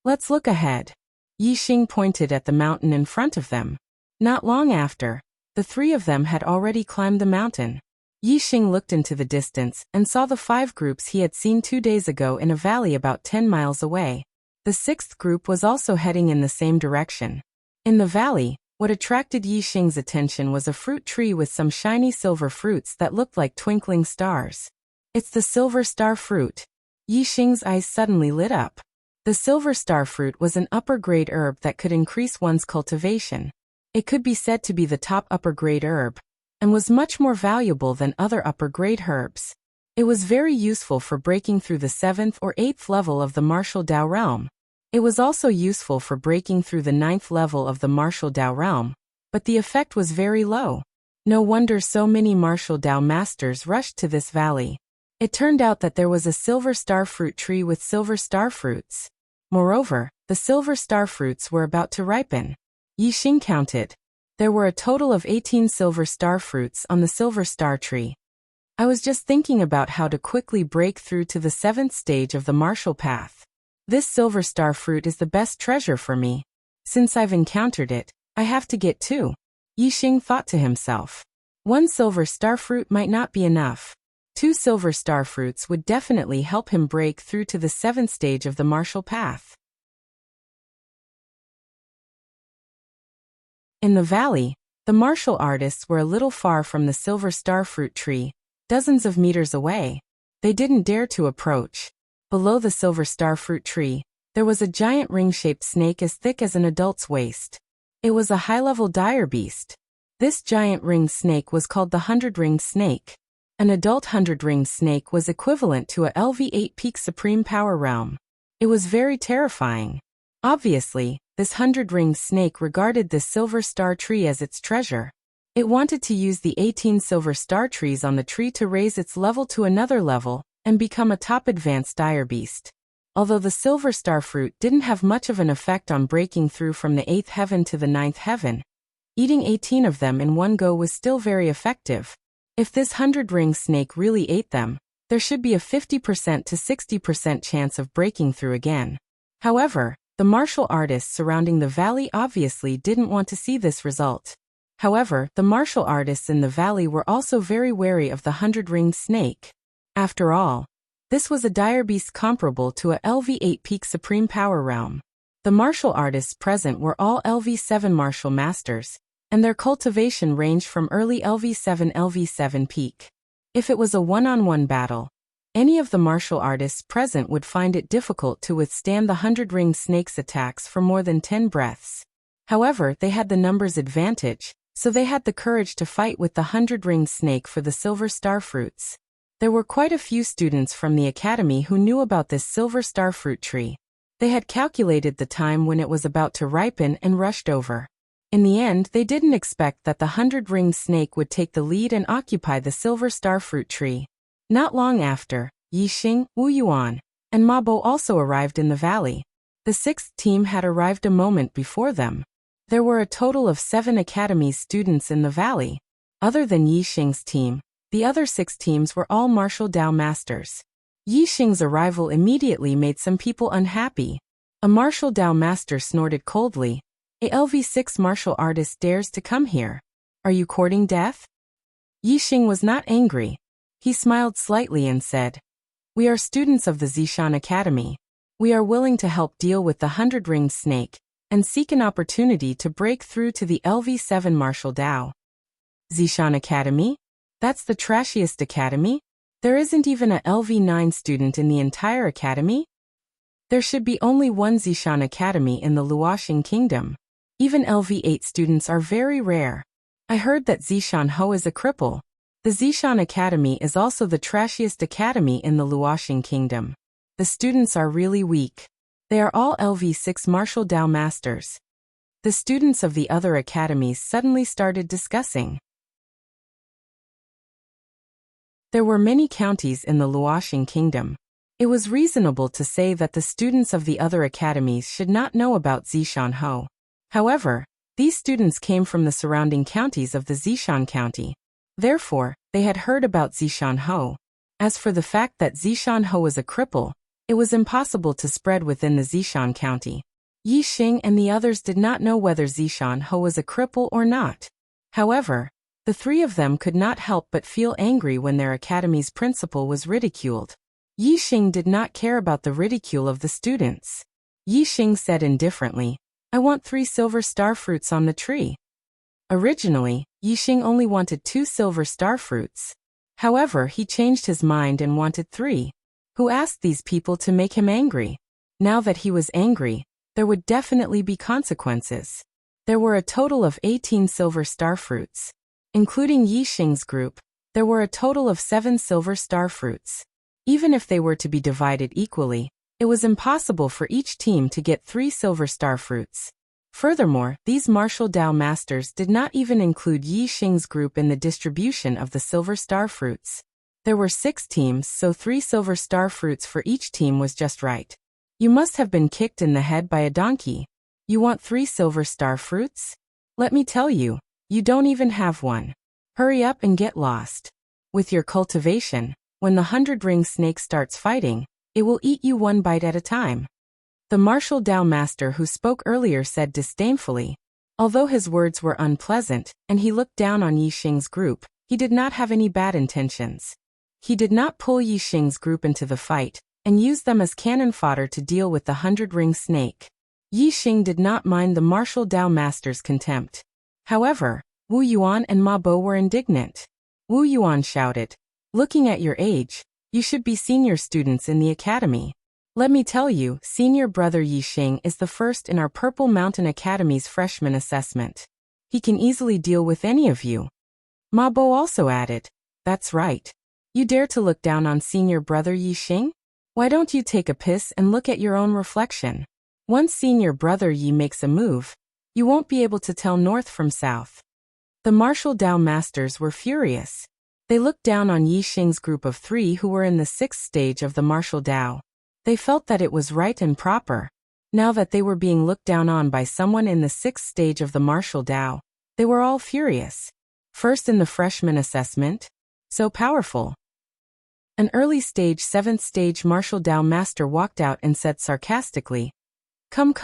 Let's look ahead. Yixing pointed at the mountain in front of them. Not long after, the 3 of them had already climbed the mountain. Yixing looked into the distance and saw the 5 groups he had seen 2 days ago in a valley about 10 miles away. The 6th group was also heading in the same direction. In the valley, what attracted Yixing's attention was a fruit tree with some shiny silver fruits that looked like twinkling stars. It's the silver star fruit. Yixing's eyes suddenly lit up. The silver star fruit was an upper-grade herb that could increase one's cultivation. It could be said to be the top upper-grade herb, and was much more valuable than other upper-grade herbs. It was very useful for breaking through the 7th or 8th level of the martial Dao realm. It was also useful for breaking through the 9th level of the martial Dao realm, but the effect was very low. No wonder so many martial Dao masters rushed to this valley. It turned out that there was a silver star fruit tree with silver star fruits. Moreover, the silver star fruits were about to ripen. Yixing counted. There were a total of 18 silver star fruits on the silver star tree. I was just thinking about how to quickly break through to the 7th stage of the martial path. This silver star fruit is the best treasure for me. Since I've encountered it, I have to get 2. Yixing thought to himself. 1 silver star fruit might not be enough. 2 silver star fruits would definitely help him break through to the 7th stage of the martial path. In the valley, the martial artists were a little far from the silver star fruit tree, dozens of meters away. They didn't dare to approach. Below the silver star fruit tree, there was a giant ring-shaped snake as thick as an adult's waist. It was a high-level dire beast. This giant ringed snake was called the 100-ringed snake. An adult 100-ringed snake was equivalent to a LV8 peak supreme power realm. It was very terrifying. Obviously, this 100-ringed snake regarded this silver star tree as its treasure. It wanted to use the 18 silver star trees on the tree to raise its level to another level and become a top advanced dire beast. Although the silver star fruit didn't have much of an effect on breaking through from the 8th heaven to the 9th heaven, eating 18 of them in one go was still very effective. If this 100-ringed snake really ate them, there should be a 50% to 60% chance of breaking through again. However, the martial artists surrounding the valley obviously didn't want to see this result. However, the martial artists in the valley were also very wary of the 100-ringed snake. After all, this was a dire beast comparable to a LV8 peak supreme power realm. The martial artists present were all LV7 martial masters, and their cultivation ranged from early LV7 peak. If it was a one-on-one battle, any of the martial artists present would find it difficult to withstand the 100-ringed snake's attacks for more than 10 breaths. However, they had the numbers advantage, so they had the courage to fight with the 100-ringed snake for the silver star fruits. There were quite a few students from the academy who knew about this silver star fruit tree. They had calculated the time when it was about to ripen and rushed over. In the end, they didn't expect that the 100-ringed snake would take the lead and occupy the silver star fruit tree. Not long after, Yixing, Wu Yuan, and Ma Bo also arrived in the valley. The sixth team had arrived a moment before them. There were a total of 7 academy students in the valley. Other than Yixing's team, the other 6 teams were all martial Dao masters. Yixing's arrival immediately made some people unhappy. A martial Dao master snorted coldly. A LV6 martial artist dares to come here. Are you courting death? Yixing was not angry. He smiled slightly and said, "We are students of the Zishan Academy. We are willing to help deal with the 100-ringed snake and seek an opportunity to break through to the LV7 martial Dao." Zishan Academy? That's the trashiest academy? There isn't even a LV9 student in the entire academy? There should be only one Zishan Academy in the Luoxing Kingdom. Even LV8 students are very rare. I heard that Zishan Ho is a cripple. The Zishan Academy is also the trashiest academy in the Luoxing Kingdom. The students are really weak. They are all LV6 martial Dao masters. The students of the other academies suddenly started discussing. There were many counties in the Luoxing Kingdom. It was reasonable to say that the students of the other academies should not know about Zishan Ho. However, these students came from the surrounding counties of the Zishan County. Therefore, they had heard about Zishan Ho. As for the fact that Zishan Ho was a cripple, it was impossible to spread within the Zishan County. Yixing and the others did not know whether Zishan Ho was a cripple or not. However, the 3 of them could not help but feel angry when their academy's principal was ridiculed. Yixing did not care about the ridicule of the students. Yixing said indifferently, "I want 3 silver star fruits on the tree." Originally, Yixing only wanted 2 silver star fruits. However, he changed his mind and wanted 3. Who asked these people to make him angry? Now that he was angry, there would definitely be consequences. There were a total of 18 silver star fruits. Including Yixing's group, there were a total of 7 silver star fruits. Even if they were to be divided equally, it was impossible for each team to get 3 silver star fruits. Furthermore, these martial Dao masters did not even include Yixing's group in the distribution of the silver star fruits. There were 6 teams, so 3 silver star fruits for each team was just right. You must have been kicked in the head by a donkey. You want 3 silver star fruits? Let me tell you, you don't even have one. Hurry up and get lost. With your cultivation, when the 100-ringed snake starts fighting, it will eat you one bite at a time. The martial Dao master who spoke earlier said disdainfully. Although his words were unpleasant, and he looked down on Yixing's group, he did not have any bad intentions. He did not pull Yixing's group into the fight, and use them as cannon fodder to deal with the 100-ringed snake. Yixing did not mind the martial Dao master's contempt. However, Wu Yuan and Ma Bo were indignant. Wu Yuan shouted, "Looking at your age, you should be senior students in the academy. Let me tell you, senior brother Yixing is the first in our Purple Mountain Academy's freshman assessment. He can easily deal with any of you." Ma Bo also added, "That's right. You dare to look down on senior brother Yixing? Why don't you take a piss and look at your own reflection? Once senior brother Yi makes a move, you won't be able to tell north from south." The martial Dao masters were furious. They looked down on Yixing's group of 3 who were in the 6th stage of the martial Dao. They felt that it was right and proper. Now that they were being looked down on by someone in the 6th stage of the martial Dao, they were all furious. First in the freshman assessment? So powerful. An early stage 7th stage martial Dao master walked out and said sarcastically, Come.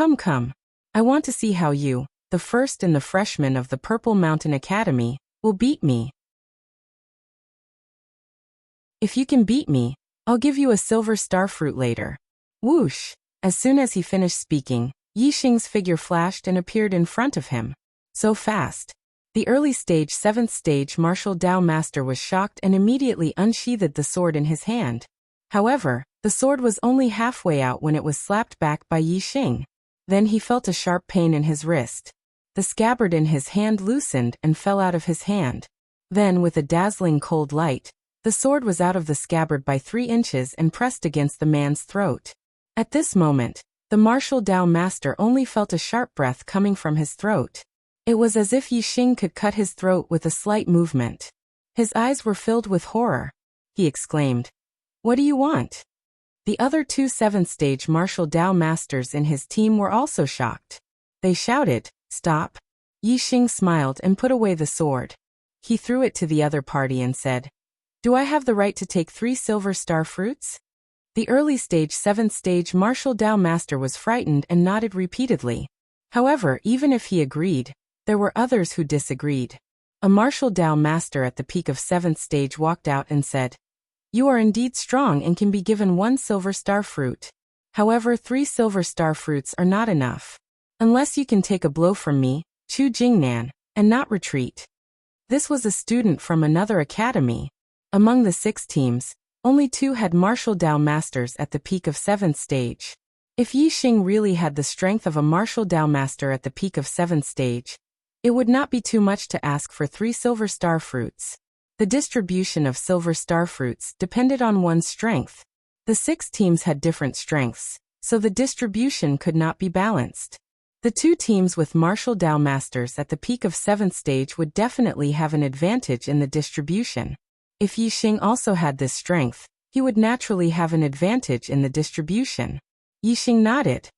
I want to see how you, the first in the freshmen of the Purple Mountain Academy, will beat me. If you can beat me, I'll give you a silver star fruit later. Whoosh! As soon as he finished speaking, Yixing's figure flashed and appeared in front of him. So fast. The early stage 7th stage martial Dao master was shocked and immediately unsheathed the sword in his hand. However, the sword was only halfway out when it was slapped back by Yixing. Then he felt a sharp pain in his wrist. The scabbard in his hand loosened and fell out of his hand. Then, with a dazzling cold light, the sword was out of the scabbard by 3 inches and pressed against the man's throat. At this moment, the martial Dao master only felt a sharp breath coming from his throat. It was as if Yixing could cut his throat with a slight movement. His eyes were filled with horror. He exclaimed, "What do you want?" The other 2 7th stage martial Dao masters in his team were also shocked. They shouted, "Stop!" Yixing smiled and put away the sword. He threw it to the other party and said, "Do I have the right to take 3 silver star fruits?" The early stage 7th stage martial Dao master was frightened and nodded repeatedly. However, even if he agreed, there were others who disagreed. A martial Dao master at the peak of 7th stage walked out and said, "You are indeed strong and can be given 1 silver star fruit. However, 3 silver star fruits are not enough. Unless you can take a blow from me, Chu Jingnan, and not retreat." This was a student from another academy. Among the 6 teams, only 2 had martial Dao masters at the peak of 7th stage. If Yixing really had the strength of a martial Dao master at the peak of 7th stage, it would not be too much to ask for 3 silver star fruits. The distribution of silver star fruits depended on one's strength. The 6 teams had different strengths, so the distribution could not be balanced. The 2 teams with martial Dao masters at the peak of 7th stage would definitely have an advantage in the distribution. If Yixing also had this strength, he would naturally have an advantage in the distribution. Yixing nodded.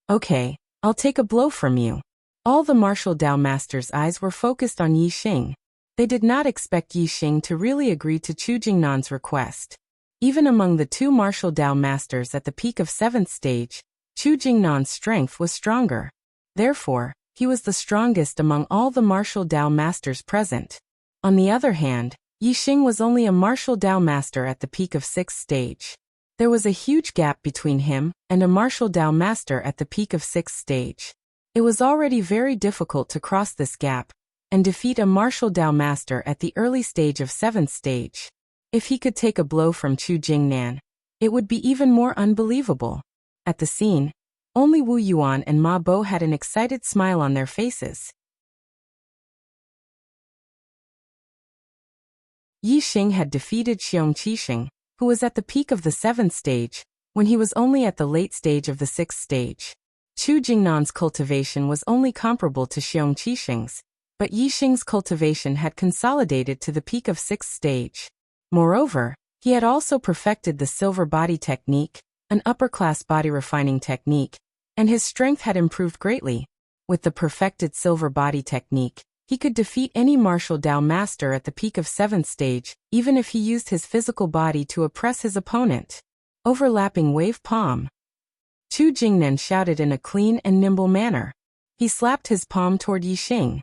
"Okay, I'll take a blow from you." All the martial Dao masters' eyes were focused on Yixing. They did not expect Yixing to really agree to Chu Jingnan's request. Even among the 2 martial Dao masters at the peak of 7th stage, Chu Jingnan's strength was stronger. Therefore, he was the strongest among all the martial Dao masters present. On the other hand, Yixing was only a martial Dao master at the peak of 6th stage. There was a huge gap between him and a martial Dao master at the peak of 6th stage. It was already very difficult to cross this gap and defeat a martial Dao master at the early stage of 7th stage. If he could take a blow from Chu Jingnan, it would be even more unbelievable. At the scene, only Wu Yuan and Ma Bo had an excited smile on their faces. Yixing had defeated Xiong Qixing, who was at the peak of the 7th stage, when he was only at the late stage of the 6th stage. Chu Jingnan's cultivation was only comparable to Xiong Qixing's, but Yixing's cultivation had consolidated to the peak of 6th stage. Moreover, he had also perfected the silver body technique, an upper-class body refining technique, and his strength had improved greatly. With the perfected silver body technique, he could defeat any martial Dao master at the peak of 7th stage, even if he used his physical body to oppress his opponent. Overlapping wave palm. Chu Jingnan shouted in a clean and nimble manner. He slapped his palm toward Yixing.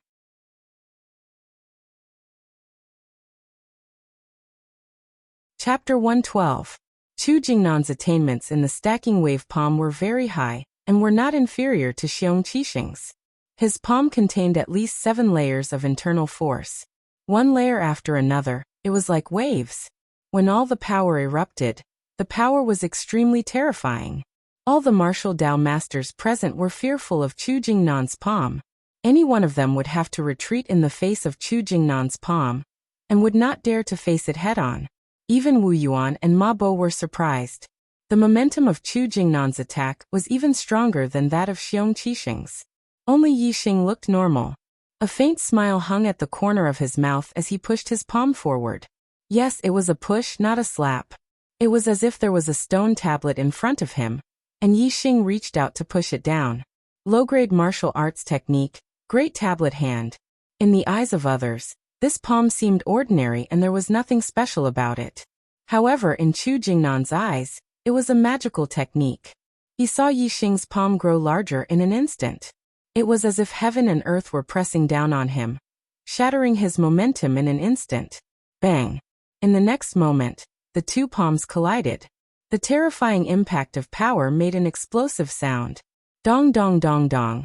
Chapter 112. Chu Jingnan's attainments in the stacking wave palm were very high, and were not inferior to Xiong Qixing's. His palm contained at least 7 layers of internal force. One layer after another, it was like waves. When all the power erupted, the power was extremely terrifying. All the martial Dao masters present were fearful of Chu Jingnan's palm. Any one of them would have to retreat in the face of Chu Jingnan's palm, and would not dare to face it head-on. Even Wu Yuan and Ma Bo were surprised. The momentum of Chu Jingnan's attack was even stronger than that of Xiong Qixing's. Only Yixing looked normal. A faint smile hung at the corner of his mouth as he pushed his palm forward. Yes, it was a push, not a slap. It was as if there was a stone tablet in front of him, and Yixing reached out to push it down. Low-grade martial arts technique, great tablet hand. In the eyes of others, this palm seemed ordinary and there was nothing special about it. However, in Chu Jingnan's eyes, it was a magical technique. He saw Yixing's palm grow larger in an instant. It was as if heaven and earth were pressing down on him, shattering his momentum in an instant. Bang! In the next moment, the 2 palms collided. The terrifying impact of power made an explosive sound. Dong dong dong dong.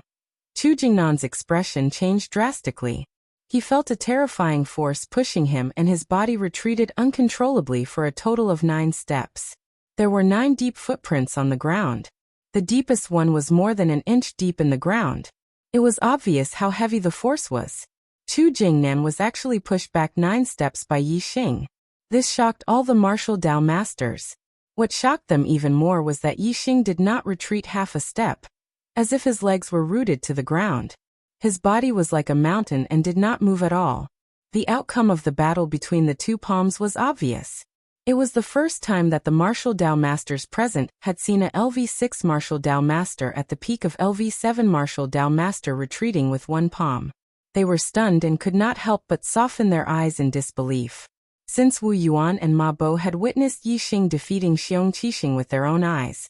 Chu Jingnan's expression changed drastically. He felt a terrifying force pushing him and his body retreated uncontrollably for a total of 9 steps. There were 9 deep footprints on the ground. The deepest one was more than an inch deep in the ground. It was obvious how heavy the force was. Chu Jingnan was actually pushed back 9 steps by Yi Xing. This shocked all the martial Dao masters. What shocked them even more was that Yi Xing did not retreat half a step, as if his legs were rooted to the ground. His body was like a mountain and did not move at all. The outcome of the battle between the two palms was obvious. It was the first time that the martial Dao masters present had seen a LV6 martial Dao master at the peak of LV7 martial Dao master retreating with one palm. They were stunned and could not help but soften their eyes in disbelief. Since Wu Yuan and Ma Bo had witnessed Yi Xing defeating Xiong Qixing with their own eyes,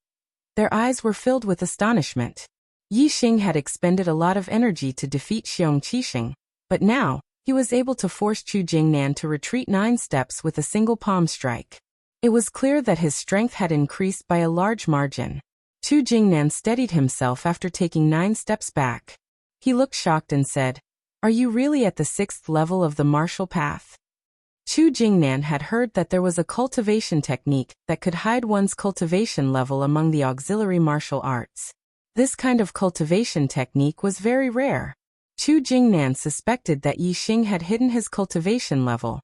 their eyes were filled with astonishment. Yi Xing had expended a lot of energy to defeat Xiong Qixing, but now, he was able to force Chu Jingnan to retreat 9 steps with a single palm strike. It was clear that his strength had increased by a large margin. Chu Jingnan steadied himself after taking 9 steps back. He looked shocked and said, "Are you really at the 6th level of the martial path?" Chu Jingnan had heard that there was a cultivation technique that could hide one's cultivation level among the auxiliary martial arts. This kind of cultivation technique was very rare. Chu Jingnan suspected that Yi Xing had hidden his cultivation level.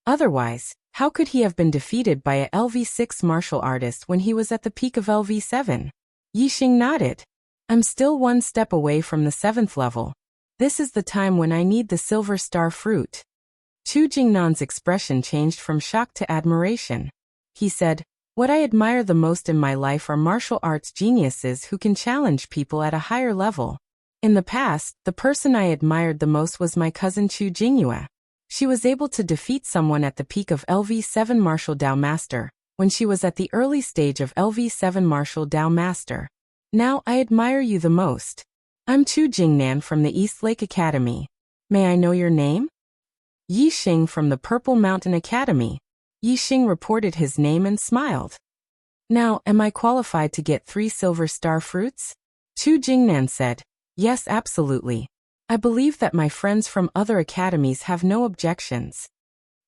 Otherwise, how could he have been defeated by a LV6 martial artist when he was at the peak of LV7? Yi Xing nodded. "I'm still 1 step away from the 7th level. This is the time when I need the silver star fruit." Chu Jingnan's expression changed from shock to admiration. He said, "What I admire the most in my life are martial arts geniuses who can challenge people at a higher level. In the past, the person I admired the most was my cousin Chu Jingyue. She was able to defeat someone at the peak of LV7 Martial Dao Master, when she was at the early stage of LV7 Martial Dao Master. Now I admire you the most. I'm Chu Jingnan from the East Lake Academy. May I know your name?" "Yi Xing from the Purple Mountain Academy." Yi Xing reported his name and smiled. "Now, am I qualified to get 3 silver star fruits?" Chu Jingnan said, "Yes, absolutely. I believe that my friends from other academies have no objections."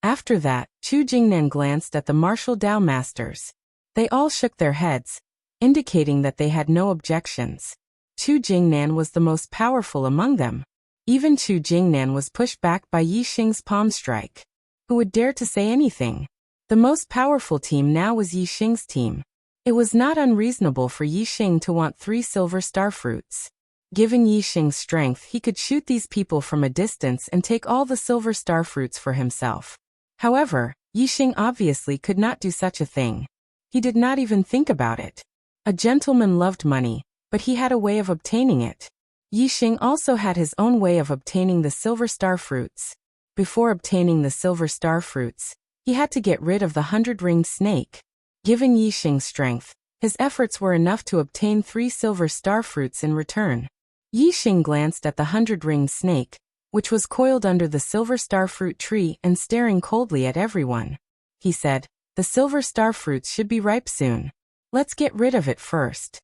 After that, Chu Jingnan glanced at the martial Dao masters. They all shook their heads, indicating that they had no objections. Chu Jingnan was the most powerful among them. Even Chu Jingnan was pushed back by Yi Xing's palm strike. Who would dare to say anything? The most powerful team now was Yi Xing's team. It was not unreasonable for Yi Xing to want 3 silver star fruits. Given Yi Xing's strength, he could shoot these people from a distance and take all the silver star fruits for himself. However, Yi Xing obviously could not do such a thing. He did not even think about it. A gentleman loved money, but he had a way of obtaining it. Yi Xing also had his own way of obtaining the silver star fruits. Before obtaining the silver star fruits, he had to get rid of the 100-ringed snake. Given Yi Xing's strength, his efforts were enough to obtain 3 silver star fruits in return. Yi Xing glanced at the 100-ringed snake, which was coiled under the silver star fruit tree and staring coldly at everyone. He said, "The silver star fruits should be ripe soon. Let's get rid of it first."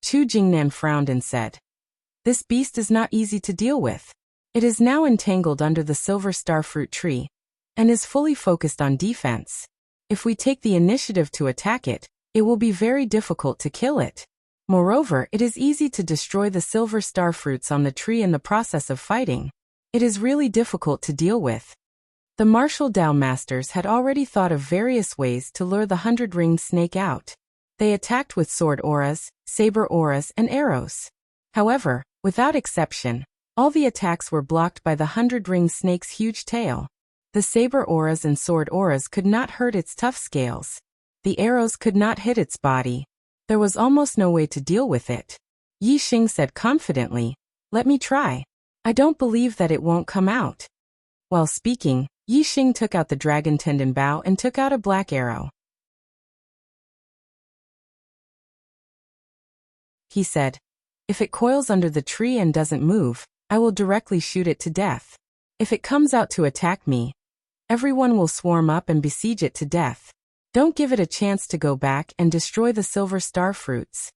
Chu Jingnan frowned and said, "This beast is not easy to deal with. It is now entangled under the silver star fruit tree, and is fully focused on defense. If we take the initiative to attack it, it will be very difficult to kill it. Moreover, it is easy to destroy the silver star fruits on the tree in the process of fighting. It is really difficult to deal with." The martial Dao masters had already thought of various ways to lure the 100-ringed snake out. They attacked with sword auras, saber auras, and arrows. However, without exception, all the attacks were blocked by the 100-ringed snake's huge tail. The saber auras and sword auras could not hurt its tough scales. The arrows could not hit its body. There was almost no way to deal with it. Yi Xing said confidently, "Let me try. I don't believe that it won't come out." While speaking, Yi Xing took out the dragon tendon bow and took out a black arrow. He said, "If it coils under the tree and doesn't move, I will directly shoot it to death. If it comes out to attack me, everyone will swarm up and besiege it to death. Don't give it a chance to go back and destroy the silver star fruits.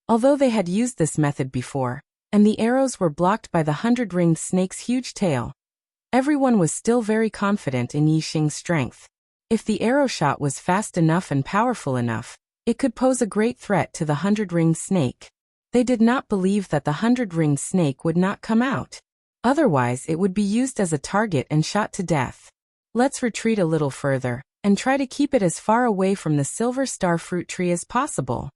Although they had used this method before, and the arrows were blocked by the 100-ringed snake's huge tail, everyone was still very confident in Yixing's strength. If the arrow shot was fast enough and powerful enough, it could pose a great threat to the 100-ringed snake. They did not believe that the 100-ringed snake would not come out. Otherwise, it would be used as a target and shot to death. Let's retreat a little further, and try to keep it as far away from the silver star fruit tree as possible,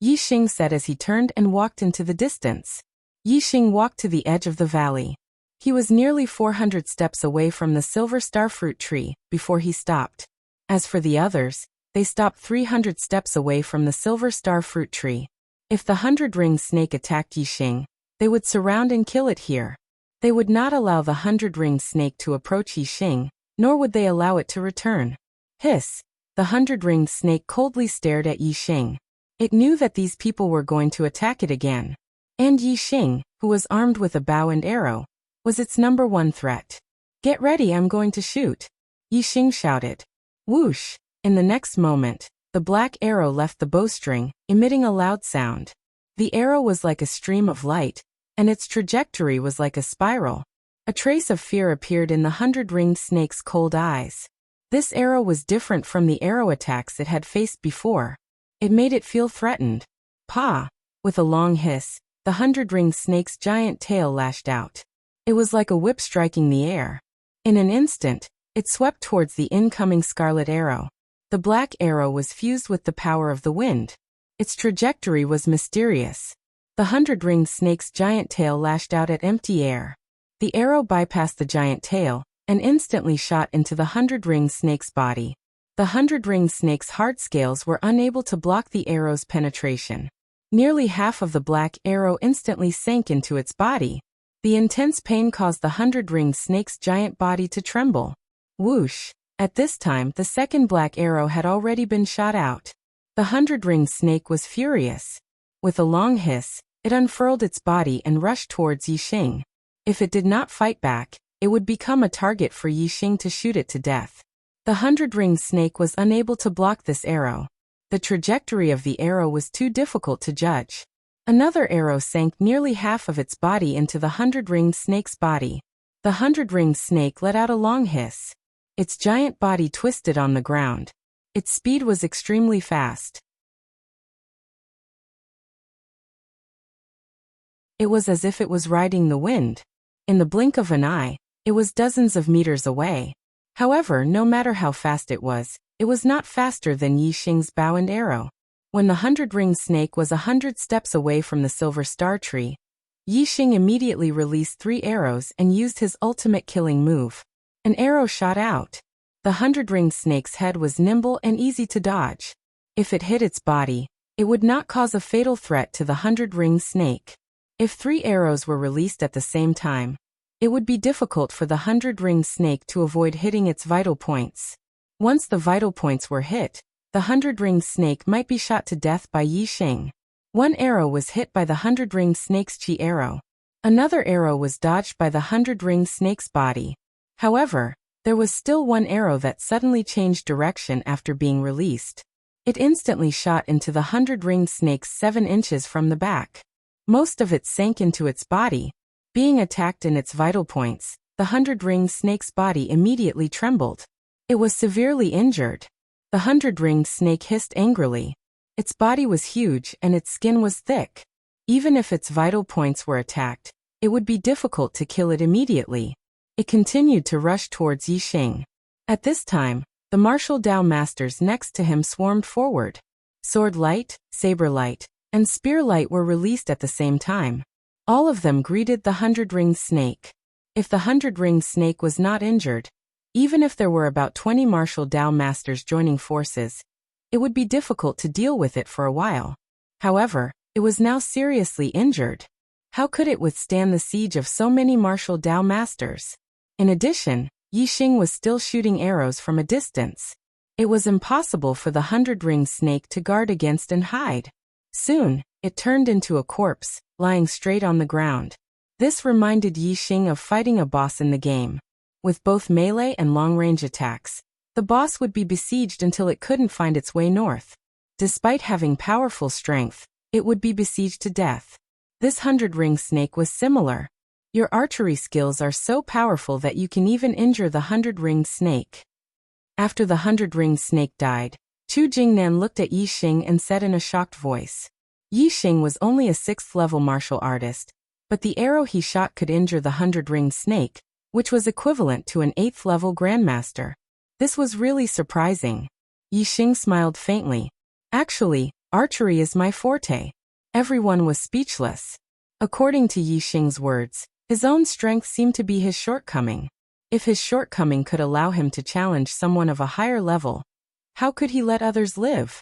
Yixing said as he turned and walked into the distance. Yixing walked to the edge of the valley. He was nearly 400 steps away from the silver star fruit tree before he stopped. As for the others, they stopped 300 steps away from the silver star fruit tree. If the 100-ringed snake attacked Yixing, they would surround and kill it here. They would not allow the 100-ringed snake to approach Yixing, nor would they allow it to return. Hiss! The 100-ringed snake coldly stared at Yixing. It knew that these people were going to attack it again. And Yixing, who was armed with a bow and arrow, was its number one threat. Get ready, I'm going to shoot, Yixing shouted. Whoosh! In the next moment, the black arrow left the bowstring, emitting a loud sound. The arrow was like a stream of light, and its trajectory was like a spiral. A trace of fear appeared in the 100-ringed snake's cold eyes. This arrow was different from the arrow attacks it had faced before. It made it feel threatened. Pah! With a long hiss, the 100-ringed snake's giant tail lashed out. It was like a whip striking the air. In an instant, it swept towards the incoming scarlet arrow. The black arrow was fused with the power of the wind. Its trajectory was mysterious. The 100-ringed snake's giant tail lashed out at empty air. The arrow bypassed the giant tail, and instantly shot into the 100-ringed snake's body. The 100-ringed snake's heart scales were unable to block the arrow's penetration. Nearly half of the black arrow instantly sank into its body. The intense pain caused the 100-ringed snake's giant body to tremble. Whoosh! At this time, the second black arrow had already been shot out. The 100-ringed snake was furious. With a long hiss, it unfurled its body and rushed towards Yixing. If it did not fight back, it would become a target for Yixing to shoot it to death. The 100-ringed snake was unable to block this arrow. The trajectory of the arrow was too difficult to judge. Another arrow sank nearly half of its body into the 100-ringed snake's body. The 100-ringed snake let out a long hiss. Its giant body twisted on the ground. Its speed was extremely fast. It was as if it was riding the wind. In the blink of an eye, it was dozens of meters away. However, no matter how fast it was not faster than Yixing's bow and arrow. When the 100-ringed snake was 100 steps away from the silver star tree, Yixing immediately released 3 arrows and used his ultimate killing move. An arrow shot out. The 100-ringed snake's head was nimble and easy to dodge. If it hit its body, it would not cause a fatal threat to the 100-ringed snake. If 3 arrows were released at the same time, it would be difficult for the 100-ringed snake to avoid hitting its vital points. Once the vital points were hit, the 100-ringed snake might be shot to death by Yixing. One arrow was hit by the 100-ringed snake's chi arrow. Another arrow was dodged by the 100-ringed snake's body. However, there was still one arrow that suddenly changed direction after being released. It instantly shot into the 100-ringed snake 7 inches from the back. Most of it sank into its body. Being attacked in its vital points, the 100-ringed snake's body immediately trembled. It was severely injured. The 100-ringed snake hissed angrily. Its body was huge and its skin was thick. Even if its vital points were attacked, it would be difficult to kill it immediately. It continued to rush towards Yixing. At this time, the martial Dao masters next to him swarmed forward. Sword light, saber light, and spear light were released at the same time. All of them greeted the 100-ringed snake. If the 100-ringed snake was not injured, even if there were about 20 martial Dao masters joining forces, it would be difficult to deal with it for a while. However, it was now seriously injured. How could it withstand the siege of so many martial Dao masters? In addition, Yixing was still shooting arrows from a distance. It was impossible for the 100-ringed snake to guard against and hide. Soon, it turned into a corpse, lying straight on the ground. This reminded Yixing of fighting a boss in the game. With both melee and long-range attacks, The boss would be besieged until it couldn't find its way north. Despite having powerful strength, it would be besieged to death. This 100-ring snake was similar. Your archery skills are so powerful that you can even injure the 100-ringed snake. After the 100-ringed snake died, Chu Jingnan looked at Yi Xing and said in a shocked voice. Yi Xing was only a 6th-level martial artist, but the arrow he shot could injure the 100-ringed snake, which was equivalent to an 8th-level grandmaster. This was really surprising. Yi Xing smiled faintly. Actually, archery is my forte. Everyone was speechless. According to Yi Xing's words, his own strength seemed to be his shortcoming. If his shortcoming could allow him to challenge someone of a higher level, how could he let others live?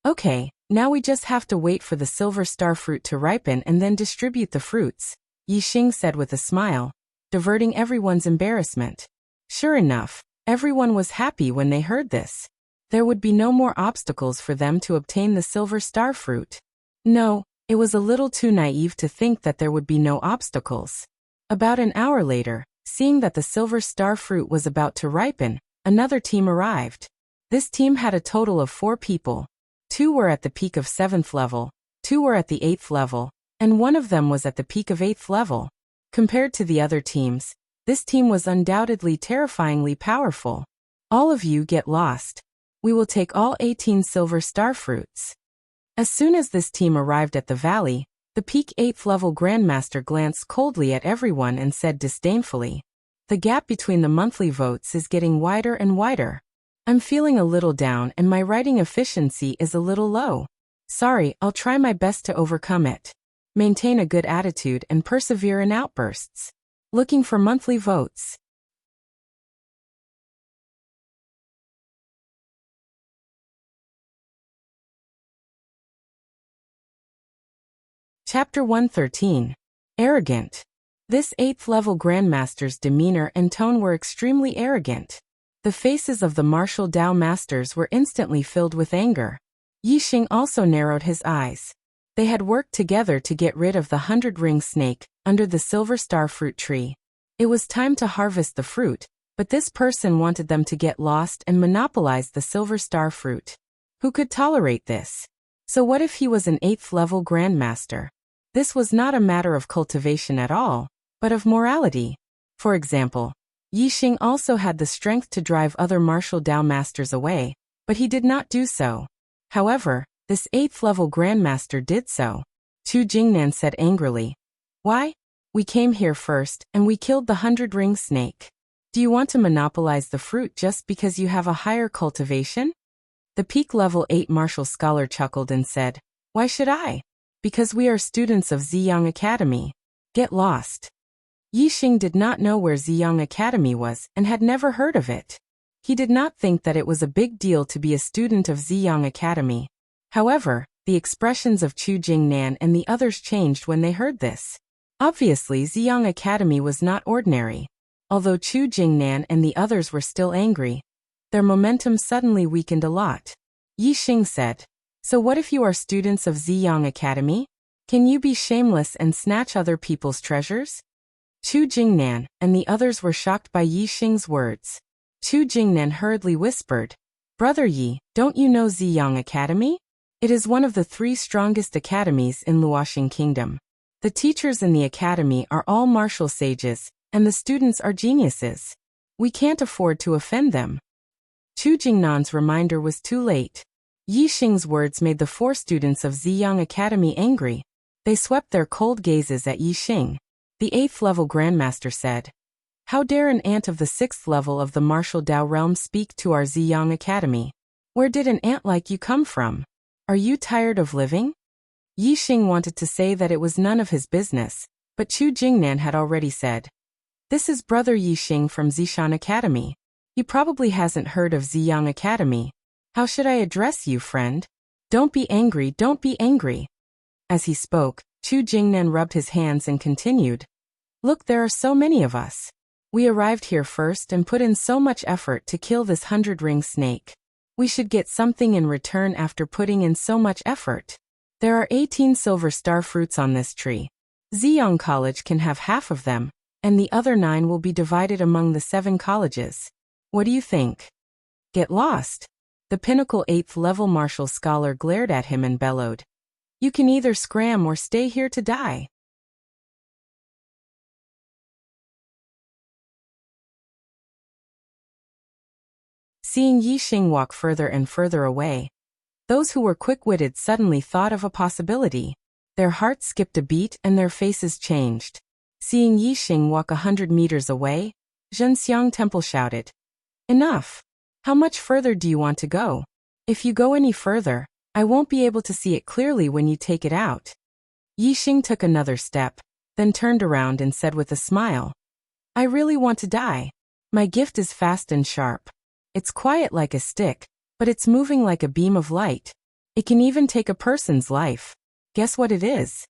Okay, now we just have to wait for the silver star fruit to ripen and then distribute the fruits, Yi Xing said with a smile, diverting everyone's embarrassment. Sure enough, everyone was happy when they heard this. There would be no more obstacles for them to obtain the silver star fruit. No, it was a little too naive to think that there would be no obstacles. About an hour later, seeing that the silver star fruit was about to ripen, another team arrived. This team had a total of 4 people. 2 were at the peak of 7th level, 2 were at the 8th level, and 1 of them was at the peak of 8th level. Compared to the other teams, this team was undoubtedly terrifyingly powerful. All of you get lost. We will take all 18 silver star fruits. As soon as this team arrived at the valley, the peak 8th level grandmaster glanced coldly at everyone and said disdainfully, "The gap between the monthly votes is getting wider and wider. I'm feeling a little down and my writing efficiency is a little low. Sorry, I'll try my best to overcome it. Maintain a good attitude and persevere in outbursts. Looking for monthly votes." Chapter 113. Arrogant. This 8th level grandmaster's demeanor and tone were extremely arrogant. The faces of the martial Dao masters were instantly filled with anger. Yi Xing also narrowed his eyes. They had worked together to get rid of the 100-ring snake under the silver star fruit tree. It was time to harvest the fruit, but this person wanted them to get lost and monopolize the silver star fruit. Who could tolerate this? So what if he was an 8th level grandmaster? This was not a matter of cultivation at all, but of morality. For example, Yi Xing also had the strength to drive other martial Dao masters away, but he did not do so. However, this 8th level grandmaster did so. Chu Jingnan said angrily, "Why? We came here first, and we killed the 100-ring snake. Do you want to monopolize the fruit just because you have a higher cultivation?" The peak level 8 martial scholar chuckled and said, "Why should I? Because we are students of Ziyang Academy. Get lost." Yi Xing did not know where Ziyang Academy was and had never heard of it. He did not think that it was a big deal to be a student of Ziyang Academy. However, the expressions of Chu Jingnan and the others changed when they heard this. Obviously, Ziyang Academy was not ordinary. Although Chu Jingnan and the others were still angry, their momentum suddenly weakened a lot. Yi Xing said, "So what if you are students of Ziyang Academy? Can you be shameless and snatch other people's treasures?" Chu Jingnan and the others were shocked by Yi Xing's words. Chu Jingnan hurriedly whispered, "Brother Yi, don't you know Ziyang Academy? It is one of the 3 strongest academies in Luoxing Kingdom. The teachers in the academy are all martial sages, and the students are geniuses. We can't afford to offend them." Chu Jingnan's reminder was too late. Yi Xing's words made the 4 students of Ziyang Academy angry. They swept their cold gazes at Yi Xing. The 8th level grandmaster said, "How dare an ant of the 6th level of the martial Dao realm speak to our Ziyang Academy? Where did an ant like you come from? Are you tired of living?" Yi Xing wanted to say that it was none of his business, but Chu Jingnan had already said, "This is Brother Yi Xing from Zishan Academy. He probably hasn't heard of Ziyang Academy. How should I address you, friend? Don't be angry, don't be angry." As he spoke, Chu Jingnan rubbed his hands and continued, "Look, there are so many of us. We arrived here first and put in so much effort to kill this 100-ring snake. We should get something in return after putting in so much effort. There are 18 silver star fruits on this tree. Ziyang College can have half of them, and the other 9 will be divided among the 7 colleges. What do you think? Get lost. The pinnacle 8th level martial scholar glared at him and bellowed. You can either scram or stay here to die. Seeing Yixing walk further and further away, those who were quick-witted suddenly thought of a possibility. Their hearts skipped a beat and their faces changed. Seeing Yixing walk 100 meters away, Zhenxiang Temple shouted, Enough! How much further do you want to go? If you go any further, I won't be able to see it clearly when you take it out. Yixing took another step, then turned around and said with a smile, I really want to die. My gift is fast and sharp. It's quiet like a stick, but it's moving like a beam of light. It can even take a person's life. Guess what it is?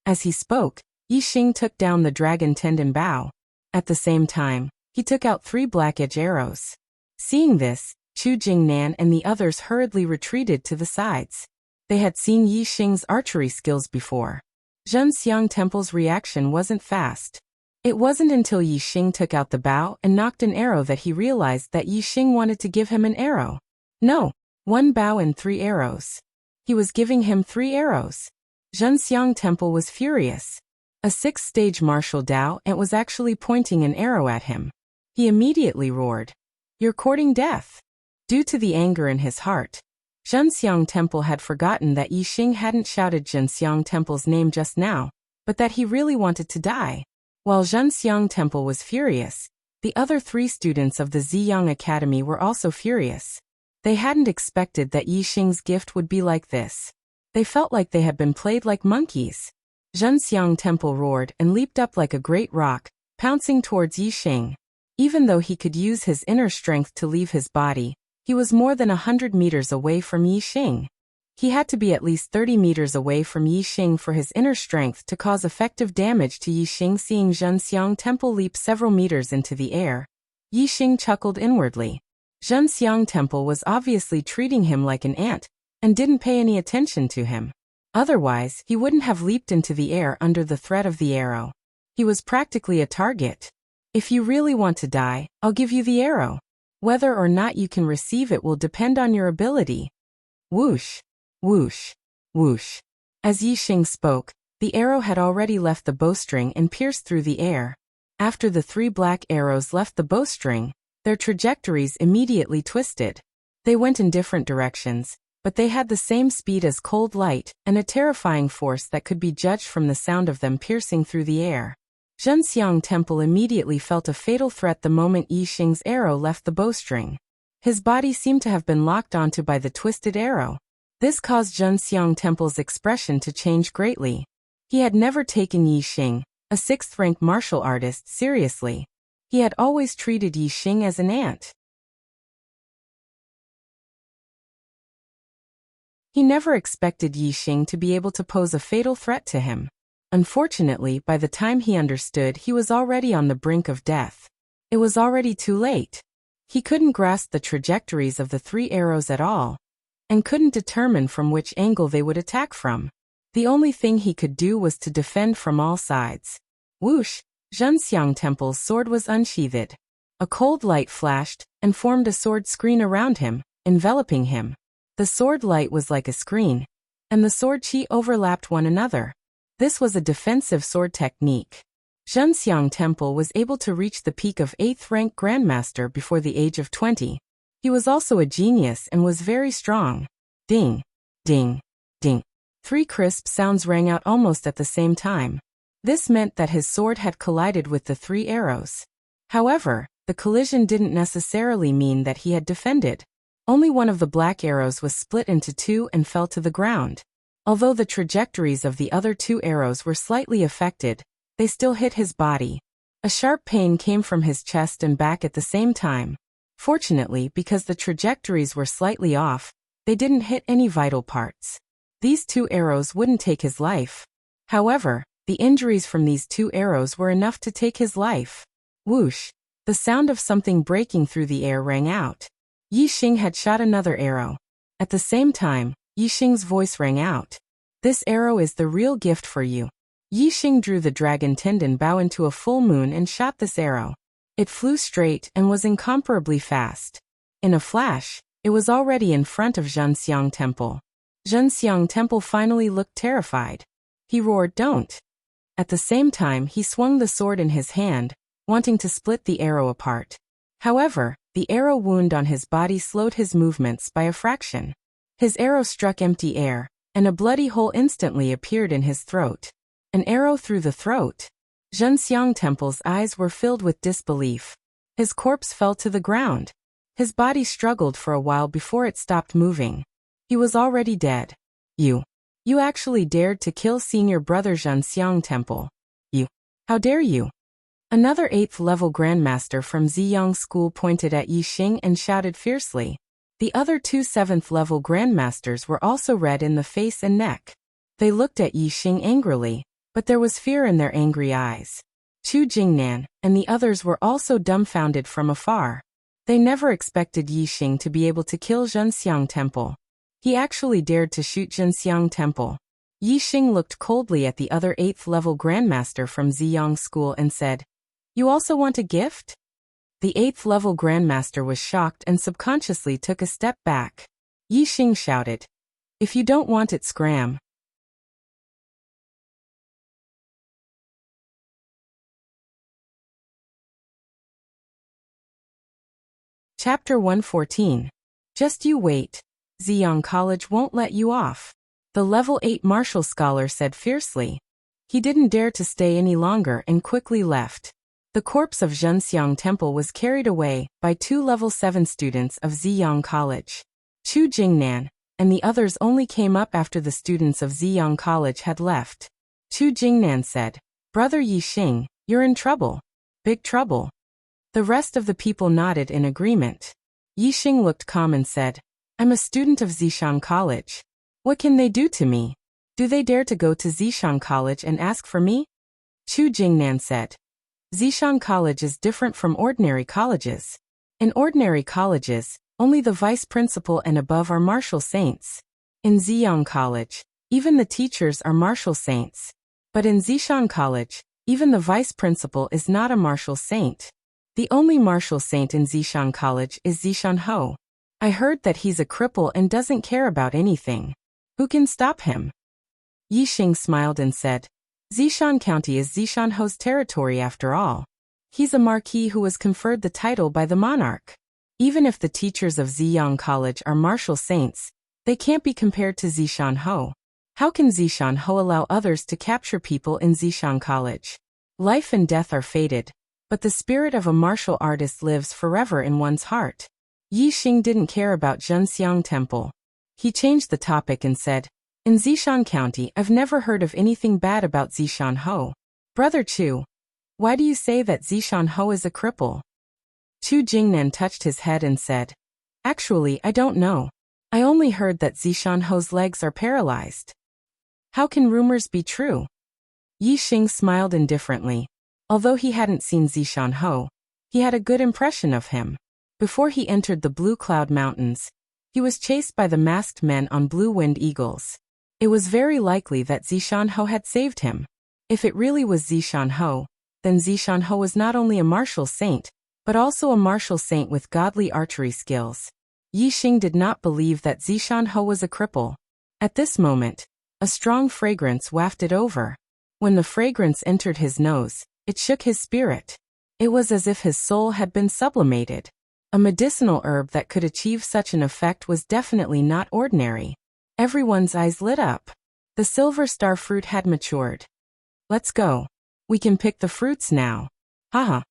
As he spoke, Yixing took down the dragon tendon bow. At the same time, he took out 3 black-edge arrows. Seeing this, Chu Jingnan and the others hurriedly retreated to the sides. They had seen Yixing's archery skills before. Zhenxiang Temple's reaction wasn't fast. It wasn't until Yixing took out the bow and knocked an arrow that he realized that Yixing wanted to give him an arrow. No, 1 bow and 3 arrows. He was giving him 3 arrows. Zhenxiang Temple was furious. A 6th-stage martial Dao and was actually pointing an arrow at him. He immediately roared, You're courting death. Due to the anger in his heart, Zhenxiang Temple had forgotten that Yixing hadn't shouted Zhenxiang Temple's name just now, but that he really wanted to die. While Zhenxiang Temple was furious, the other 3 students of the Ziyang Academy were also furious. They hadn't expected that Yixing's gift would be like this. They felt like they had been played like monkeys. Zhenxiang Temple roared and leaped up like a great rock, pouncing towards Yixing. Even though he could use his inner strength to leave his body, he was more than 100 meters away from Yixing. He had to be at least 30 meters away from Yixing for his inner strength to cause effective damage to Yixing. Seeing Zhenxiang Temple leap several meters into the air, Yixing chuckled inwardly. Zhenxiang Temple was obviously treating him like an ant, and didn't pay any attention to him. Otherwise, he wouldn't have leaped into the air under the threat of the arrow. He was practically a target. If you really want to die, I'll give you the arrow. Whether or not you can receive it will depend on your ability. Whoosh, whoosh, whoosh. As Yixing spoke, the arrow had already left the bowstring and pierced through the air. After the 3 black arrows left the bowstring, their trajectories immediately twisted. They went in different directions, but they had the same speed as cold light and a terrifying force that could be judged from the sound of them piercing through the air. Zhenxiang Temple immediately felt a fatal threat the moment Yixing's arrow left the bowstring. His body seemed to have been locked onto by the twisted arrow. This caused Zhenxiang Temple's expression to change greatly. He had never taken Yixing, a 6th-rank martial artist, seriously. He had always treated Yixing as an ant. He never expected Yixing to be able to pose a fatal threat to him. Unfortunately, by the time he understood, he was already on the brink of death. It was already too late. He couldn't grasp the trajectories of the 3 arrows at all, and couldn't determine from which angle they would attack from. The only thing he could do was to defend from all sides. Whoosh! Zhenxiang Temple's sword was unsheathed. A cold light flashed and formed a sword screen around him, enveloping him. The sword light was like a screen, and the sword chi overlapped one another. This was a defensive sword technique. Zhenxiang Temple was able to reach the peak of 8th-rank Grandmaster before the age of 20. He was also a genius and was very strong. Ding, ding, ding. 3 crisp sounds rang out almost at the same time. This meant that his sword had collided with the 3 arrows. However, the collision didn't necessarily mean that he had defended. Only one of the black arrows was split into 2 and fell to the ground. Although the trajectories of the other 2 arrows were slightly affected, they still hit his body. A sharp pain came from his chest and back at the same time. Fortunately, because the trajectories were slightly off, they didn't hit any vital parts. These 2 arrows wouldn't take his life. However, the injuries from these 2 arrows were enough to take his life. Whoosh! The sound of something breaking through the air rang out. Yixing had shot another arrow. At the same time, Yixing's voice rang out. This arrow is the real gift for you. Yixing drew the dragon tendon bow into a full moon and shot this arrow. It flew straight and was incomparably fast. In a flash, it was already in front of Zhenxiang Temple. Zhenxiang Temple finally looked terrified. He roared, "Don't!" At the same time, he swung the sword in his hand, wanting to split the arrow apart. However, the arrow wound on his body slowed his movements by a fraction. His arrow struck empty air, and a bloody hole instantly appeared in his throat. An arrow through the throat? Zhenxiang Temple's eyes were filled with disbelief. His corpse fell to the ground. His body struggled for a while before it stopped moving. He was already dead. You actually dared to kill senior brother Zhenxiang Temple. How dare you? Another 8th-level grandmaster from Ziyang School pointed at Yixing and shouted fiercely. The other 2 7th-level grandmasters were also red in the face and neck. They looked at Yixing angrily, but there was fear in their angry eyes. Chu Jingnan and the others were also dumbfounded from afar. They never expected Yixing to be able to kill Zhenxiang Temple. He actually dared to shoot Zhenxiang Temple. Yixing looked coldly at the other 8th-level grandmaster from Ziyang School and said, "You also want a gift?" The 8th-level grandmaster was shocked and subconsciously took a step back. Yixing shouted, "If you don't want it, scram." Chapter 114. Just you wait. Ziyang College won't let you off. The level 8 martial scholar said fiercely. He didn't dare to stay any longer and quickly left. The corpse of Zhenxiang Temple was carried away by 2 level 7 students of Ziyang College. Chu Jingnan and the others only came up after the students of Ziyang College had left. Chu Jingnan said, "Brother Yixing, you're in trouble. Big trouble." The rest of the people nodded in agreement. Yixing looked calm and said, "I'm a student of Zishan College. What can they do to me? Do they dare to go to Zishan College and ask for me?" Chu Jingnan said, "Zishan College is different from ordinary colleges. In ordinary colleges, only the vice principal and above are martial saints. In Ziyang College, even the teachers are martial saints. But in Zishan College, even the vice principal is not a martial saint. The only martial saint in Zishan College is Zishan Ho. I heard that he's a cripple and doesn't care about anything. Who can stop him?" Yixing smiled and said, "Zishan County is Zishan Ho's territory after all. He's a marquis who was conferred the title by the monarch. Even if the teachers of Ziyang College are martial saints, they can't be compared to Zishan Ho. How can Zishan Ho allow others to capture people in Zishan College? Life and death are fated, but the spirit of a martial artist lives forever in one's heart." Yixing didn't care about Zhenxiang Temple. He changed the topic and said, "In Zishan County, I've never heard of anything bad about Zishan Ho. Brother Chu, why do you say that Zishan Ho is a cripple?" Chu Jingnan touched his head and said, "Actually, I don't know. I only heard that Zishan Ho's legs are paralyzed." "How can rumors be true?" Yixing smiled indifferently. Although he hadn't seen Zishan Ho, he had a good impression of him. Before he entered the Blue Cloud Mountains, he was chased by the masked men on blue-winged eagles. It was very likely that Zishan Ho had saved him. If it really was Zishan Ho, then Zishan Ho was not only a martial saint, but also a martial saint with godly archery skills. Yixing did not believe that Zishan Ho was a cripple. At this moment, a strong fragrance wafted over. When the fragrance entered his nose, it shook his spirit. It was as if his soul had been sublimated. A medicinal herb that could achieve such an effect was definitely not ordinary. Everyone's eyes lit up. The silver star fruit had matured. "Let's go. We can pick the fruits now." Haha.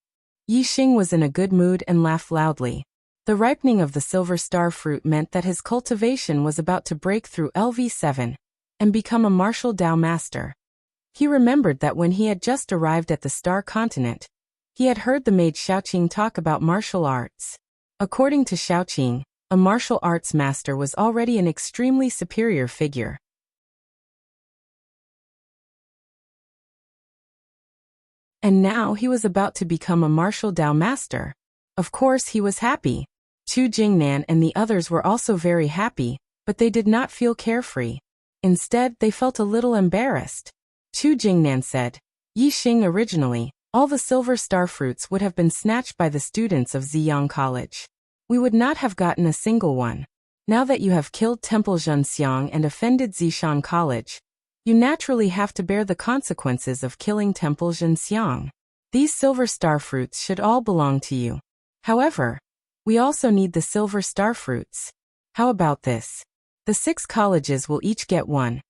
Yixing was in a good mood and laughed loudly. The ripening of the silver star fruit meant that his cultivation was about to break through LV7 and become a martial Dao master. He remembered that when he had just arrived at the Star Continent, he had heard the maid Xiaoqing talk about martial arts. According to Xiaoqing, a martial arts master was already an extremely superior figure. And now he was about to become a martial Dao master. Of course he was happy. Chu Jingnan and the others were also very happy, but they did not feel carefree. Instead, they felt a little embarrassed. Chu Jingnan said. Yi Xing originally, all the silver star fruits would have been snatched by the students of Ziyang College. We would not have gotten a single one. Now that you have killed Temple Zhenxiang and offended Zishan College, you naturally have to bear the consequences of killing Temple Zhenxiang. These silver star fruits should all belong to you. However, we also need the silver star fruits. How about this? The 6 colleges will each get one,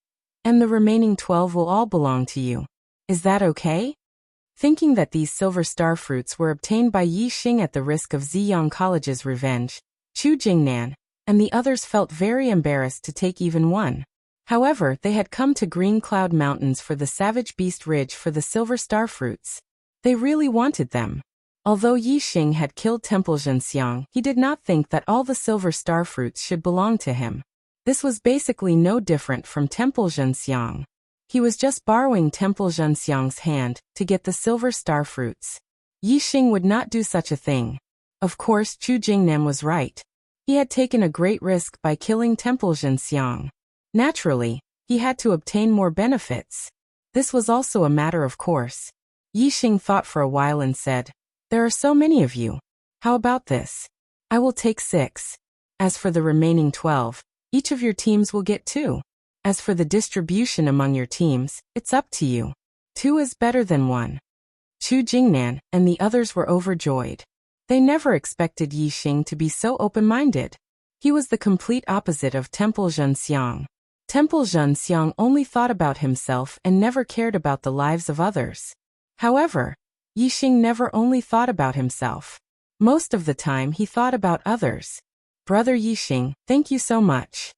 and the remaining 12 will all belong to you. Is that okay? Thinking that these silver star fruits were obtained by Yi Xing at the risk of Ziyang College's revenge, Chu Jingnan and the others felt very embarrassed to take even one. However, they had come to Green Cloud Mountains for the Savage Beast Ridge for the silver star fruits. They really wanted them. Although Yi Xing had killed Temple Zhenxiang, he did not think that all the silver star fruits should belong to him. This was basically no different from Temple Zhenxiang. He was just borrowing Temple Zhenxiang's hand to get the silver star fruits. Yi Xing would not do such a thing. Of course, Chu Jingnan was right. He had taken a great risk by killing Temple Zhenxiang. Naturally, he had to obtain more benefits. This was also a matter of course. Yi Xing thought for a while and said, "There are so many of you. How about this? I will take 6. As for the remaining 12, each of your teams will get 2. As for the distribution among your teams, it's up to you. 2 is better than 1. Chu Jingnan and the others were overjoyed. They never expected Yi Xing to be so open-minded. He was the complete opposite of Temple Zhenxiang. Temple Zhenxiang only thought about himself and never cared about the lives of others. However, Yi Xing never only thought about himself. Most of the time he thought about others. Brother Yi Xing, thank you so much.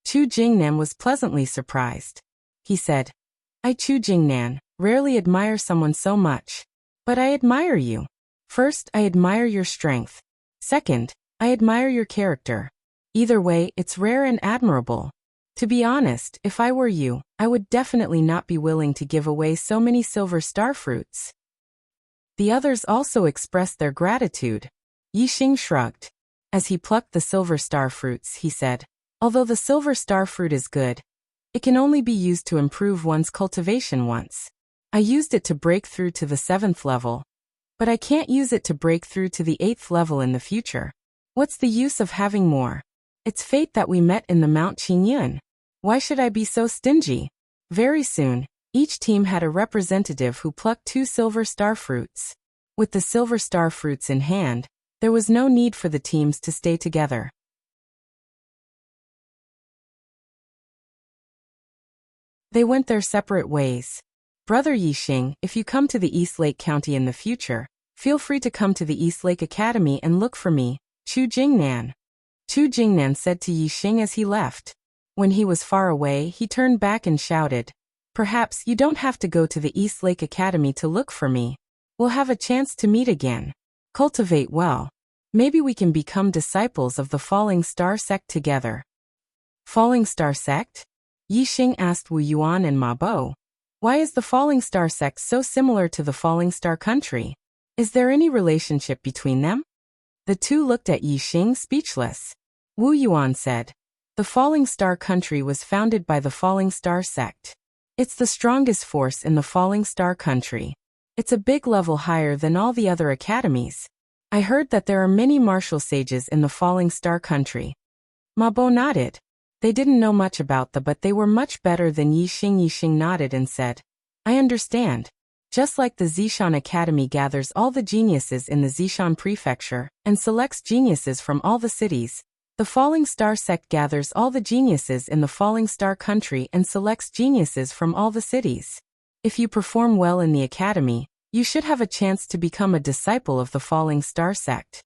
Chu Jingnan was pleasantly surprised. He said, I Chu Jingnan rarely admire someone so much. But I admire you. First, I admire your strength. Second, I admire your character. Either way, it's rare and admirable. To be honest, if I were you, I would definitely not be willing to give away so many silver star fruits. The others also expressed their gratitude. Yi Xing shrugged. As he plucked the silver star fruits, he said, although the silver star fruit is good, it can only be used to improve one's cultivation once. I used it to break through to the 7th level, but I can't use it to break through to the 8th level in the future. What's the use of having more? It's fate that we met in the Mount Qingyun. Why should I be so stingy? Very soon, each team had a representative who plucked 2 silver star fruits. With the silver star fruits in hand, there was no need for the teams to stay together. They went their separate ways. Brother Yi Xing, if you come to the East Lake County in the future, feel free to come to the East Lake Academy and look for me, Chu Jingnan. Chu Jingnan said to Yi Xing as he left. When he was far away, he turned back and shouted, perhaps you don't have to go to the East Lake Academy to look for me. We'll have a chance to meet again. Cultivate well. Maybe we can become disciples of the Falling Star Sect together. Falling Star Sect? Yi Xing asked Wu Yuan and Ma Bo. Why is the Falling Star Sect so similar to the Falling Star Country? Is there any relationship between them? The two looked at Yi Xing speechless. Wu Yuan said, the Falling Star Country was founded by the Falling Star Sect. It's the strongest force in the Falling Star Country. It's a big level higher than all the other academies. I heard that there are many martial sages in the Falling Star Country. Ma Bo nodded. They didn't know much about but they were much better than Yi Xing. Yi Xing nodded and said, I understand. Just like the Zishan Academy gathers all the geniuses in the Zishan Prefecture and selects geniuses from all the cities, the Falling Star Sect gathers all the geniuses in the Falling Star Country and selects geniuses from all the cities. If you perform well in the academy, you should have a chance to become a disciple of the Falling Star Sect.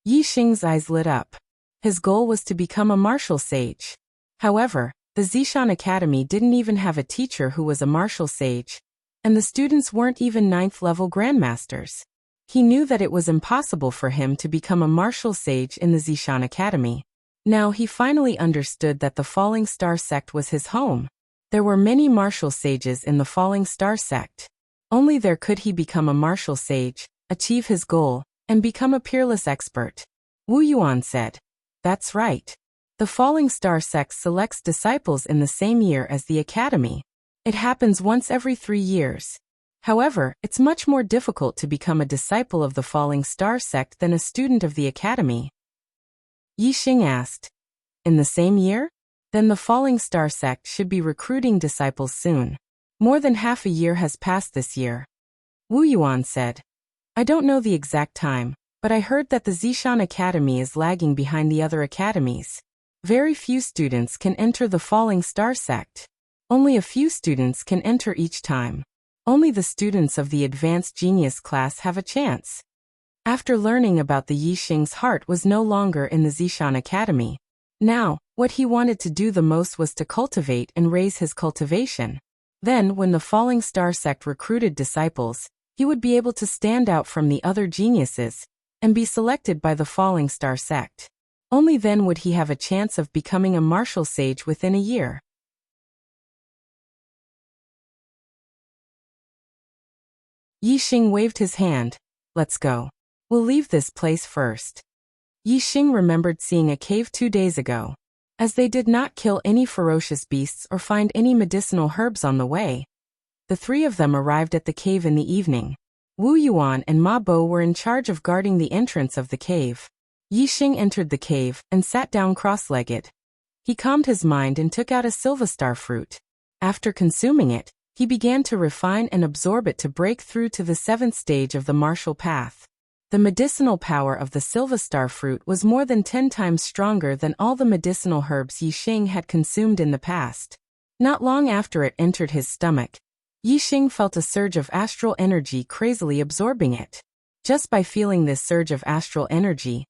Yi Xing's eyes lit up. His goal was to become a martial sage. However, the Zishan Academy didn't even have a teacher who was a martial sage, and the students weren't even 9th level grandmasters. He knew that it was impossible for him to become a martial sage in the Zishan Academy. Now he finally understood that the Falling Star Sect was his home. There were many martial sages in the Falling Star Sect. Only there could he become a martial sage, achieve his goal, and become a peerless expert. Wu Yuan said, that's right. The Falling Star Sect selects disciples in the same year as the academy. It happens once every 3 years. However, it's much more difficult to become a disciple of the Falling Star sect than a student of the academy. Yixing asked. In the same year? Then the Falling Star sect should be recruiting disciples soon. More than half a year has passed this year. Wu Yuan said. I don't know the exact time, but I heard that the Zishan Academy is lagging behind the other academies. Very few students can enter the Falling Star sect. Only a few students can enter each time. Only the students of the Advanced Genius class have a chance. After learning about the Yixing's heart was no longer in the Zishan Academy. Now, what he wanted to do the most was to cultivate and raise his cultivation. Then, when the Falling Star sect recruited disciples, he would be able to stand out from the other geniuses and be selected by the Falling Star sect. Only then would he have a chance of becoming a martial sage within a year. Yixing waved his hand. Let's go. We'll leave this place first. Yixing remembered seeing a cave 2 days ago. As they did not kill any ferocious beasts or find any medicinal herbs on the way, the three of them arrived at the cave in the evening. Wu Yuan and Ma Bo were in charge of guarding the entrance of the cave. Yixing entered the cave and sat down cross-legged. He calmed his mind and took out a silverstar fruit. After consuming it, he began to refine and absorb it to break through to the 7th stage of the martial path. The medicinal power of the silverstar fruit was more than 10 times stronger than all the medicinal herbs Yixing had consumed in the past. Not long after it entered his stomach, Yixing felt a surge of astral energy crazily absorbing it. Just by feeling this surge of astral energy,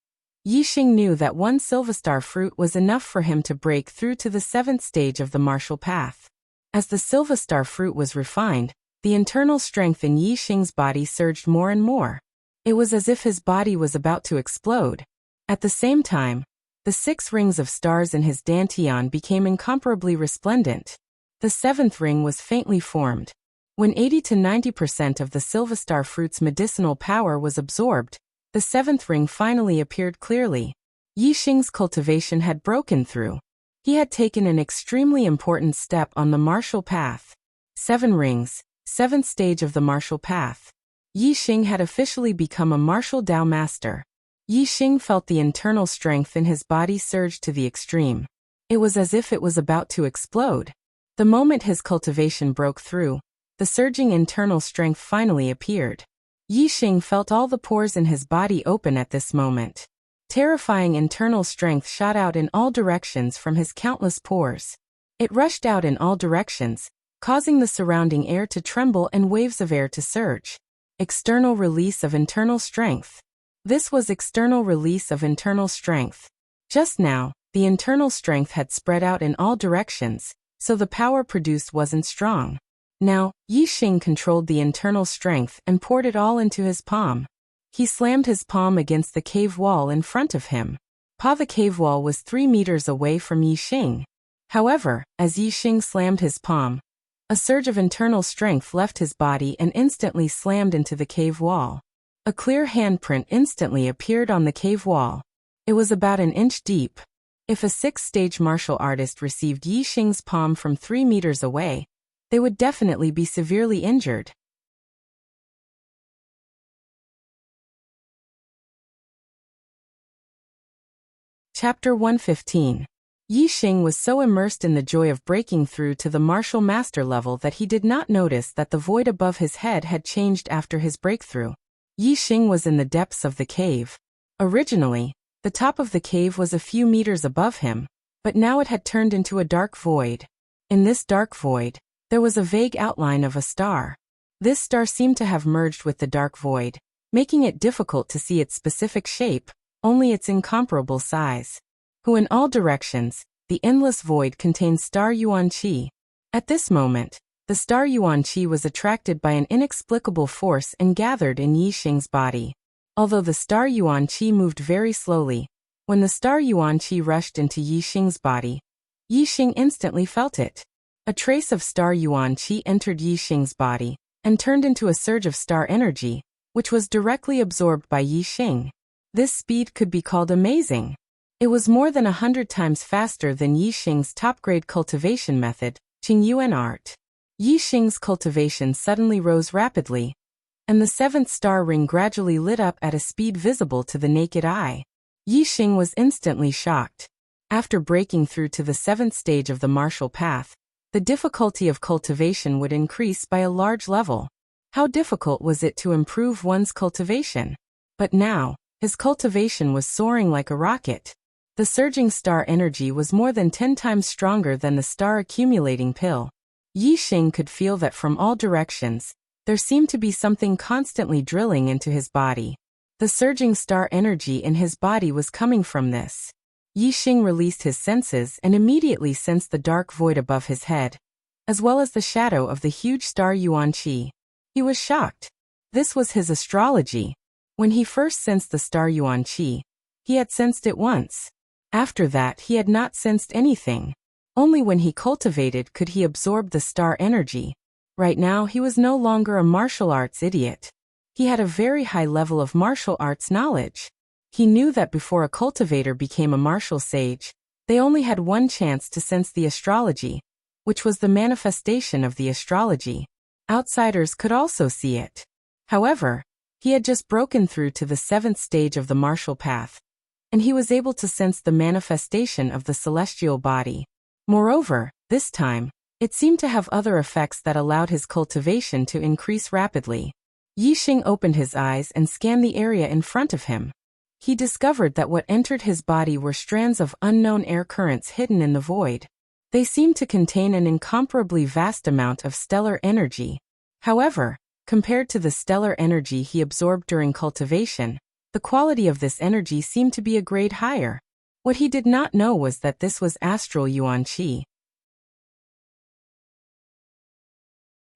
Yixing knew that one silverstar fruit was enough for him to break through to the 7th stage of the martial path. As the silverstar fruit was refined, the internal strength in Yixing's body surged more and more. It was as if his body was about to explode. At the same time, the 6 rings of stars in his dantian became incomparably resplendent. The 7th ring was faintly formed. When 80 to 90% of the silverstar fruit's medicinal power was absorbed, the 7th ring finally appeared clearly. Yixing's cultivation had broken through. He had taken an extremely important step on the martial path. 7 rings, 7th stage of the martial path. Yixing had officially become a martial Dao master. Yixing felt the internal strength in his body surge to the extreme. It was as if it was about to explode. The moment his cultivation broke through, the surging internal strength finally appeared. Yixing felt all the pores in his body open at this moment. Terrifying internal strength shot out in all directions from his countless pores. It rushed out in all directions, causing the surrounding air to tremble and waves of air to surge. External release of internal strength. This was external release of internal strength. Just now, the internal strength had spread out in all directions, so the power produced wasn't strong. Now, Yixing controlled the internal strength and poured it all into his palm. He slammed his palm against the cave wall in front of him. The cave wall was 3 meters away from Yixing. However, as Yixing slammed his palm, a surge of internal strength left his body and instantly slammed into the cave wall. A clear handprint instantly appeared on the cave wall. It was about an inch deep. If a 6th-stage martial artist received Yixing's palm from 3 meters away, they would definitely be severely injured. Chapter 115. Yixing was so immersed in the joy of breaking through to the martial master level that he did not notice that the void above his head had changed after his breakthrough. Yixing was in the depths of the cave. Originally, the top of the cave was a few meters above him, but now it had turned into a dark void. In this dark void, there was a vague outline of a star. This star seemed to have merged with the dark void, making it difficult to see its specific shape, only its incomparable size. Who in all directions, the endless void contained star Yuan Qi. At this moment, the star Yuan Qi was attracted by an inexplicable force and gathered in Yixing's body. Although the star Yuan Qi moved very slowly, when the star Yuan Qi rushed into Yixing's body, Yixing instantly felt it. A trace of star Yuan Qi entered Yixing's body and turned into a surge of star energy, which was directly absorbed by Yixing. This speed could be called amazing. It was more than 100 times faster than Yixing's top-grade cultivation method, Qingyuan art. Yi Xing's cultivation suddenly rose rapidly, and the seventh star ring gradually lit up at a speed visible to the naked eye. Yi Xing was instantly shocked. After breaking through to the seventh stage of the martial path, the difficulty of cultivation would increase by a large level. How difficult was it to improve one's cultivation? But now, his cultivation was soaring like a rocket. The surging star energy was more than 10 times stronger than the star accumulating pill. Yi Xing could feel that from all directions, there seemed to be something constantly drilling into his body. The surging star energy in his body was coming from this. Yi Xing released his senses and immediately sensed the dark void above his head, as well as the shadow of the huge star Yuanqi. He was shocked. This was his astrology. When he first sensed the star Yuanqi, he had sensed it once. After that he had not sensed anything. Only when he cultivated could he absorb the star energy. Right now he was no longer a martial arts idiot. He had a very high level of martial arts knowledge. He knew that before a cultivator became a martial sage, they only had one chance to sense the astrology, which was the manifestation of the astrology. Outsiders could also see it. However, he had just broken through to the seventh stage of the martial path, and he was able to sense the manifestation of the celestial body. Moreover, this time, it seemed to have other effects that allowed his cultivation to increase rapidly. Yi Xing opened his eyes and scanned the area in front of him. He discovered that what entered his body were strands of unknown air currents hidden in the void. They seemed to contain an incomparably vast amount of stellar energy. However, compared to the stellar energy he absorbed during cultivation, the quality of this energy seemed to be a grade higher. What he did not know was that this was astral Yuanqi.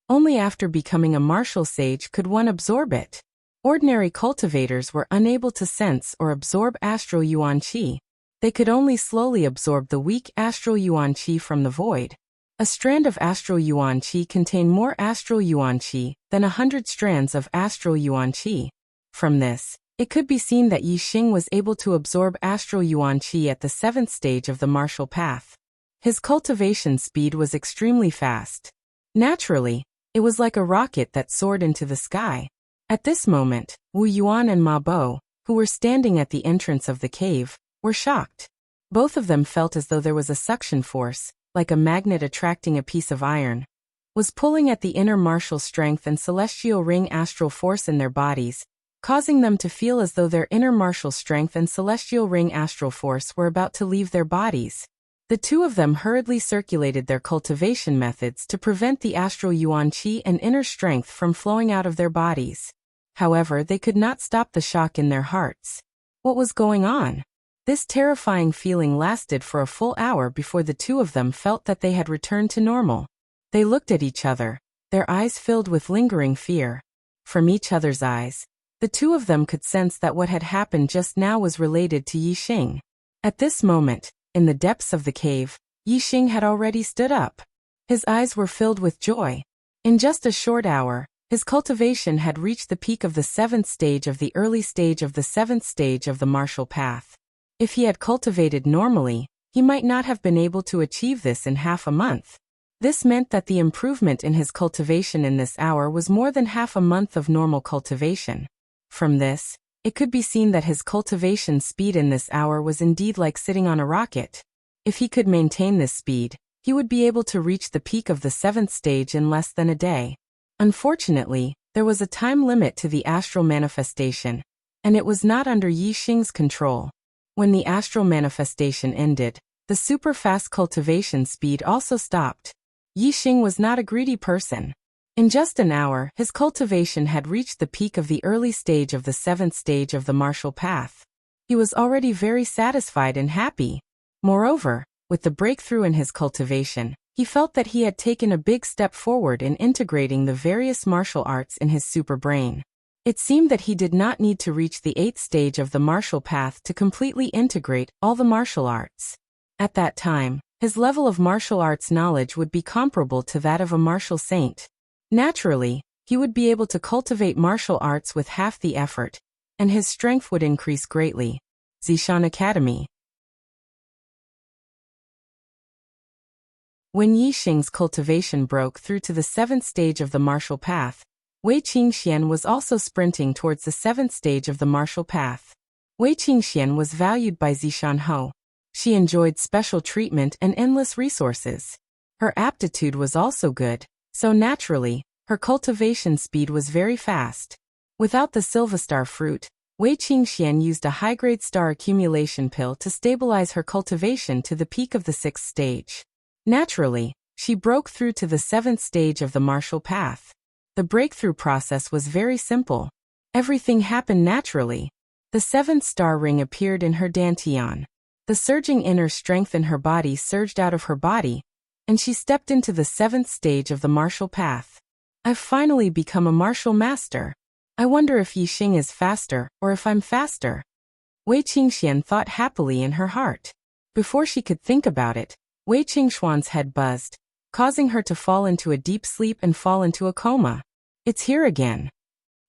Only after becoming a martial sage could one absorb it. Ordinary cultivators were unable to sense or absorb astral Yuanqi. They could only slowly absorb the weak astral Yuanqi from the void. A strand of astral Yuanqi contained more astral Yuanqi than 100 strands of astral Yuanqi. From this, it could be seen that Yi Xing was able to absorb astral Yuanqi at the seventh stage of the martial path. His cultivation speed was extremely fast. Naturally, it was like a rocket that soared into the sky. At this moment, Wu Yuan and Ma Bo, who were standing at the entrance of the cave, were shocked. Both of them felt as though there was a suction force, like a magnet attracting a piece of iron, was pulling at the inner martial strength and celestial ring astral force in their bodies, causing them to feel as though their inner martial strength and celestial ring astral force were about to leave their bodies. The two of them hurriedly circulated their cultivation methods to prevent the astral Yuanqi and inner strength from flowing out of their bodies. However, they could not stop the shock in their hearts. What was going on? This terrifying feeling lasted for a full hour before the two of them felt that they had returned to normal. They looked at each other, their eyes filled with lingering fear. From each other's eyes, the two of them could sense that what had happened just now was related to Yi Xing. At this moment, in the depths of the cave, Yi Xing had already stood up. His eyes were filled with joy. In just a short hour, his cultivation had reached the peak of the seventh stage of the early stage of the seventh stage of the martial path. If he had cultivated normally, he might not have been able to achieve this in half a month. This meant that the improvement in his cultivation in this hour was more than half a month of normal cultivation. From this, it could be seen that his cultivation speed in this hour was indeed like sitting on a rocket. If he could maintain this speed, he would be able to reach the peak of the seventh stage in less than a day. Unfortunately, there was a time limit to the astral manifestation, and it was not under Yi Xing's control. When the astral manifestation ended, the super-fast cultivation speed also stopped. Yi Xing was not a greedy person. In just an hour, his cultivation had reached the peak of the early stage of the seventh stage of the martial path. He was already very satisfied and happy. Moreover, with the breakthrough in his cultivation, he felt that he had taken a big step forward in integrating the various martial arts in his super brain. It seemed that he did not need to reach the eighth stage of the martial path to completely integrate all the martial arts. At that time, his level of martial arts knowledge would be comparable to that of a martial saint. Naturally, he would be able to cultivate martial arts with half the effort, and his strength would increase greatly. Zishan Academy. When Yixing's cultivation broke through to the seventh stage of the martial path, Wei Qingxian was also sprinting towards the seventh stage of the martial path. Wei Qingxian was valued by Zishanhou. She enjoyed special treatment and endless resources. Her aptitude was also good, so naturally, her cultivation speed was very fast. Without the Silvastar fruit, Wei Qingxian used a high-grade star accumulation pill to stabilize her cultivation to the peak of the sixth stage. Naturally, she broke through to the seventh stage of the martial path. The breakthrough process was very simple. Everything happened naturally. The seventh star ring appeared in her dantian. The surging inner strength in her body surged out of her body, and she stepped into the seventh stage of the martial path. I've finally become a martial master. I wonder if Yixing is faster or if I'm faster. Wei Qingxian thought happily in her heart. Before she could think about it, Wei Qingshuan's head buzzed, causing her to fall into a deep sleep and fall into a coma. It's here again.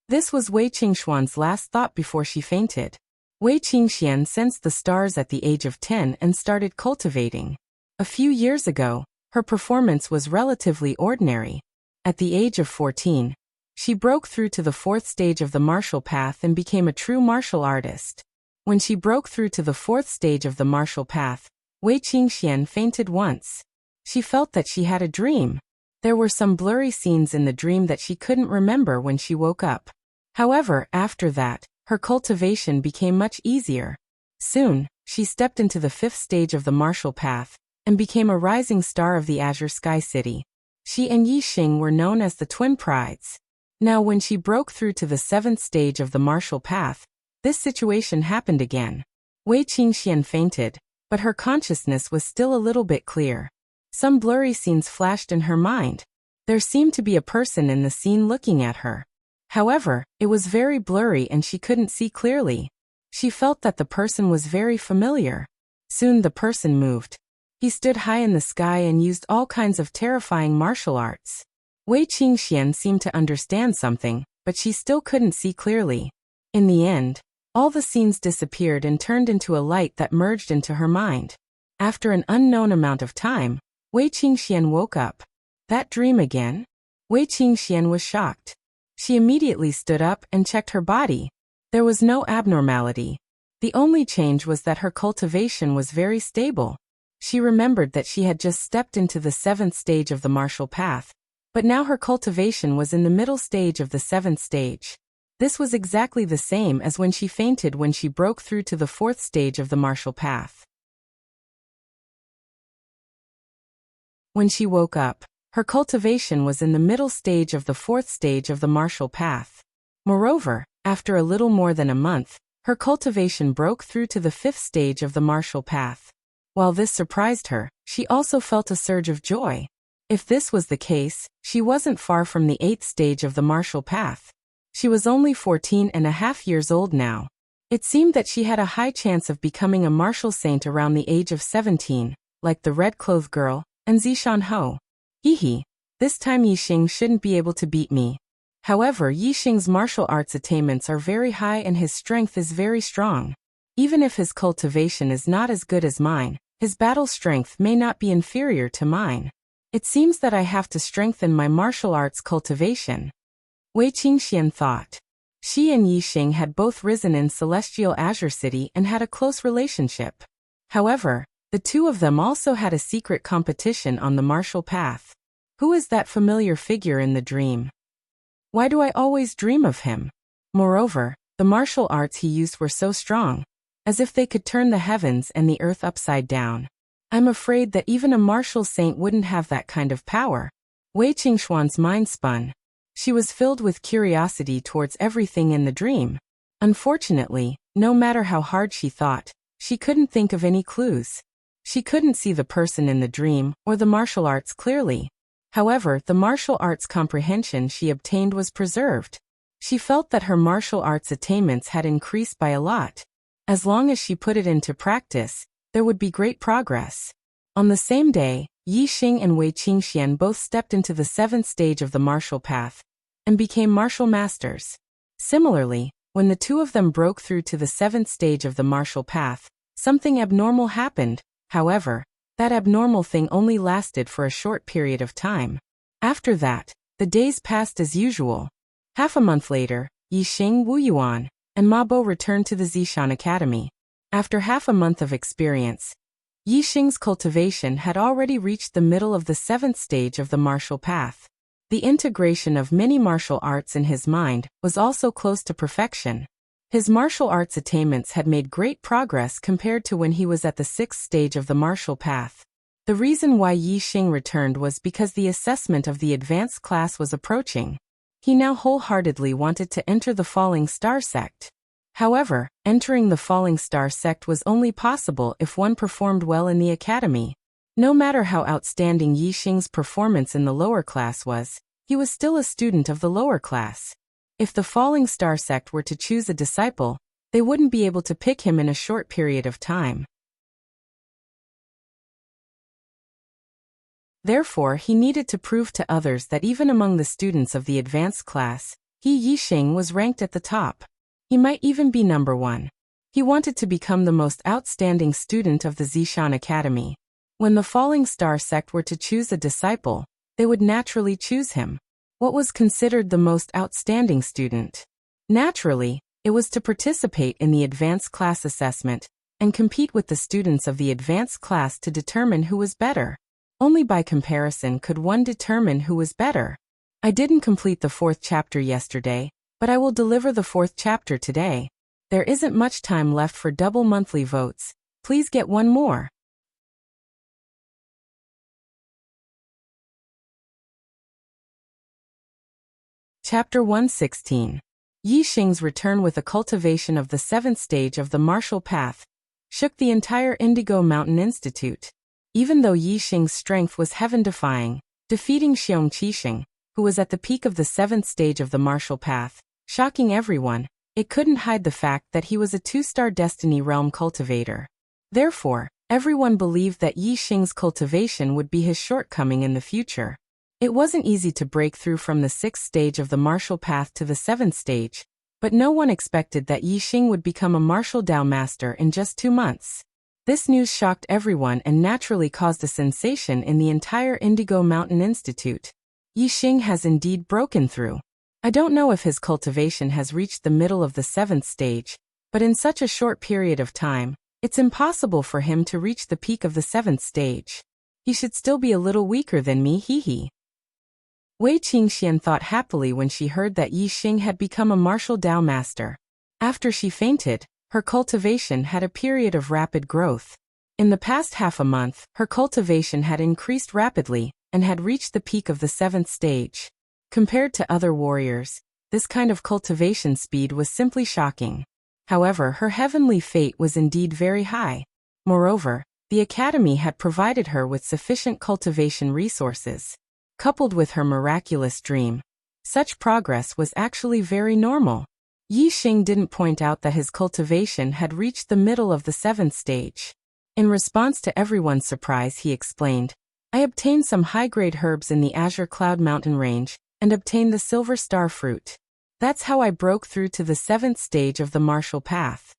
This was Wei Qingshuan's last thought before she fainted. Wei Qingxian sensed the stars at the age of 10 and started cultivating. A few years ago, her performance was relatively ordinary. At the age of 14, she broke through to the fourth stage of the martial path and became a true martial artist. When she broke through to the fourth stage of the martial path, Wei Qingxian fainted once. She felt that she had a dream. There were some blurry scenes in the dream that she couldn't remember when she woke up. However, after that, her cultivation became much easier. Soon, she stepped into the fifth stage of the martial path and became a rising star of the Azure Sky City. She and Yixing were known as the twin prides. Now when she broke through to the seventh stage of the martial path, this situation happened again. Wei Qingxian fainted, but her consciousness was still a little bit clear. Some blurry scenes flashed in her mind. There seemed to be a person in the scene looking at her. However, it was very blurry and she couldn't see clearly. She felt that the person was very familiar. Soon the person moved. He stood high in the sky and used all kinds of terrifying martial arts. Wei Qingxian seemed to understand something, but she still couldn't see clearly. In the end, all the scenes disappeared and turned into a light that merged into her mind. After an unknown amount of time, Wei Qingxian woke up. That dream again? Wei Qingxian was shocked. She immediately stood up and checked her body. There was no abnormality. The only change was that her cultivation was very stable. She remembered that she had just stepped into the seventh stage of the martial path, but now her cultivation was in the middle stage of the seventh stage. This was exactly the same as when she fainted when she broke through to the fourth stage of the martial path. When she woke up, her cultivation was in the middle stage of the fourth stage of the martial path. Moreover, after a little more than a month, her cultivation broke through to the fifth stage of the martial path. While this surprised her, she also felt a surge of joy. If this was the case, she wasn't far from the eighth stage of the martial path. She was only 14.5 years old now. It seemed that she had a high chance of becoming a martial saint around the age of 17, like the red-clothed girl, and Zishanhou. Hehe, this time Yixing shouldn't be able to beat me. However, Yixing's martial arts attainments are very high and his strength is very strong. Even if his cultivation is not as good as mine, his battle strength may not be inferior to mine. It seems that I have to strengthen my martial arts cultivation. Wei Qingxian thought. She and Yixing had both risen in Celestial Azure City and had a close relationship. However, the two of them also had a secret competition on the martial path. Who is that familiar figure in the dream? Why do I always dream of him? Moreover, the martial arts he used were so strong, as if they could turn the heavens and the earth upside down. I'm afraid that even a martial saint wouldn't have that kind of power. Wei Qingshuan's mind spun. She was filled with curiosity towards everything in the dream. Unfortunately, no matter how hard she thought, she couldn't think of any clues. She couldn't see the person in the dream or the martial arts clearly. However, the martial arts comprehension she obtained was preserved. She felt that her martial arts attainments had increased by a lot. As long as she put it into practice, there would be great progress. On the same day, Yixing and Wei Qingxian both stepped into the seventh stage of the martial path and became martial masters. Similarly, when the two of them broke through to the seventh stage of the martial path, something abnormal happened. However, That abnormal thing only lasted for a short period of time. After that, the days passed as usual. Half a month later, Yixing, Wu Yuan, and Ma Bo returned to the Zishan Academy. After half a month of experience, Yixing's cultivation had already reached the middle of the 7th stage of the martial path. The integration of many martial arts in his mind was also close to perfection. His martial arts attainments had made great progress compared to when he was at the 6th stage of the martial path. The reason why Yixing returned was because the assessment of the advanced class was approaching. He now wholeheartedly wanted to enter the Falling Star sect. However, entering the Falling Star sect was only possible if one performed well in the academy. No matter how outstanding Yixing's performance in the lower class was, he was still a student of the lower class. If the Falling Star sect were to choose a disciple, they wouldn't be able to pick him in a short period of time. Therefore, he needed to prove to others that even among the students of the advanced class, Yixing was ranked at the top. He might even be number 1. He wanted to become the most outstanding student of the Zishan Academy. When the Falling Star sect were to choose a disciple, they would naturally choose him. What was considered the most outstanding student? Naturally, it was to participate in the advanced class assessment and compete with the students of the advanced class to determine who was better. Only by comparison could one determine who was better. I didn't complete the 4th chapter yesterday, but I will deliver the 4th chapter today. There isn't much time left for double monthly votes. Please get one more. Chapter 116. Yixing's return with the cultivation of the 7th stage of the martial path shook the entire Indigo Mountain Institute. Even though Yixing's strength was heaven-defying, defeating Xiong Qixing, who was at the peak of the 7th stage of the martial path, shocking everyone, it couldn't hide the fact that he was a 2-star Destiny Realm cultivator. Therefore, everyone believed that Yixing's cultivation would be his shortcoming in the future. It wasn't easy to break through from the 6th stage of the martial path to the 7th stage, but no one expected that Yixing would become a martial Dao master in just 2 months. This news shocked everyone and naturally caused a sensation in the entire Indigo Mountain Institute. Yixing has indeed broken through. I don't know if his cultivation has reached the middle of the 7th stage, but in such a short period of time, it's impossible for him to reach the peak of the 7th stage. He should still be a little weaker than me, hee. Wei Qingxian thought happily when she heard that Yixing had become a martial Dao master. After she fainted, her cultivation had a period of rapid growth. In the past half a month, her cultivation had increased rapidly and had reached the peak of the 7th stage. Compared to other warriors, this kind of cultivation speed was simply shocking. However, her heavenly fate was indeed very high. Moreover, the academy had provided her with sufficient cultivation resources. Coupled with her miraculous dream, such progress was actually very normal. Yixing didn't point out that his cultivation had reached the middle of the 7th stage. In response to everyone's surprise, he explained, I obtained some high-grade herbs in the Azure Cloud Mountain range and obtained the Silver Star fruit. That's how I broke through to the 7th stage of the martial path.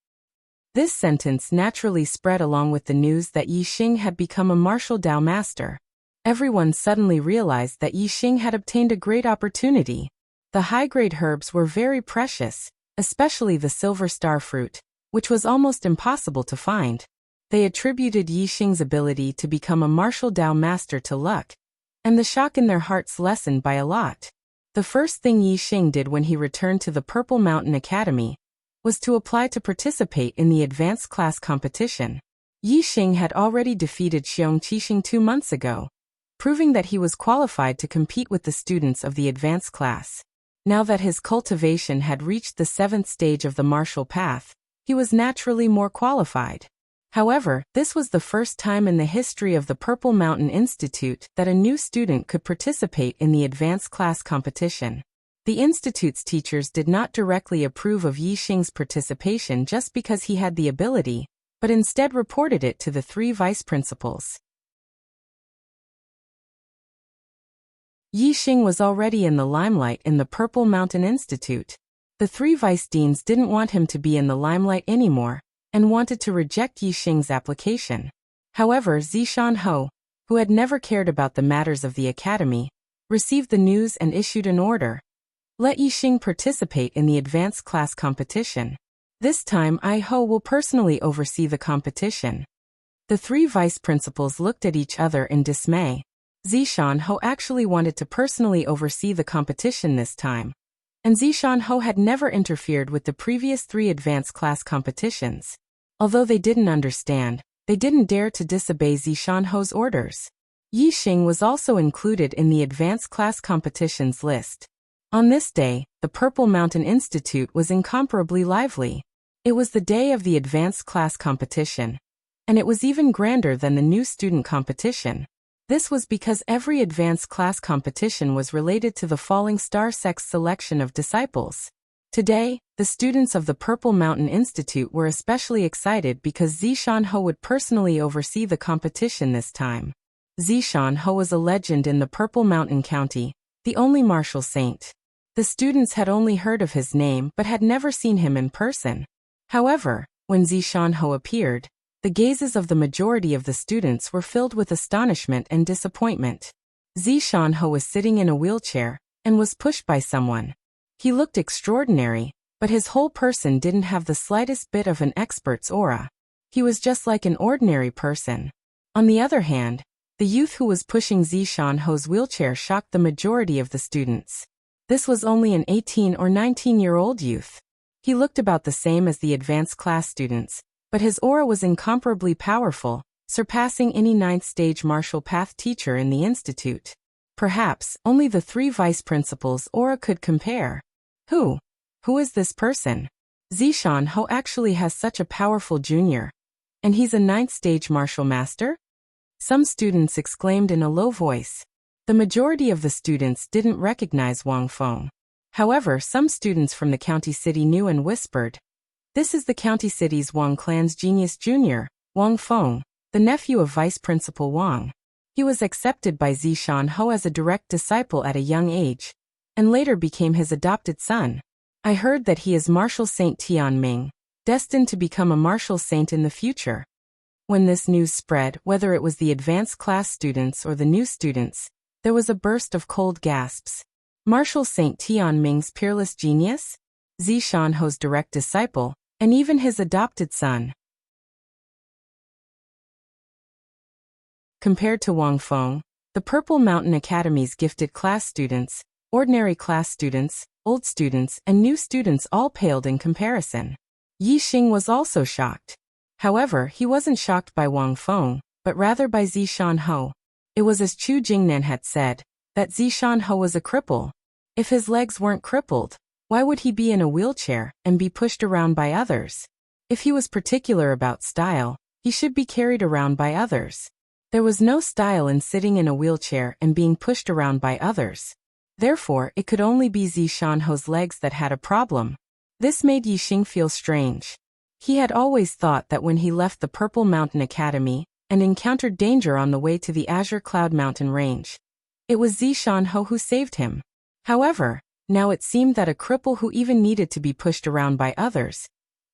This sentence naturally spread along with the news that Yixing had become a martial Dao master. Everyone suddenly realized that Yixing had obtained a great opportunity. The high-grade herbs were very precious, especially the Silver Star fruit, which was almost impossible to find. They attributed Yixing's ability to become a martial Dao master to luck, and the shock in their hearts lessened by a lot. The first thing Yixing did when he returned to the Purple Mountain Academy was to apply to participate in the advanced class competition. Yixing had already defeated Xiong Qixing 2 months ago, proving that he was qualified to compete with the students of the advanced class. Now that his cultivation had reached the 7th stage of the martial path, he was naturally more qualified. However, this was the first time in the history of the Purple Mountain Institute that a new student could participate in the advanced class competition. The institute's teachers did not directly approve of Yixing's participation just because he had the ability, but instead reported it to the 3 vice principals. Yixing was already in the limelight in the Purple Mountain Institute. The 3 vice deans didn't want him to be in the limelight anymore, and wanted to reject Yixing's application. However, Zishan Ho, who had never cared about the matters of the academy, received the news and issued an order. Let Yixing participate in the advanced class competition. This time I Ho will personally oversee the competition. The three vice principals looked at each other in dismay. Zishan Ho actually wanted to personally oversee the competition this time. And Zishan Ho had never interfered with the previous 3 advanced class competitions. Although they didn't understand, they didn't dare to disobey Zishan Ho's orders. Yixing was also included in the advanced class competitions list. On this day, the Purple Mountain Institute was incomparably lively. It was the day of the advanced class competition. And it was even grander than the new student competition. This was because every advanced class competition was related to the Falling Star sect's selection of disciples. Today, the students of the Purple Mountain Institute were especially excited because Zishan Ho would personally oversee the competition this time. Zishan Ho was a legend in the Purple Mountain County, the only martial saint. The students had only heard of his name but had never seen him in person. However, when Zishan Ho appeared, the gazes of the majority of the students were filled with astonishment and disappointment. Zishan Ho was sitting in a wheelchair and was pushed by someone. He looked extraordinary, but his whole person didn't have the slightest bit of an expert's aura. He was just like an ordinary person. On the other hand, the youth who was pushing Zishan Ho's wheelchair shocked the majority of the students. This was only an 18 or 19-year-old youth. He looked about the same as the advanced class students, but his aura was incomparably powerful, surpassing any 9th-stage martial path teacher in the institute. Perhaps only the 3 vice principals' aura could compare. Who is this person? Zishan Ho actually has such a powerful junior. And he's a 9th-stage martial master? Some students exclaimed in a low voice. The majority of the students didn't recognize Wang Feng. However, some students from the county city knew and whispered. This is the county city's Wang clan's genius junior, Wang Feng, the nephew of Vice Principal Wang. He was accepted by Zishan Ho as a direct disciple at a young age, and later became his adopted son. I heard that he is Martial Saint Tianming, destined to become a martial saint in the future. When this news spread, whether it was the advanced class students or the new students, there was a burst of cold gasps. Martial Saint Tianming's peerless genius? Zishan Ho's direct disciple, and even his adopted son. Compared to Wang Feng, the Purple Mountain Academy's gifted class students, ordinary class students, old students, and new students all paled in comparison. Yixing was also shocked. However, he wasn't shocked by Wang Feng, but rather by Zishan Ho. It was as Chu Jingnan had said, that Zishan Ho was a cripple. If his legs weren't crippled, why would he be in a wheelchair and be pushed around by others? If he was particular about style, he should be carried around by others. There was no style in sitting in a wheelchair and being pushed around by others. Therefore, it could only be Zishan Ho's legs that had a problem. This made Yixing feel strange. He had always thought that when he left the Purple Mountain Academy and encountered danger on the way to the Azure Cloud Mountain range, it was Zishan Ho who saved him. However, now it seemed that a cripple who even needed to be pushed around by others.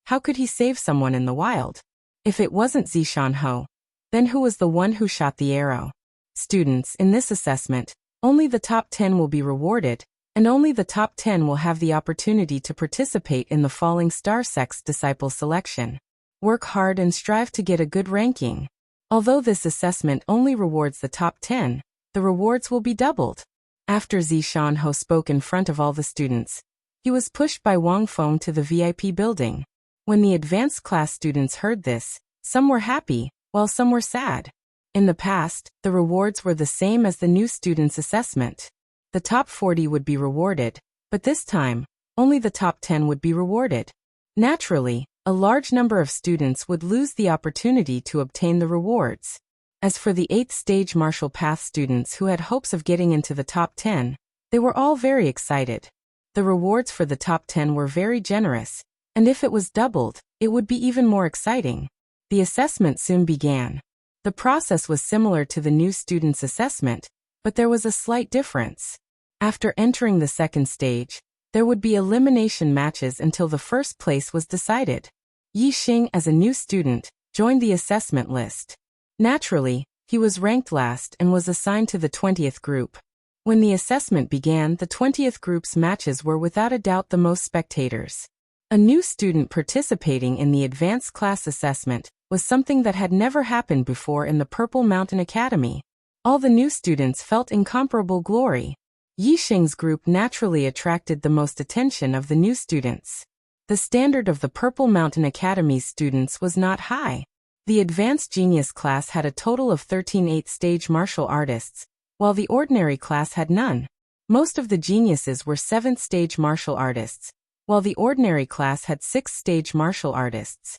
How could he save someone in the wild? If it wasn't Zishan Ho, then who was the one who shot the arrow? Students, in this assessment, only the top 10 will be rewarded, and only the top 10 will have the opportunity to participate in the Falling Star sect's disciple selection. Work hard and strive to get a good ranking. Although this assessment only rewards the top 10, the rewards will be doubled. After Zishan Ho spoke in front of all the students, he was pushed by Wang Feng to the VIP building. When the advanced class students heard this, some were happy, while some were sad. In the past, the rewards were the same as the new students' assessment. The top 40 would be rewarded, but this time, only the top 10 would be rewarded. Naturally, a large number of students would lose the opportunity to obtain the rewards. As for the 8th stage martial path students who had hopes of getting into the top 10, they were all very excited. The rewards for the top 10 were very generous, and if it was doubled, it would be even more exciting. The assessment soon began. The process was similar to the new students' assessment, but there was a slight difference. After entering the 2nd stage, there would be elimination matches until the first place was decided. Yixing, as a new student, joined the assessment list. Naturally, he was ranked last and was assigned to the 20th group. When the assessment began, the 20th group's matches were without a doubt the most spectators. A new student participating in the advanced class assessment was something that had never happened before in the Purple Mountain Academy. All the new students felt incomparable glory. Yixing's group naturally attracted the most attention of the new students. The standard of the Purple Mountain Academy's students was not high. The Advanced Genius class had a total of 13 8th-stage martial artists, while the ordinary class had none. Most of the geniuses were 7th-stage martial artists, while the ordinary class had 6th-stage martial artists.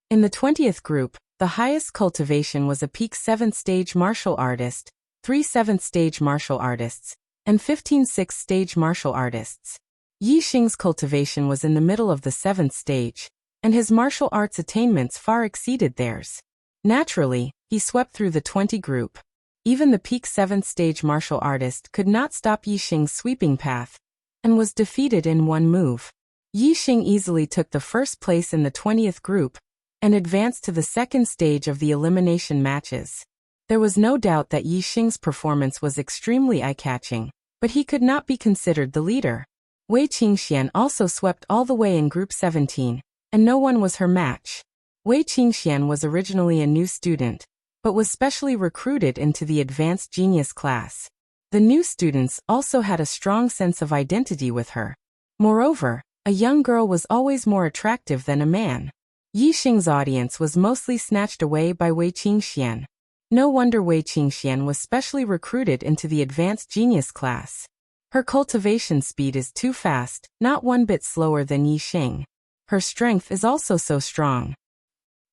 In the 20th group, the highest cultivation was a peak 7th-stage martial artist, 3 7th-stage martial artists, and 15 6th-stage martial artists. Yixing's cultivation was in the middle of the 7th stage, and his martial arts attainments far exceeded theirs. Naturally, he swept through the 20 group. Even the peak 7th stage martial artist could not stop Yixing's sweeping path, and was defeated in one move. Yixing easily took the first place in the 20th group, and advanced to the second stage of the elimination matches. There was no doubt that Yixing's performance was extremely eye-catching, but he could not be considered the leader. Wei Qingxian also swept all the way in Group 17, and no one was her match. Wei Qingxian was originally a new student, but was specially recruited into the Advanced Genius class. The new students also had a strong sense of identity with her. Moreover, a young girl was always more attractive than a man. Yixing's audience was mostly snatched away by Wei Qingxian. No wonder Wei Qingxian was specially recruited into the Advanced Genius class. Her cultivation speed is too fast, not one bit slower than Yixing. Her strength is also so strong.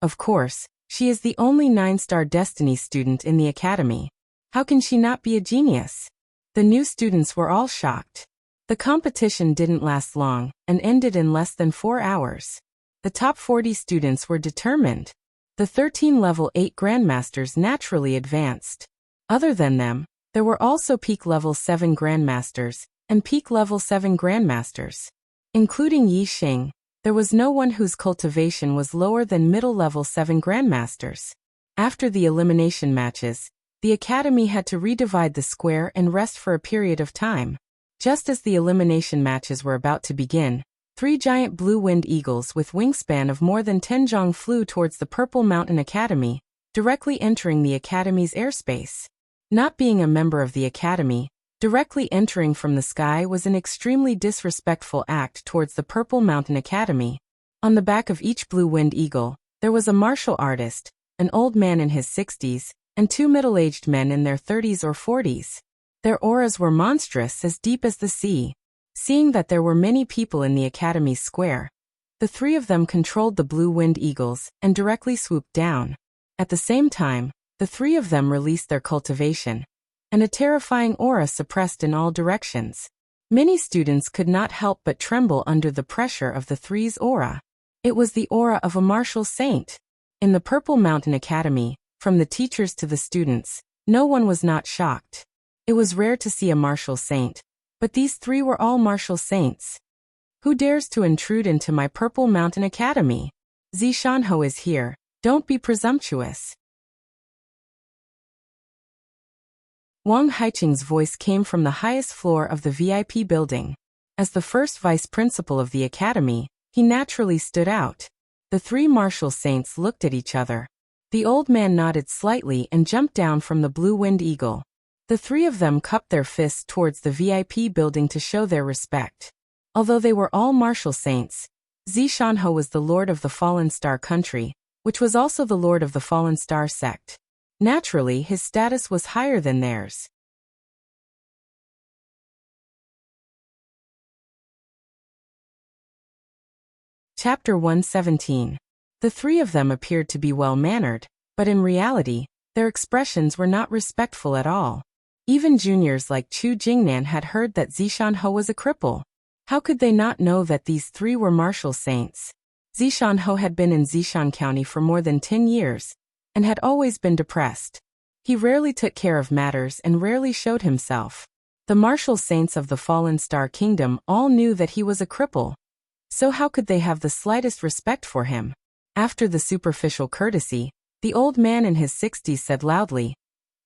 Of course, she is the only 9-star Destiny student in the academy. How can she not be a genius? The new students were all shocked. The competition didn't last long, and ended in less than 4 hours. The top 40 students were determined. The 13 level 8 grandmasters naturally advanced. Other than them, there were also peak level 7 grandmasters, and peak level 7 grandmasters. Including Yixing, there was no one whose cultivation was lower than middle level 7 grandmasters. After the elimination matches, the academy had to redivide the square and rest for a period of time. Just as the elimination matches were about to begin, 3 giant blue-winged eagles with wingspan of more than 10 zhang flew towards the Purple Mountain Academy, directly entering the academy's airspace. Not being a member of the academy, directly entering from the sky was an extremely disrespectful act towards the Purple Mountain Academy. On the back of each blue-winged eagle, there was a martial artist, an old man in his 60s, and 2 middle-aged men in their 30s or 40s. Their auras were monstrous, as deep as the sea. Seeing that there were many people in the academy's square, the 3 of them controlled the blue-winged eagles and directly swooped down. At the same time, the 3 of them released their cultivation, and a terrifying aura suppressed in all directions. Many students could not help but tremble under the pressure of the 3's aura. It was the aura of a martial saint. In the Purple Mountain Academy, from the teachers to the students, no one was not shocked. It was rare to see a martial saint, but these 3 were all martial saints. Who dares to intrude into my Purple Mountain Academy? Zishanho is here, don't be presumptuous. Wang Haiqing's voice came from the highest floor of the VIP building. As the first vice principal of the academy, he naturally stood out. The 3 martial saints looked at each other. The old man nodded slightly and jumped down from the blue-winged eagle. The 3 of them cupped their fists towards the VIP building to show their respect. Although they were all martial saints, Zishanho was the lord of the Fallen Star country, which was also the lord of the Fallen Star sect. Naturally, his status was higher than theirs. Chapter 117. The 3 of them appeared to be well-mannered, but in reality, their expressions were not respectful at all. Even juniors like Chu Jingnan had heard that Zishanho was a cripple. How could they not know that these 3 were martial saints? Zishanho had been in Zishan County for more than 10 years, and had always been depressed. He rarely took care of matters and rarely showed himself. The martial saints of the Fallen Star Kingdom all knew that he was a cripple. So how could they have the slightest respect for him? After the superficial courtesy, the old man in his 60s said loudly,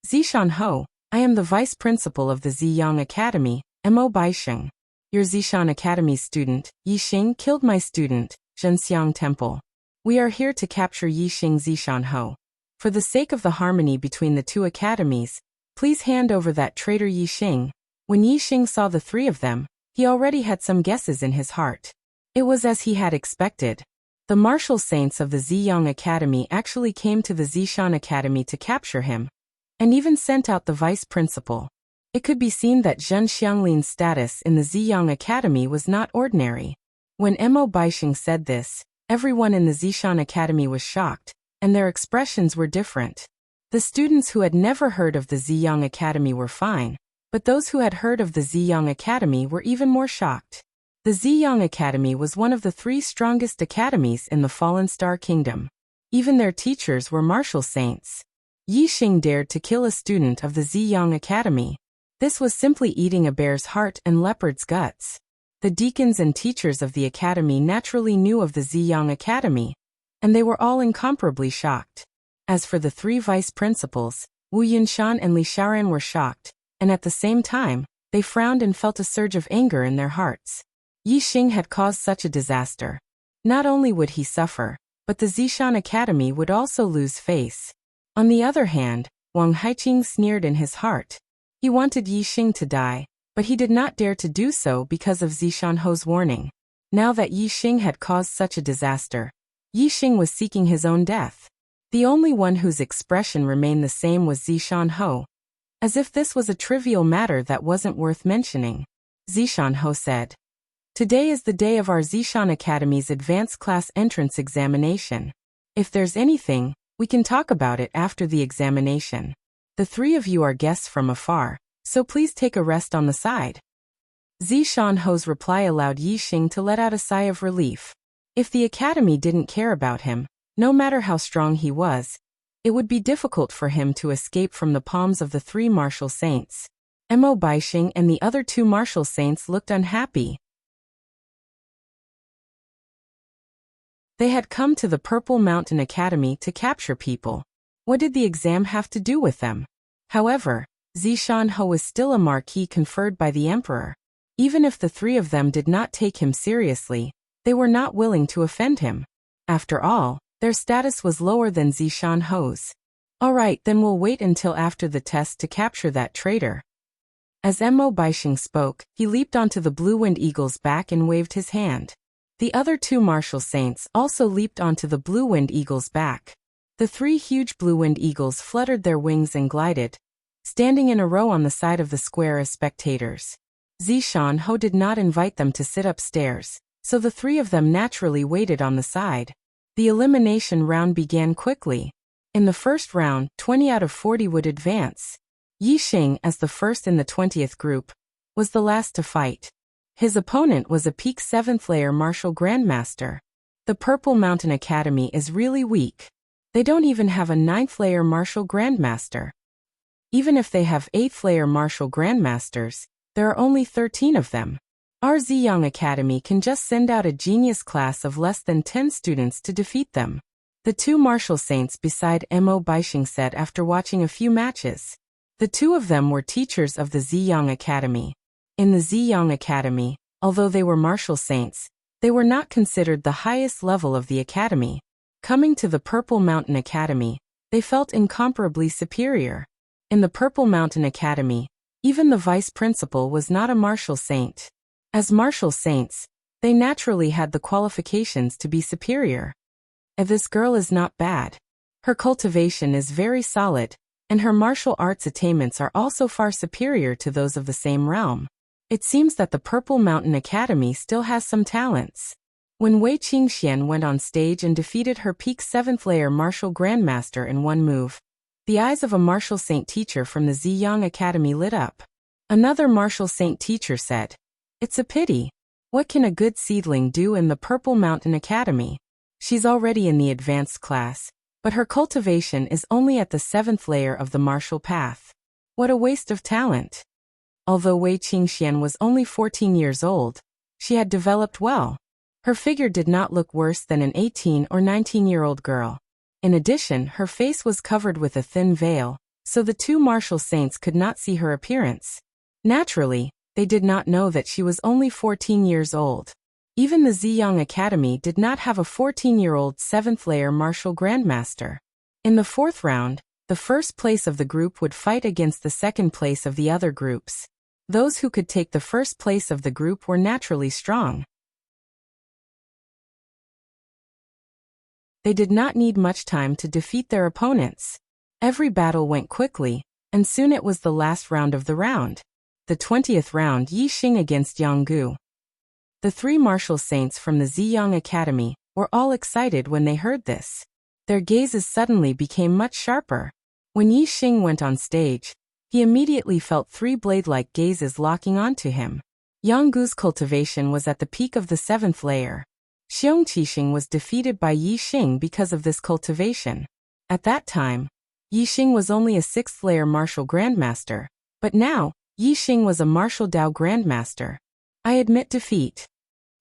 Zishan Ho, I am the vice principal of the Ziyang Academy, Mo Baisheng. Your Zishan Academy student, Yixing, killed my student, Zhenxiang Temple. We are here to capture Yixing Zishan Ho. For the sake of the harmony between the two academies, please hand over that traitor Yixing. When Yixing saw the three of them, he already had some guesses in his heart. It was as he had expected. The martial saints of the Ziyang Academy actually came to the Zishan Academy to capture him, and even sent out the vice principal. It could be seen that Zhen Xianglin's status in the Ziyang Academy was not ordinary. When Mo Baisheng said this, everyone in the Zishan Academy was shocked, and their expressions were different. The students who had never heard of the Ziyang Academy were fine, but those who had heard of the Ziyang Academy were even more shocked. The Ziyang Academy was one of the 3 strongest academies in the Fallen Star Kingdom. Even their teachers were martial saints. Yixing dared to kill a student of the Ziyang Academy. This was simply eating a bear's heart and leopard's guts. The deacons and teachers of the academy naturally knew of the Ziyang Academy, and they were all incomparably shocked. As for the 3 vice principals, Wu Yinshan and Li Xiaoran were shocked, and at the same time, they frowned and felt a surge of anger in their hearts. Yixing had caused such a disaster. Not only would he suffer, but the Zishan Academy would also lose face. On the other hand, Wang Haiqing sneered in his heart. He wanted Yixing to die, but he did not dare to do so because of Zishan Ho's warning. Now that Yixing had caused such a disaster, Yixing was seeking his own death. The only one whose expression remained the same was Zishan Ho, as if this was a trivial matter that wasn't worth mentioning. Zishan Ho said, Today is the day of our Zishan Academy's advanced class entrance examination. If there's anything, we can talk about it after the examination. The 3 of you are guests from afar, so please take a rest on the side. Zishan Ho's reply allowed Yixing to let out a sigh of relief. If the academy didn't care about him, no matter how strong he was, it would be difficult for him to escape from the palms of the 3 martial saints. Mo Baisheng and the other 2 martial saints looked unhappy. They had come to the Purple Mountain Academy to capture people. What did the exam have to do with them? However, Zishan Ho was still a marquis conferred by the emperor. Even if the 3 of them did not take him seriously, they were not willing to offend him. After all, their status was lower than Zishan Ho's. Alright, then we'll wait until after the test to capture that traitor. As Mo Baisheng spoke, he leaped onto the blue-winged eagle's back and waved his hand. The other 2 martial saints also leaped onto the blue-winged eagle's back. The 3 huge blue-winged eagles fluttered their wings and glided, standing in a row on the side of the square as spectators. Zishan Ho did not invite them to sit upstairs, so the 3 of them naturally waited on the side. The elimination round began quickly. In the first round, 20 out of 40 would advance. Yixing, as the first in the 20th group, was the last to fight. His opponent was a peak 7th layer martial grandmaster. The Purple Mountain Academy is really weak. They don't even have a 9th layer martial grandmaster. Even if they have 8th layer martial grandmasters, there are only 13 of them. Our Ziyang Academy can just send out a genius class of less than 10 students to defeat them. The 2 martial saints beside Mo Baisheng said after watching a few matches. The 2 of them were teachers of the Ziyang Academy. In the Ziyang Academy, although they were martial saints, they were not considered the highest level of the academy. Coming to the Purple Mountain Academy, they felt incomparably superior. In the Purple Mountain Academy, even the vice principal was not a martial saint. As martial saints, they naturally had the qualifications to be superior. This girl is not bad. Her cultivation is very solid, and her martial arts attainments are also far superior to those of the same realm. It seems that the Purple Mountain Academy still has some talents. When Wei Qingxian went on stage and defeated her peak 7th layer martial grandmaster in one move, the eyes of a martial saint teacher from the Ziyang Academy lit up. Another martial saint teacher said, "It's a pity. What can a good seedling do in the Purple Mountain Academy? She's already in the advanced class, but her cultivation is only at the 7th layer of the martial path. What a waste of talent." Although Wei Qingxian was only 14 years old, she had developed well. Her figure did not look worse than an 18 or 19-year-old girl. In addition, her face was covered with a thin veil, so the two martial saints could not see her appearance. Naturally, they did not know that she was only 14 years old. Even the Ziyang Academy did not have a 14-year-old 7th-layer martial grandmaster. In the 4th round, the first place of the group would fight against the second place of the other groups. Those who could take the first place of the group were naturally strong. They did not need much time to defeat their opponents. Every battle went quickly, and soon it was the last round of the round. The 20th round, Yi Xing against Yang Gu. The three martial saints from the Ziyang Academy were all excited when they heard this. Their gazes suddenly became much sharper. When Yi Xing went on stage, he immediately felt three blade-like gazes locking onto him. Yang Gu's cultivation was at the peak of the 7th layer. Xiong Qixing was defeated by Yi Xing because of this cultivation. At that time, Yi Xing was only a 6th-layer martial grandmaster, but now, Yi Xing was a martial Dao grandmaster. I admit defeat.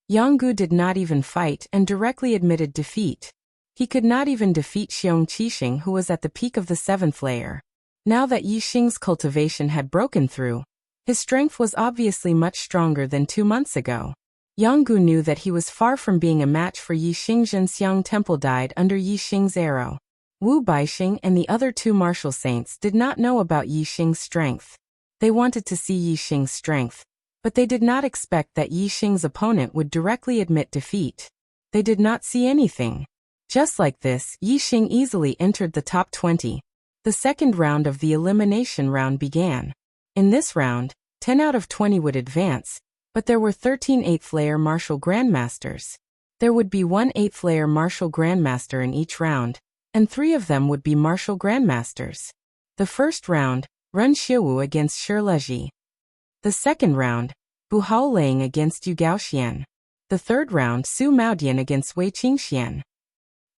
Yang Gu did not even fight and directly admitted defeat. He could not even defeat Xiong Qixing, who was at the peak of the 7th layer. Now that Yi Xing's cultivation had broken through, his strength was obviously much stronger than 2 months ago. Yang Gu knew that he was far from being a match for Yi Xing. Zhenxiang Temple died under Yi Xing's arrow. Wu Baixing and the other two martial saints did not know about Yi Xing's strength. They wanted to see Yi Xing's strength, but they did not expect that Yi Xing's opponent would directly admit defeat. They did not see anything. Just like this, Yi Xing easily entered the top 20. The second round of the elimination round began. In this round, 10 out of 20 would advance, but there were 13 8th-layer martial grandmasters. There would be one 8th-layer martial grandmaster in each round, and 3 of them would be martial grandmasters. The first round, Ren Xiaowu against Shi Leji. The second round, Bu Haolang against Yu Gaoxian. The third round, Su Maodian against Wei Qingxian.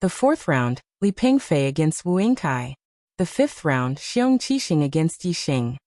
The fourth round, Li Pengfei against Wu Yingkai. The fifth round, Xiong Qixing against Yi Xing.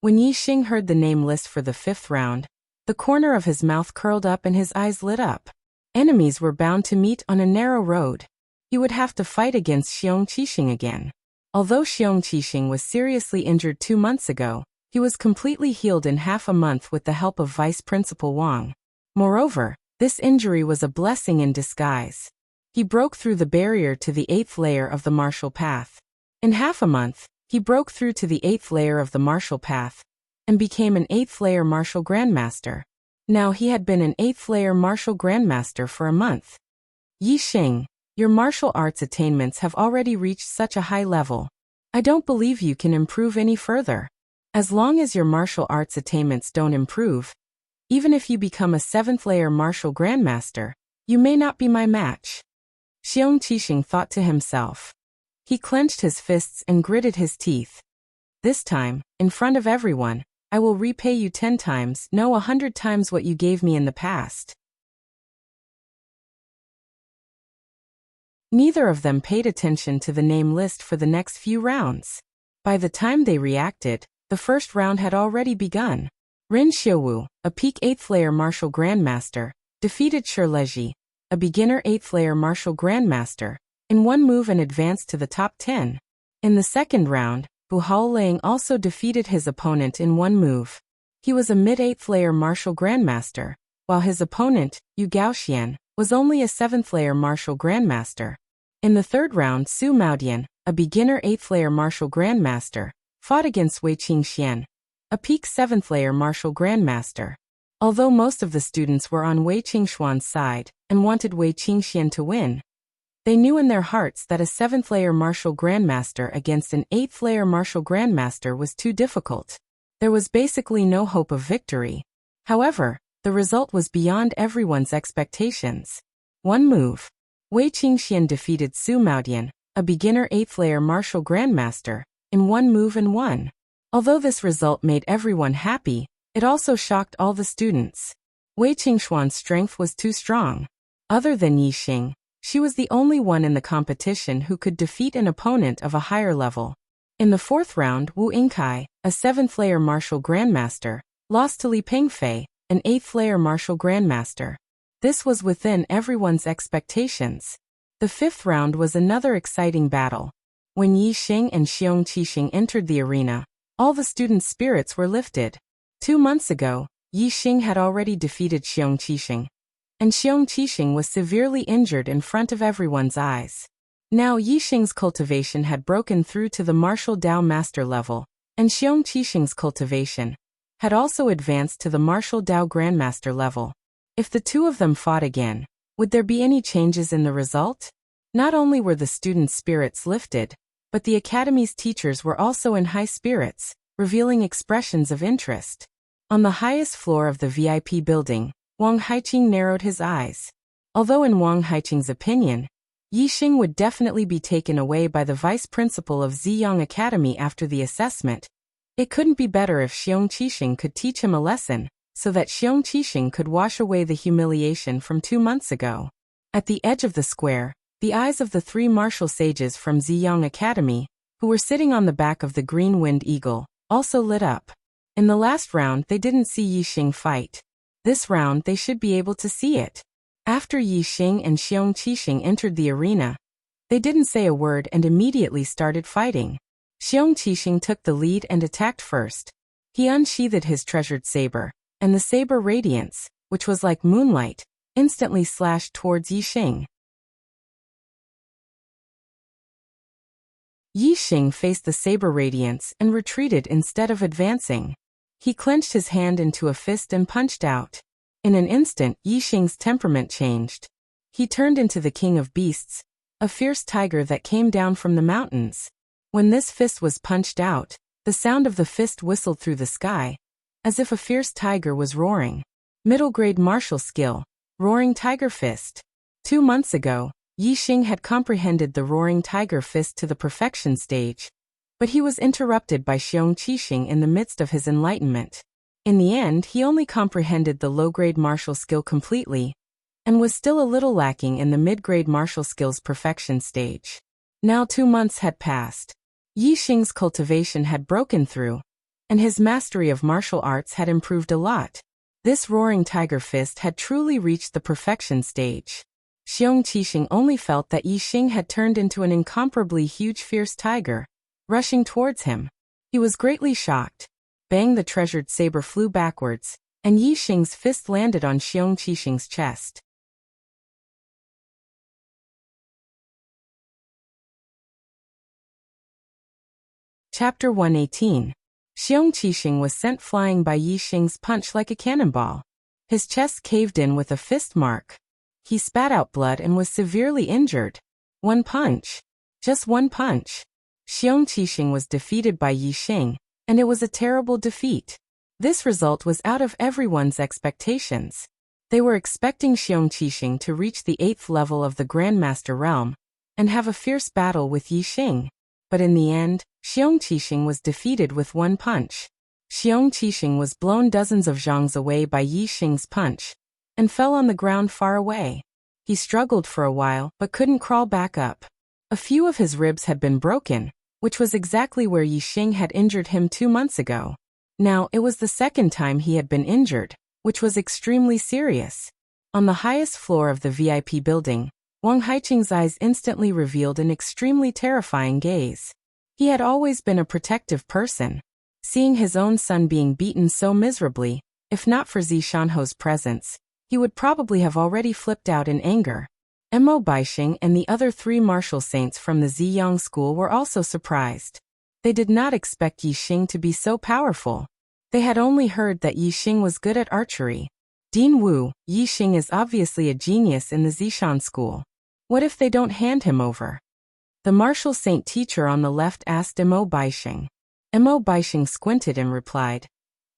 When Yi Xing heard the name list for the fifth round, the corner of his mouth curled up and his eyes lit up. Enemies were bound to meet on a narrow road. He would have to fight against Xiong Qixing again. Although Xiong Qixing was seriously injured 2 months ago, he was completely healed in half a month with the help of Vice Principal Wang. Moreover, this injury was a blessing in disguise. He broke through the barrier to the 8th layer of the martial path. In half a month, he broke through to the 8th layer of the martial path and became an 8th layer martial grandmaster. Now he had been an 8th layer martial grandmaster for a month. Yi Xing, your martial arts attainments have already reached such a high level. I don't believe you can improve any further. As long as your martial arts attainments don't improve, even if you become a 7th layer martial grandmaster, you may not be my match. Xiong Qixing thought to himself. He clenched his fists and gritted his teeth. This time, in front of everyone, I will repay you 10 times, no 100 times what you gave me in the past. Neither of them paid attention to the name list for the next few rounds. By the time they reacted, the first round had already begun. Ren Xiaowu, a peak 8th layer martial grandmaster, defeated Shi Leji, a beginner 8th layer martial grandmaster, in one move and advanced to the top 10. In the second round, Bu Haolang also defeated his opponent in one move. He was a mid-8th layer martial grandmaster, while his opponent, Yu Gaoxian, was only a 7th layer martial grandmaster. In the third round, Su Maodian, a beginner 8th layer martial grandmaster, fought against Wei Qingxian, a peak 7th layer martial grandmaster. Although most of the students were on Wei Qingxuan's side and wanted Wei Qingxian to win, they knew in their hearts that a 7th layer martial grandmaster against an 8th layer martial grandmaster was too difficult. There was basically no hope of victory. However, the result was beyond everyone's expectations. One move. Wei Qingxian defeated Su Maodian, a beginner 8th layer martial grandmaster, in one move and won. Although this result made everyone happy, it also shocked all the students. Wei Qingxuan's strength was too strong. Other than Yi Xing, she was the only one in the competition who could defeat an opponent of a higher level. In the fourth round, Wu Yingkai, a 7th layer martial grandmaster, lost to Li Pengfei, an 8th layer martial grandmaster. This was within everyone's expectations. The fifth round was another exciting battle. When Yi Xing and Xiong Qixing entered the arena, all the students' spirits were lifted. 2 months ago, Yi Xing had already defeated Xiong Qixing, and Xiong Qixing was severely injured in front of everyone's eyes. Now Yi Xing's cultivation had broken through to the martial Dao master level, and Xiong Qixing's cultivation had also advanced to the martial Dao grandmaster level. If the two of them fought again, would there be any changes in the result? Not only were the students' spirits lifted, but the academy's teachers were also in high spirits, revealing expressions of interest. On the highest floor of the VIP building, Wang Haiqing narrowed his eyes. Although in Wang Haiqing's opinion, Yi Xing would definitely be taken away by the vice principal of Ziyang Academy after the assessment, it couldn't be better if Xiong Qixing could teach him a lesson, so that Xiong Qixing could wash away the humiliation from 2 months ago. At the edge of the square, the eyes of the 3 martial sages from Ziyang Academy, who were sitting on the back of the green winged eagle, also lit up. In the last round they didn't see Yi Xing fight. This round they should be able to see it. After Yi Xing and Xiong Qixing entered the arena, they didn't say a word and immediately started fighting. Xiong Qixing took the lead and attacked first. He unsheathed his treasured saber, and the saber radiance, which was like moonlight, instantly slashed towards Yi Xing. Yi Xing faced the saber radiance and retreated instead of advancing. He clenched his hand into a fist and punched out. In an instant, Yi Xing's temperament changed. He turned into the king of beasts, a fierce tiger that came down from the mountains. When this fist was punched out, the sound of the fist whistled through the sky, as if a fierce tiger was roaring. Middle-grade martial skill, Roaring Tiger Fist. 2 months ago, Yi Xing had comprehended the Roaring Tiger Fist to the perfection stage, but he was interrupted by Xiong Qixing in the midst of his enlightenment. In the end, he only comprehended the low-grade martial skill completely, and was still a little lacking in the mid-grade martial skill's perfection stage. Now 2 months had passed. Yi Xing's cultivation had broken through, and his mastery of martial arts had improved a lot. This Roaring Tiger Fist had truly reached the perfection stage. Xiong Qixing only felt that Yi Xing had turned into an incomparably huge fierce tiger, rushing towards him. He was greatly shocked. Bang! The treasured saber flew backwards, and Yi Xing's fist landed on Xiong Qixing's chest. Chapter 118. Xiong Qixing was sent flying by Yi Xing's punch like a cannonball. His chest caved in with a fist mark. He spat out blood and was severely injured. One punch. Just one punch. Xiong Qixing was defeated by Yi Xing, and it was a terrible defeat. This result was out of everyone's expectations. They were expecting Xiong Qixing to reach the 8th level of the Grandmaster realm and have a fierce battle with Yi Xing. But in the end, Xiong Qixing was defeated with one punch. Xiong Qixing was blown dozens of zhongs away by Yi Xing's punch, and fell on the ground far away. He struggled for a while, but couldn't crawl back up. A few of his ribs had been broken, which was exactly where Yi Xing had injured him 2 months ago. Now it was the second time he had been injured, which was extremely serious. On the highest floor of the VIP building, Wang Haiqing's eyes instantly revealed an extremely terrifying gaze. He had always been a protective person. Seeing his own son being beaten so miserably, if not for Zishanho's presence, he would probably have already flipped out in anger. Mo Baixing and the other 3 martial saints from the Ziyang school were also surprised. They did not expect Yi Xing to be so powerful. They had only heard that Yi Xing was good at archery. Dean Wu, Yi Xing is obviously a genius in the Zishan school. What if they don't hand him over? The martial saint teacher on the left asked Mo Baixing. Mo Baixing squinted and replied,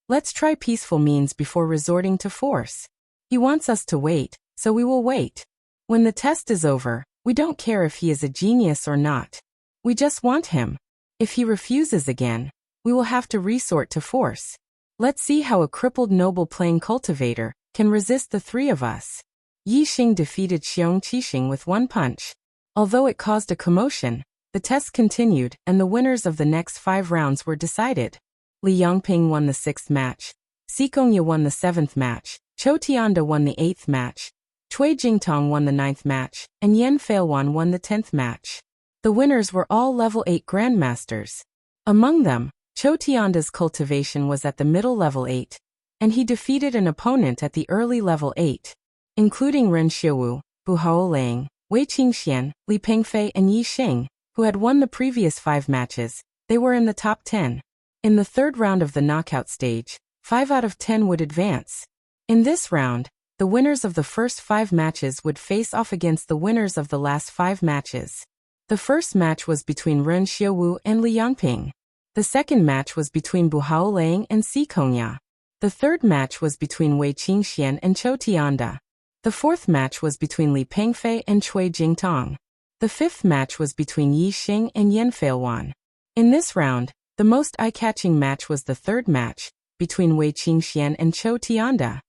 "Let's try peaceful means before resorting to force. He wants us to wait, so we will wait. When the test is over, we don't care if he is a genius or not. We just want him. If he refuses again, we will have to resort to force. Let's see how a crippled noble playing cultivator can resist the 3 of us." Yi Xing defeated Xiong Qixing with one punch. Although it caused a commotion, the test continued and the winners of the next 5 rounds were decided. Li Yongping won the 6th match. Si Gongya won the 7th match. Cho Tianda won the 8th match. Cui Jingtong won the 9th match, and Yan Feilwan won the 10th match. The winners were all level 8 grandmasters. Among them, Chou Tianda's cultivation was at the middle level 8, and he defeated an opponent at the early level 8, including Ren Xiuwu, Bu Haolang, Wei Qingxian, Li Pengfei and Yi Xing, who had won the previous 5 matches. They were in the top 10. In the third round of the knockout stage, 5 out of 10 would advance. In this round, the winners of the first 5 matches would face off against the winners of the last 5 matches. The first match was between Ren Xiuwu and Li Yangping. The second match was between Bu Haolang and Si Kongya. The third match was between Wei Qingxian and Chou Tianda. The fourth match was between Li Pengfei and Cui Jingtong. The fifth match was between Yi Xing and Yan Feilwan. In this round, the most eye-catching match was the third match, between Wei Qingxian and Chou Tianda.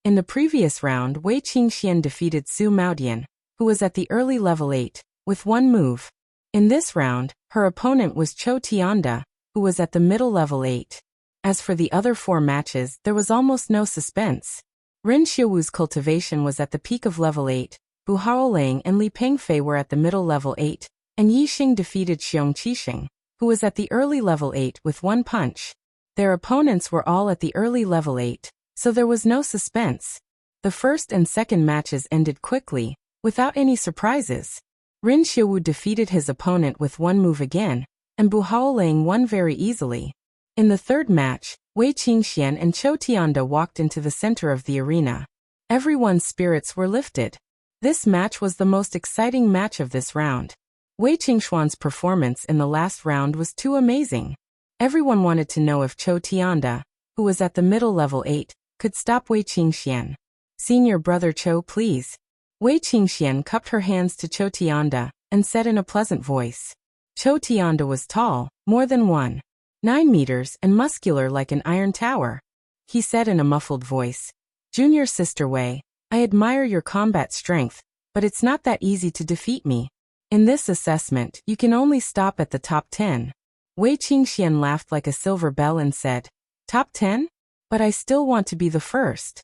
In the previous round, Wei Qingxian defeated Su Maodian, who was at the early level 8, with 1 move. In this round, her opponent was Chou Tianda, who was at the middle level 8. As for the other 4 matches, there was almost no suspense. Ren Xiuwu's cultivation was at the peak of level 8, Bu Haolang and Li Pengfei were at the middle level 8, and Yi Xing defeated Xiong Qixing, who was at the early level 8 with 1 punch. Their opponents were all at the early level 8, so there was no suspense. The first and second matches ended quickly, without any surprises. Ren Xiuwu defeated his opponent with 1 move again, and Bu Haolang won very easily. In the third match, Wei Qingxian and Chou Tianda walked into the center of the arena. Everyone's spirits were lifted. This match was the most exciting match of this round. Wei Qingxuan's performance in the last round was too amazing. Everyone wanted to know if Chou Tianda, who was at the middle level 8, could stop Wei Qingxian. "Senior brother Chou, please." Wei Qingxian cupped her hands to Chou Tianda and said in a pleasant voice. Chou Tianda was tall, more than 1.9 meters, and muscular like an iron tower. He said in a muffled voice, "Junior sister Wei, I admire your combat strength, but it's not that easy to defeat me. In this assessment, you can only stop at the top 10. Wei Qingxian laughed like a silver bell and said, "Top 10? But I still want to be the first."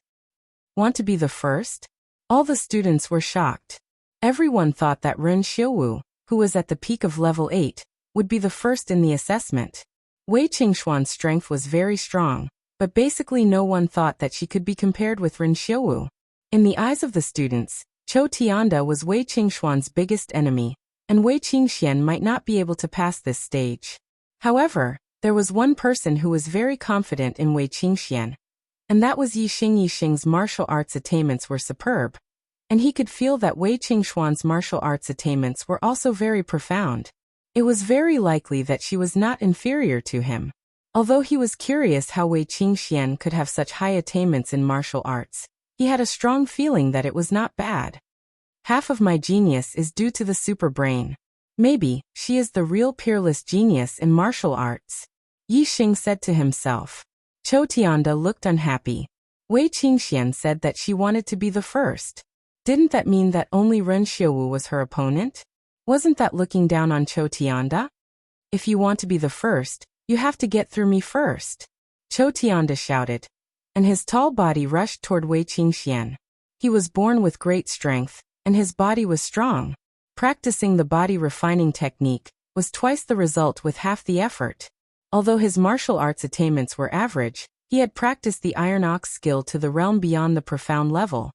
"Want to be the first?" All the students were shocked. Everyone thought that Ren Xiuwu, who was at the peak of level 8, would be the first in the assessment. Wei Qingxuan's strength was very strong, but basically no one thought that she could be compared with Ren Xiuwu. In the eyes of the students, Chou Tianda was Wei Qingxuan's biggest enemy, and Wei Qingxian might not be able to pass this stage. However, there was one person who was very confident in Wei Qingxian, and that was Yi Xing. Yi Xing's martial arts attainments were superb, and he could feel that Wei Qingxuan's martial arts attainments were also very profound. It was very likely that she was not inferior to him. Although he was curious how Wei Qingxian could have such high attainments in martial arts, he had a strong feeling that it was not bad. "Half of my genius is due to the super brain. Maybe she is the real peerless genius in martial arts," Yi Xing said to himself. Chou Tianda looked unhappy. Wei Qingxian said that she wanted to be the first. Didn't that mean that only Ren Xiuwu was her opponent? Wasn't that looking down on Chou Tianda? "If you want to be the first, you have to get through me first," Chou Tianda shouted, and his tall body rushed toward Wei Qingxian. He was born with great strength, and his body was strong. Practicing the body refining technique was twice the result with half the effort. Although his martial arts attainments were average, he had practiced the Iron Ox skill to the realm beyond the profound level.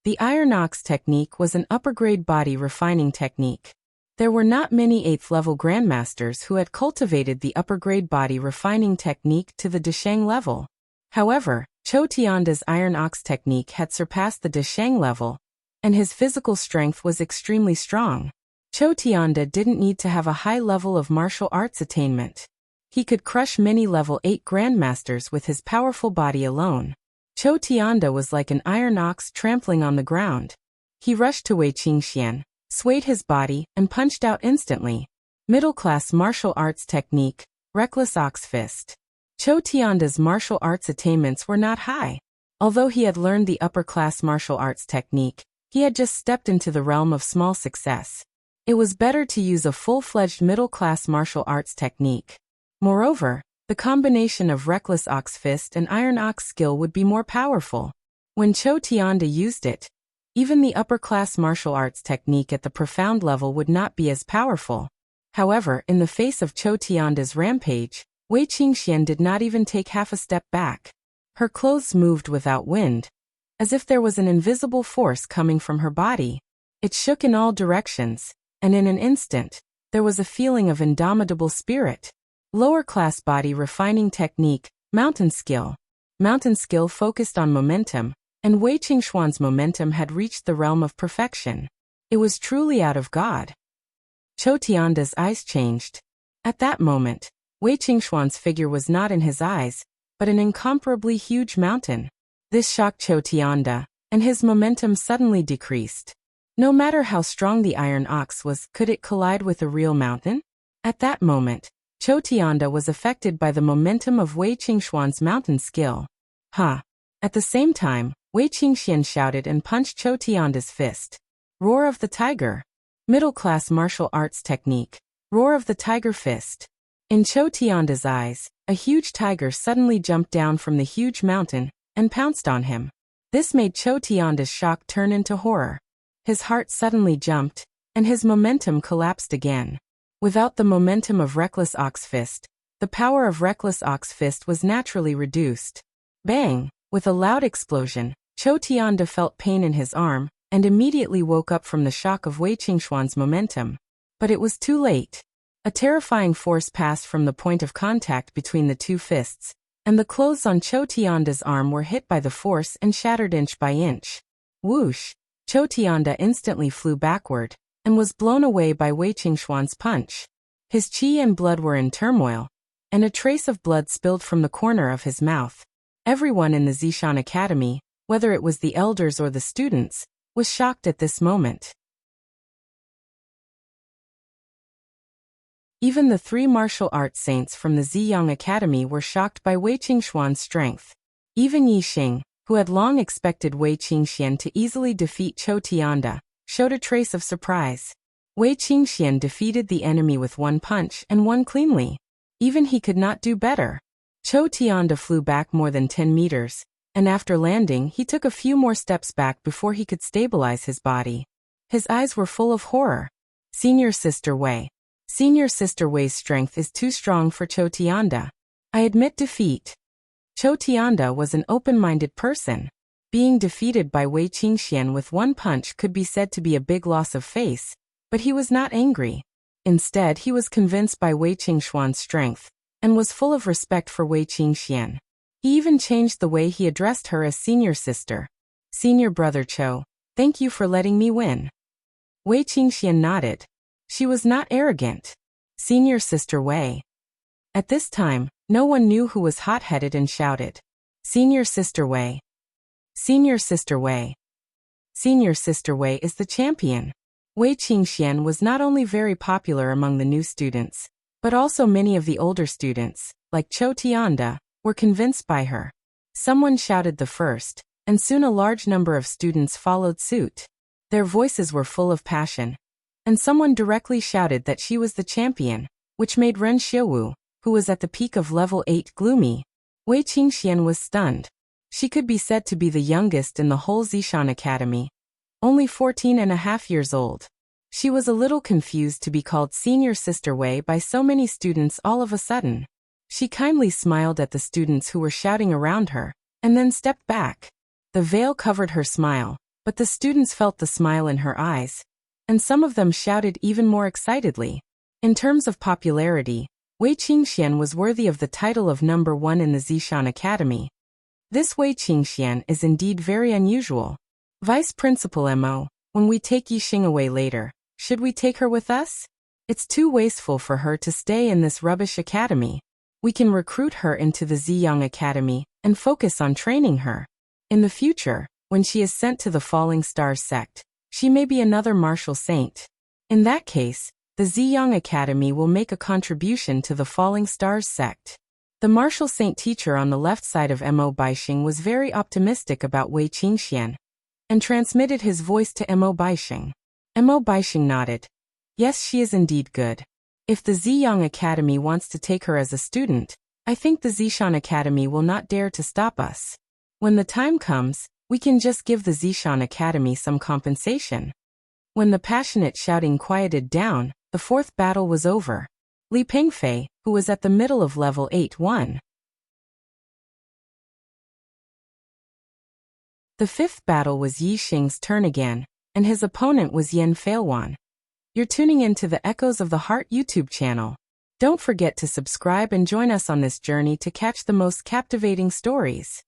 The Iron Ox technique was an upper-grade body refining technique. There were not many 8th-level grandmasters who had cultivated the upper-grade body refining technique to the Desheng level. However, Chou Tianda's Iron Ox technique had surpassed the Desheng level, and his physical strength was extremely strong. Chou Tianda didn't need to have a high level of martial arts attainment. He could crush many level 8 grandmasters with his powerful body alone. Chou Tianda was like an iron ox trampling on the ground. He rushed to Wei Qingxian, swayed his body, and punched out instantly. Middle-class martial arts technique, reckless ox fist. Chou Tianda's martial arts attainments were not high. Although he had learned the upper-class martial arts technique, he had just stepped into the realm of small success. It was better to use a full-fledged middle-class martial arts technique. Moreover, The combination of Reckless Ox Fist and Iron Ox skill would be more powerful. When Cho Tianda used it, even the upper-class martial arts technique at the profound level would not be as powerful. However, in the face of Cho Tianda's rampage, Wei Qingxian did not even take half a step back. Her clothes moved without wind, as if there was an invisible force coming from her body. It shook in all directions, and in an instant, there was a feeling of indomitable spirit. Lower-class body refining technique, mountain skill. Mountain skill focused on momentum, and Wei Qingxuan's momentum had reached the realm of perfection. It was truly out of God. Cho Tianda's eyes changed. At that moment, Wei Qingxuan's figure was not in his eyes, but an incomparably huge mountain. This shocked Cho Tianda, and his momentum suddenly decreased. No matter how strong the iron ox was, could it collide with a real mountain? At that moment, Cho Tianda was affected by the momentum of Wei Qingxuan's mountain skill. Ha! At the same time, Wei Qingxian shouted and punched Cho Tianda's fist. Roar of the Tiger. Middle-class martial arts technique. Roar of the Tiger Fist. In Cho Tianda's eyes, a huge tiger suddenly jumped down from the huge mountain and pounced on him. This made Cho Tianda's shock turn into horror. His heart suddenly jumped, and his momentum collapsed again. Without the momentum of Reckless Ox Fist, the power of Reckless Ox Fist was naturally reduced. Bang! With a loud explosion, Cho Tianda felt pain in his arm, and immediately woke up from the shock of Wei Qingxuan's momentum. But it was too late. A terrifying force passed from the point of contact between the two fists, and the clothes on Cho Tianda's arm were hit by the force and shattered inch by inch. Whoosh! Cho Tianda instantly flew backward, and was blown away by Wei Qingxuan's punch. His qi and blood were in turmoil, and a trace of blood spilled from the corner of his mouth. Everyone in the Zishan Academy, whether it was the elders or the students, was shocked at this moment. Even the 3 martial arts saints from the Ziyang Academy were shocked by Wei Qingxuan's strength. Even Yixing, who had long expected Wei Qingxian to easily defeat Cho Tianda, showed a trace of surprise. Wei Qingxian defeated the enemy with 1 punch and won cleanly. Even he could not do better. Cho Tianda flew back more than 10 meters, and after landing he took a few more steps back before he could stabilize his body. His eyes were full of horror. Senior Sister Wei. Senior Sister Wei's strength is too strong for Cho Tianda. I admit defeat. Cho Tianda was an open-minded person. Being defeated by Wei Qingxian with 1 punch could be said to be a big loss of face, but he was not angry. Instead, he was convinced by Wei Qingxuan's strength, and was full of respect for Wei Qingxian. He even changed the way he addressed her as Senior Sister. Senior Brother Cho, thank you for letting me win. Wei Qingxian nodded. She was not arrogant. Senior Sister Wei. At this time, no one knew who was hot-headed and shouted, Senior Sister Wei. Senior Sister Wei. Senior Sister Wei is the champion. Wei Qingxian was not only very popular among the new students, but also many of the older students, like Cho Tianda, were convinced by her. Someone shouted the first, and soon a large number of students followed suit. Their voices were full of passion, and someone directly shouted that she was the champion, which made Ren Xiaowu, who was at the peak of level 8, gloomy. Wei Qingxian was stunned. She could be said to be the youngest in the whole Zishan Academy, only 14.5 years old. She was a little confused to be called Senior Sister Wei by so many students all of a sudden. She kindly smiled at the students who were shouting around her, and then stepped back. The veil covered her smile, but the students felt the smile in her eyes, and some of them shouted even more excitedly. In terms of popularity, Wei Qingxian was worthy of the title of number 1 in the Zishan Academy. This Wei Qingxian is indeed very unusual. Vice Principal Mo, when we take Yixing away later, should we take her with us? It's too wasteful for her to stay in this rubbish academy. We can recruit her into the Ziyang Academy and focus on training her. In the future, when she is sent to the Falling Stars sect, she may be another martial saint. In that case, the Ziyang Academy will make a contribution to the Falling Stars sect. The martial saint teacher on the left side of Mo Baixing was very optimistic about Wei Qingxian, and transmitted his voice to Mo Baixing. Mo Baixing nodded. Yes, she is indeed good. If the Ziyang Academy wants to take her as a student, I think the Zishan Academy will not dare to stop us. When the time comes, we can just give the Zishan Academy some compensation. When the passionate shouting quieted down, the fourth battle was over. Li Pengfei, who was at the middle of level 8, won. The fifth battle was Yi Xing's turn again, and his opponent was Yan Feilwan. You're tuning into the Echoes of the Heart YouTube channel. Don't forget to subscribe and join us on this journey to catch the most captivating stories.